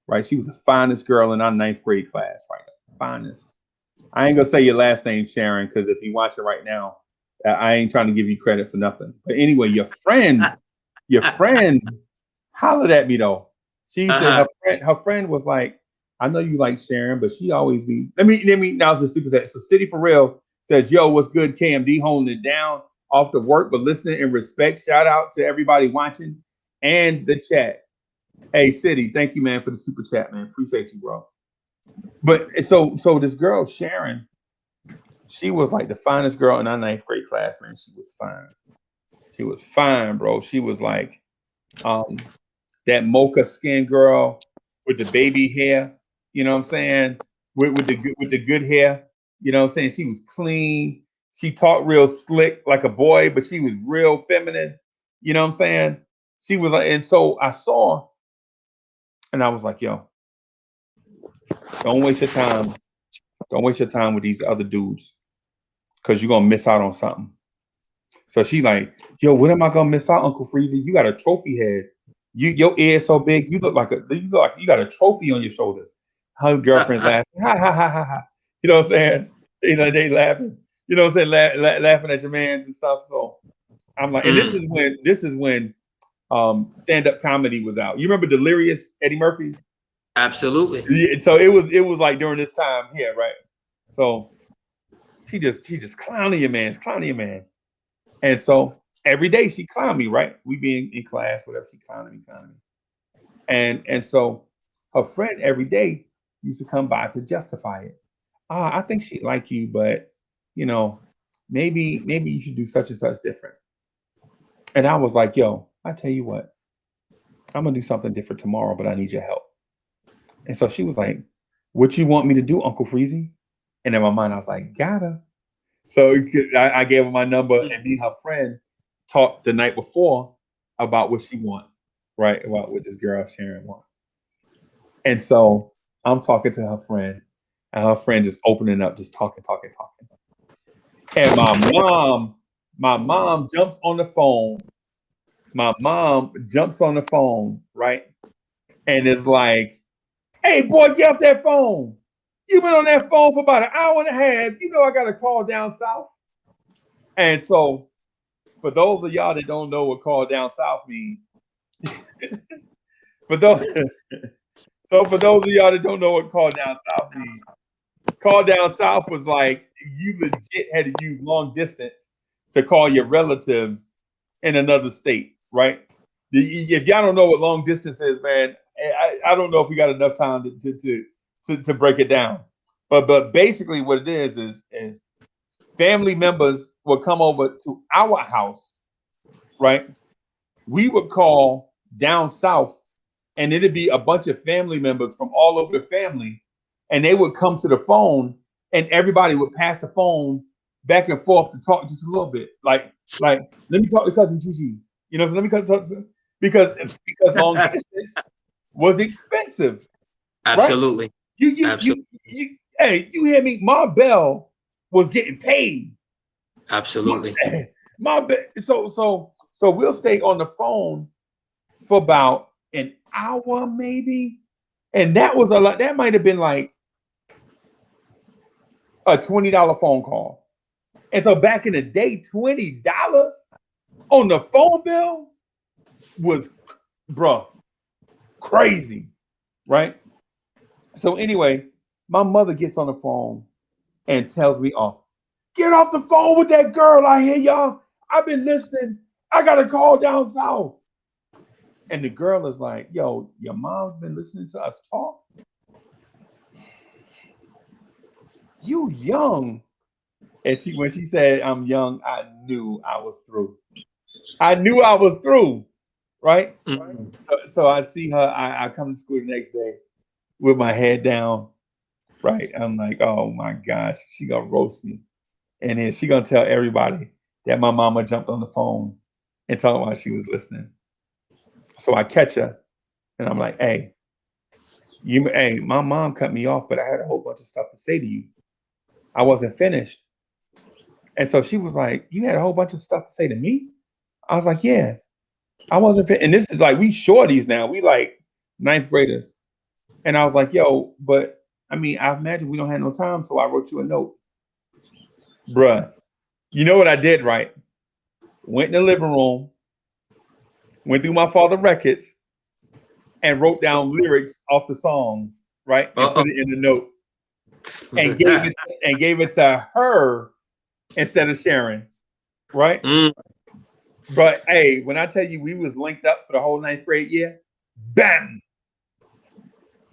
right? She was the finest girl in our ninth grade class, right? The finest. I ain't gonna say your last name, Sharon, because if you watch it right now, I ain't trying to give you credit for nothing. But anyway, your friend hollered at me though. She said her friend was like, I know you like Sharon, but she always be. Let me. Now it's a super set. So City for Real says, "Yo, what's good, KMD? Holding it down off the work, but listening and respect. Shout out to everybody watching and the chat. Hey, City, thank you, man, for the super chat, man. Appreciate you, bro. But so this girl, Sharon, she was like the finest girl in our ninth grade class, man. She was fine. She was fine, bro. She was like that mocha skin girl with the baby hair. You know what I'm saying? With the good hair. You know what I'm saying? She was clean. She talked real slick like a boy, but she was real feminine. You know what I'm saying? She was like, and so I saw, and I was like, yo, don't waste your time. Don't waste your time with these other dudes, because you're gonna miss out on something. So she like, yo, what am I gonna miss out, Uncle Freezy? You got a trophy head. Your ear is so big, you look like you got a trophy on your shoulders. Her girlfriend's laughing, ha ha ha ha ha. You know what I'm saying? They laughing. You know what I'm saying? Laughing at your mans and stuff. So I'm like, and this is when stand-up comedy was out. You remember Delirious, Eddie Murphy? Absolutely. Yeah, so it was like during this time here, right? So she just clowning your mans. And so every day she clowned me, right? We being in class, whatever, she clowning me. And so her friend every day used to come by to justify it. I think she like you, but you know, maybe you should do such and such different. And I was like, yo, I tell you what, I'm gonna do something different tomorrow, but I need your help. And so she was like, what you want me to do, Uncle Freezy? And in my mind, I was like, gotta. So I gave her my number, and me and her friend talked the night before about what she want, right? About what this girl Sharon want. And so I'm talking to her friend, and her friend just opening up, just talking. And my mom jumps on the phone. Right? And it's like, hey, boy, get off that phone. You've been on that phone for about an hour and a half. You know I got a call down south. And so for those of y'all that don't know what call down south means, for those of y'all that don't know what call down south means, call down south was like you legit had to use long distance to call your relatives in another state, right? If y'all don't know what long distance is, man, I don't know if we got enough time to break it down. But basically what it is family members would come over to our house, right? We would call down south, and it'd be a bunch of family members from all over the family, and they would come to the phone, and everybody would pass the phone back and forth to talk just a little bit. Like let me talk to cousin Gigi. You know, so let me talk to because long distance was expensive. Absolutely. Right? Absolutely. Hey, you hear me? Ma Bell was getting paid. Absolutely. So we'll stay on the phone for about an hour, maybe. And that was a lot. That might have been like a $20 phone call. And so back in the day, $20 on the phone bill was, crazy, right? So anyway, my mother gets on the phone and tells me off. Get off the phone with that girl. I hear y'all. I've been listening. I got a call down south. And the girl is like, yo, your mom's been listening to us talk. You young. And when she said I'm young, I knew I was through. Right? So I see her. I come to school the next day with my head down. right? I'm like, oh my gosh, she gonna roast me, and then she gonna tell everybody that my mama jumped on the phone and told her while she was listening. So I catch her, and I'm like, hey, my mom cut me off, but I had a whole bunch of stuff to say to you. I wasn't finished. And so she was like, you had a whole bunch of stuff to say to me? I was like, yeah, I wasn't finished. And this is like, we shorties now. We like ninth graders. And I was like, yo, but I mean, I imagine we don't have no time. So I wrote you a note. Bruh, you know what I did, right? Went in the living room, went through my father records, and wrote down lyrics off the songs, right? And put it in the note. And gave it to her instead of sharing, right? But hey, when I tell you we was linked up for the whole ninth grade year, bam,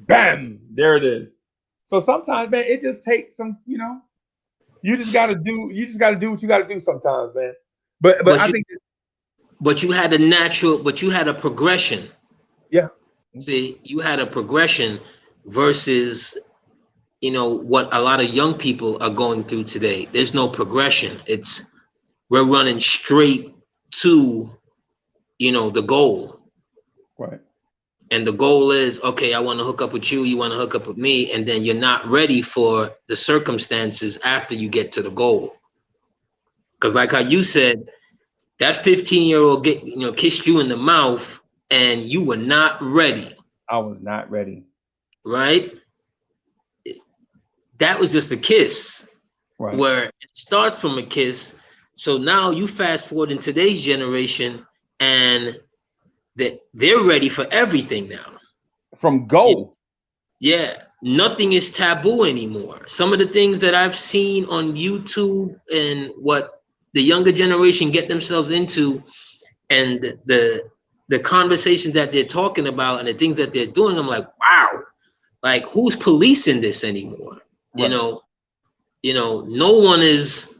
there it is. So sometimes, man, it just takes some, you just gotta do what you gotta do sometimes, man. But I think you had a progression. Yeah. See, you had a progression versus what a lot of young people are going through today. There's no progression. We're running straight to the goal. Right. And the goal is, okay, I want to hook up with you, you want to hook up with me, and then you're not ready for the circumstances after you get to the goal. Because like how you said, that 15-year-old kissed you in the mouth and you were not ready. I was not ready. Right? That was just a kiss. Right. Where it starts from a kiss. So now you fast forward in today's generation and they're ready for everything now. From go. Yeah. Nothing is taboo anymore. Some of the things that I've seen on YouTube and what the younger generation get themselves into and the conversations that they're talking about and the things that they're doing, I'm like, wow, like who's policing this anymore? Right. No one is,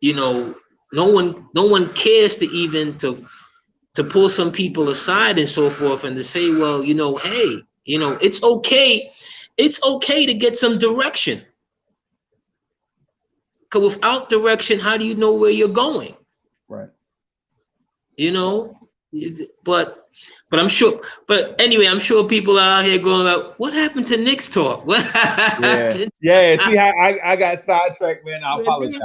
no one cares to even to pull some people aside and so forth and to say, well, hey, it's okay. It's okay to get some direction. Because without direction, how do you know where you're going? Right. But I'm sure. But anyway, I'm sure people are out here going like, "What happened to Knicks talk? What happened?" Yeah. See how I got sidetracked, man. I apologize.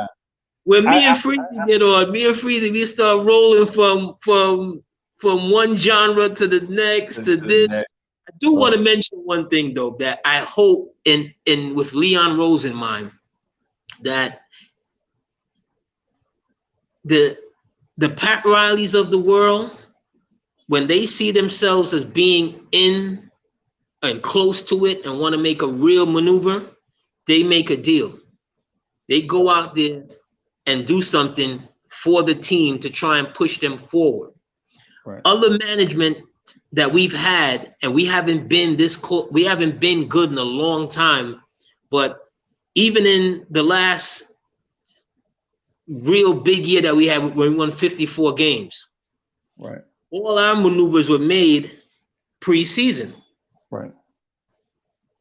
When me and Freezy get on, we start rolling from one genre to the next to this. Next. I do want to mention one thing though, that I hope in with Leon Rose in mind, that the Pat Rileys of the world, when they see themselves as being in and close to it and want to make a real maneuver, they make a deal. They go out there and do something for the team to try and push them forward. Right. Other management that we've had, and we haven't been we haven't been good in a long time, but even in the last real big year that we had, when we won 54 games. Right. All our maneuvers were made pre-season. Right.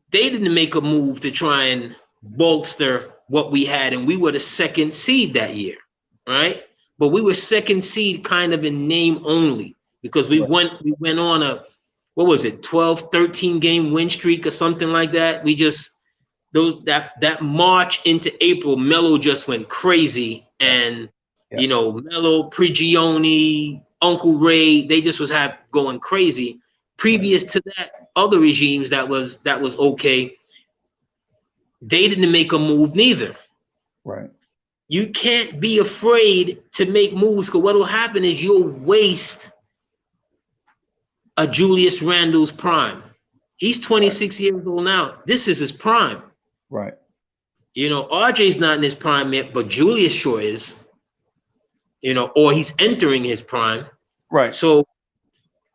They didn't make a move to try and bolster what we had, and we were the second seed that year, right? But we were second seed kind of in name only, because we went on a, 12, 13 game win streak or something like that. We just, that March into April, Melo just went crazy, and Melo, Prigioni, Uncle Ray, they just was going crazy. Previous to that, other regimes that was okay, they didn't make a move neither. Right. You can't be afraid to make moves, because what will happen is you'll waste a Julius Randle's prime. He's 26 years old now. This is his prime. Right. RJ's not in his prime yet, but Julius sure is. Or he's entering his prime. Right. So,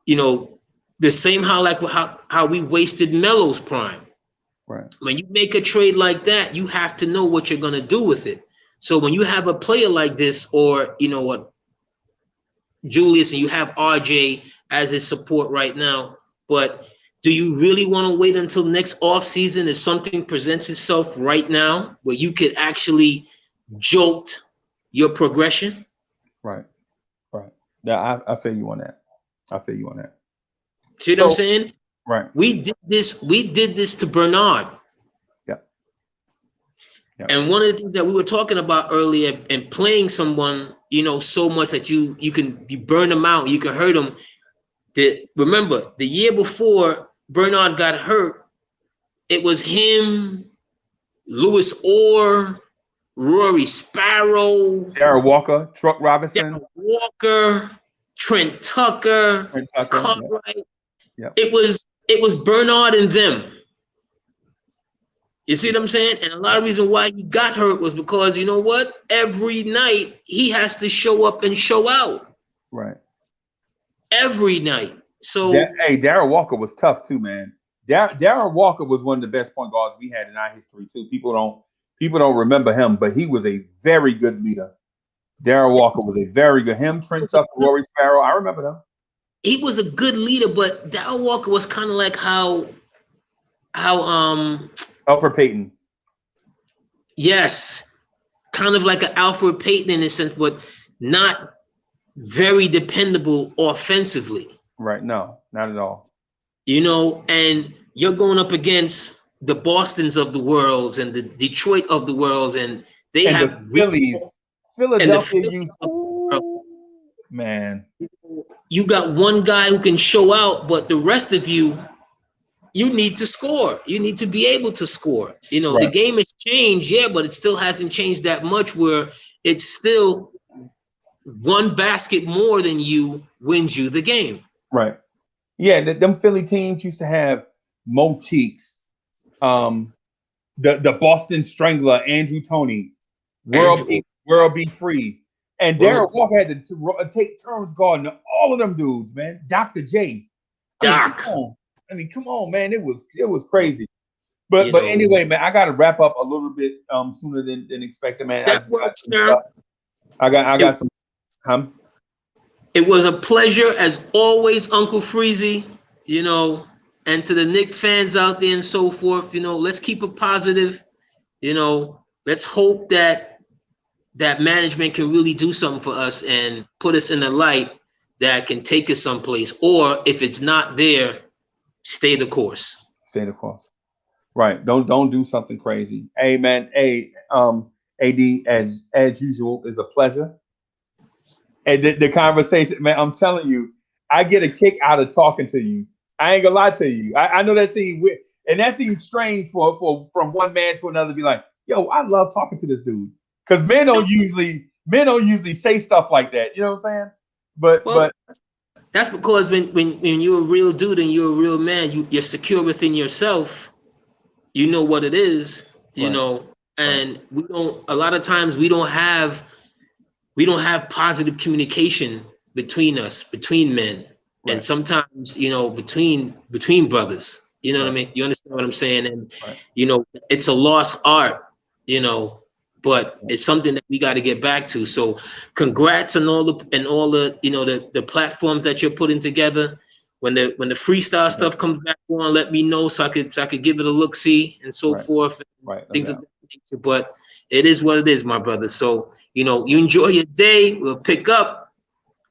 the same how we wasted Melo's prime. Right. When you make a trade like that, you have to know what you're going to do with it. So when you have a player like this, or Julius, and you have RJ as his support right now, but do you really want to wait until next off season if something presents itself right now where you could actually jolt your progression? Right. Right. Yeah, I feel you on that. I feel you on that. See what I'm saying? Right. We did this to Bernard. Yeah. Yeah. And one of the things that we were talking about earlier, and playing someone, you know, so much that you burn them out, you can hurt them. Remember, the year before Bernard got hurt, it was him, Lewis Orr, Rory Sparrow, Darryl Walker, Truck Robinson, Trent Tucker, Cartwright. Yeah. It was Bernard and them. You see what I'm saying? And a lot of reason why he got hurt was because, you know what? Every night he has to show up and show out. Right. Every night. So hey, Darryl Walker was tough too, man. Darryl Walker was one of the best point guards we had in our history too. People don't remember him, but he was a very good leader. Darryl Walker was a very good. Him, Trent Tucker, Rory Sparrow. I remember them. He was a good leader, but Darryl Walker was kind of like how Alfred Payton. Yes, kind of like an Alfred Payton in a sense, but not very dependable offensively. Right. No, not at all. You know, and you're going up against the Bostons of the world and the Detroit of the world, and they have the Phillies, Philadelphia Youthful. Man, you got one guy who can show out, but the rest of you need to score. You need to be able to score. You know, right. The game has changed, yeah, but it still hasn't changed that much where it's still one basket more than you wins you the game. Right. Yeah, them Philly teams used to have Mo Cheeks, the Boston Strangler, Andrew Toney, World Be Free. And Darryl Walker had to take turns guarding all of them dudes, man. Dr. J. Doc. I mean, come on, man. It was crazy. But anyway, man, I gotta wrap up a little bit sooner than expected, man. I got some. It was a pleasure as always, Uncle Freezy, you know, and to the Knicks fans out there and so forth, you know, let's keep it positive. You know, let's hope that management can really do something for us and put us in a light that can take us someplace. Or if it's not there, stay the course. Stay the course. Right. Don't do something crazy. Hey, man. Hey, AD, as usual, is a pleasure. And the conversation, man, I'm telling you, I get a kick out of talking to you. I ain't gonna lie to you. I know that seems weird, and that seems strange from one man to another. Be like, yo, I love talking to this dude, because men don't usually say stuff like that. You know what I'm saying? But that's because when you're a real dude and you're a real man, you're secure within yourself. You know what it is, you know, and we don't. A lot of times we don't have positive communication between us, between men, and sometimes, you know, between brothers. You know what I mean? You understand what I'm saying? And you know, it's a lost art, you know, but it's something that we got to get back to. So, congrats on all the you know the platforms that you're putting together. When the freestyle stuff comes back on, let me know so I could give it a look, see, and so forth. Things of that nature. But it is what it is, my brother. So, you know, you enjoy your day. We'll pick up.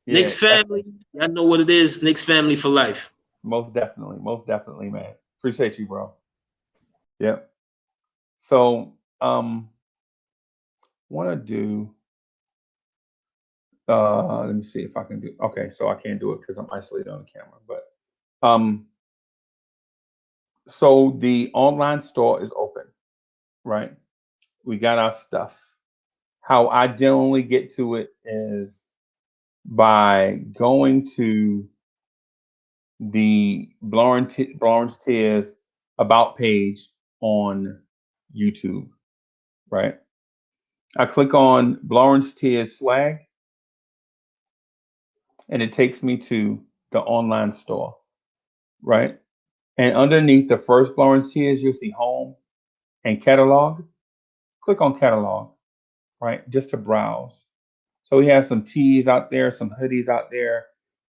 Knicks family. I know what it is. Knicks family for life. Most definitely, man. Appreciate you, bro. Yep. So, want to do. Let me see if I can do. Okay, so I can't do it because I'm isolated on the camera. But so the online store is open, right? We got our stuff. How I generally get to it is by going to the Blorange Tears About page on YouTube, right? I click on Blorange Tears Swag, and it takes me to the online store, right? And underneath the first Blorange Tears, you'll see Home and Catalog. Click on Catalog, right? Just to browse. So we have some tees out there, some hoodies out there,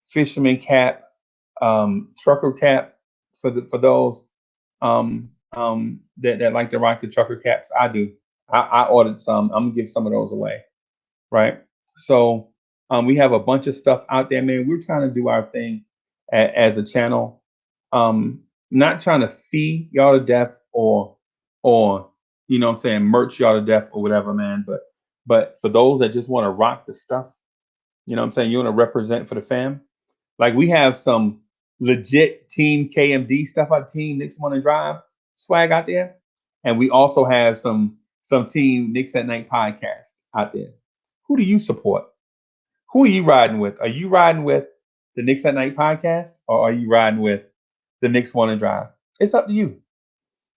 fisherman cap, trucker cap, for those that like to rock the trucker caps. I do. I ordered some. I'm gonna give some of those away. Right. So we have a bunch of stuff out there, man. We're trying to do our thing as a channel. Not trying to feed y'all to death or you know what I'm saying, merch y'all to death or whatever, man. But for those that just want to rock the stuff, you know what I'm saying, you want to represent for the fam. Like we have some legit Team KMD stuff out Team Knicks Morning Drive swag out there. And we also have some Team Knicks at Night podcast out there. Who do you support? Who are you riding with? Are you riding with the Knicks at Night podcast, or are you riding with the Knicks Morning Drive? It's up to you.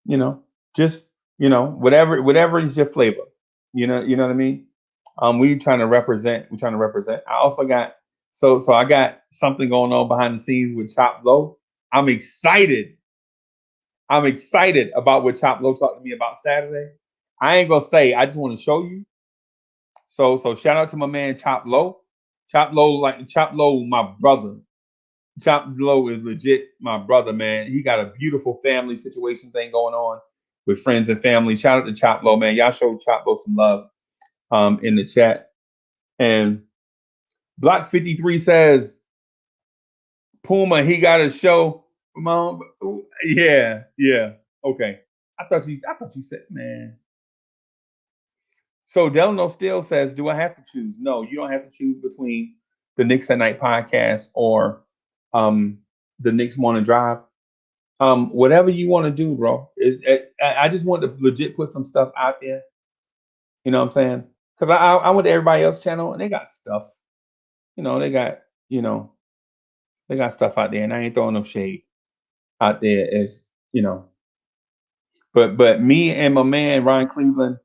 You know, just, you know, whatever is your flavor. You know what I mean? We're trying to represent. I also got so I got something going on behind the scenes with Chop Low. I'm excited about what Chop Low talked to me about Saturday. I ain't gonna say. I just want to show you. So shout out to my man Chop Low. Chop Low, my brother. Chop Low is legit my brother, man. He got a beautiful family situation thing going on with friends and family. Shout out to Chop Low, man. Y'all show Chop Low some love in the chat. And Block 53 says, Puma, he got a show. Mom, yeah. Okay. I thought you said, man. So Delano Still says, do I have to choose? No, you don't have to choose between the Knicks at Night podcast or the Knicks Morning Drive. Whatever you want to do, bro. I just want to legit put some stuff out there. You know what I'm saying? Because I went to everybody else's channel and they got stuff. You know, they got stuff out there, and I ain't throwing no shade out there as, you know. But me and my man Ryan Cleveland,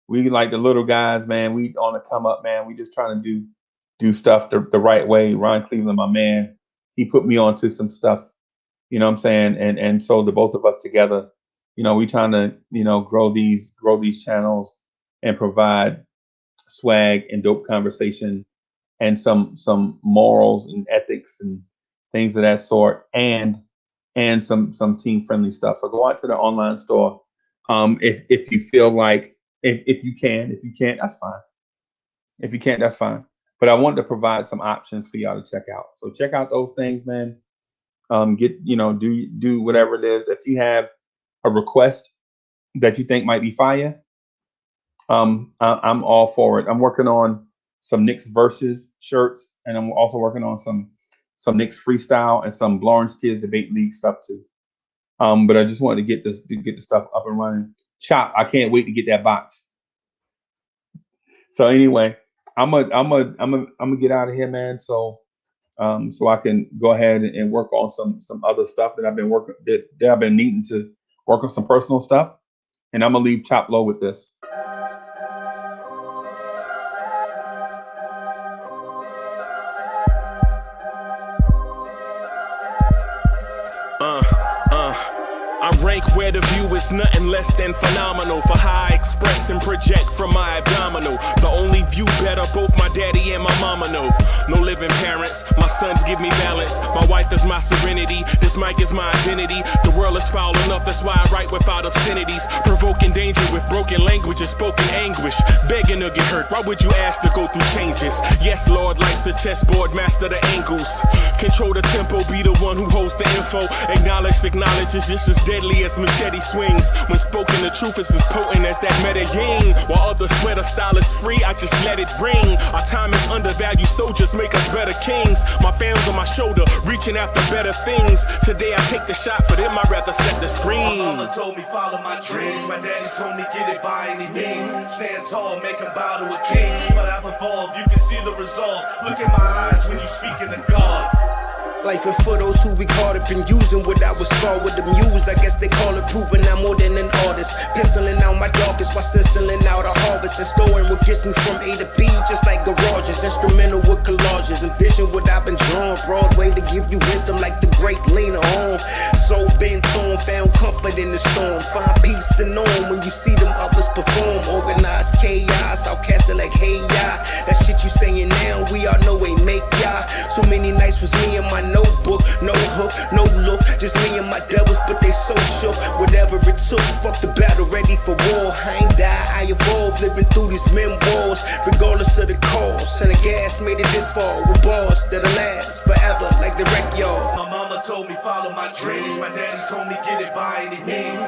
we like the little guys, man. We on the come up, man. We just trying to do stuff the right way. Ryan Cleveland, my man, he put me onto some stuff, you know what I'm saying? And so the both of us together, you know, we trying to, you know, grow these channels and provide swag and dope conversation and some morals and ethics and things of that sort, and some team friendly stuff. So go out to the online store. If you feel like, if you can't, that's fine. If you can't, that's fine. But I wanted to provide some options for y'all to check out. So check out those things, man. Do whatever it is. If you have a request that you think might be fire, I'm all for it. I'm working on some Knicks versus shirts, and I'm also working on some Knicks freestyle and some Blorange Tears Debate League stuff too. But I just wanted to get the stuff up and running. Chop, I can't wait to get that box. So anyway, I'm gonna get out of here, man. So I can go ahead and work on some other stuff that I've been needing to work on, some personal stuff, and I'm gonna leave Chop Low with this. I rank where the view is nothing less than phenomenal. For how I express and project from my abdominal. The only view better, both my daddy and my mama know. No living parents, my sons give me balance. My wife is my serenity, this mic is my identity. The world is foul enough, that's why I write without obscenities. Provoking danger with broken language and spoken anguish. Begging to get hurt, why would you ask to go through changes? Yes, Lord, life's a chessboard, master the angles. Control the tempo, be the one who holds the info. Acknowledge is just as deadly as machete swings. When spoken, the truth is as potent as that Medellin. While others swear the style is free, I just let it ring. Our time is undervalued, soldiers make us better kings. My fans on my shoulder, reaching after better things. Today I take the shot, for them I'd rather set the screen. My mama told me follow my dreams. My daddy told me get it by any means. Stand tall, make him bow to a king. But I've evolved, you can see the resolve. Look in my eyes when you speaking to God. Life and for those who be caught up in using what I was scarred with the muse. I guess they call it proving I'm more than an artist. Penciling out my darkest while stenciling out a harvest. And storing what gets me from A to B, just like garages. Instrumental with collages. Envision what I've been drawing. Broadway to give you rhythm like the great Lena Horne. So bent torn, found comfort in the storm. Find peace and norm when you see them others perform. Organized chaos, I'll cast it like hey ya. That shit you saying now, we all know ain't make ya. Too many nights was me and my notebook, no hook, no look, just me and my devils, but they social. Whatever it took, fuck the battle, ready for war. I ain't die, I evolve, living through these memoirs, regardless of the cost. And the gas made it this far with bars that'll last forever, like the wreck yard. My mama told me follow my dreams. My daddy told me get it by any means.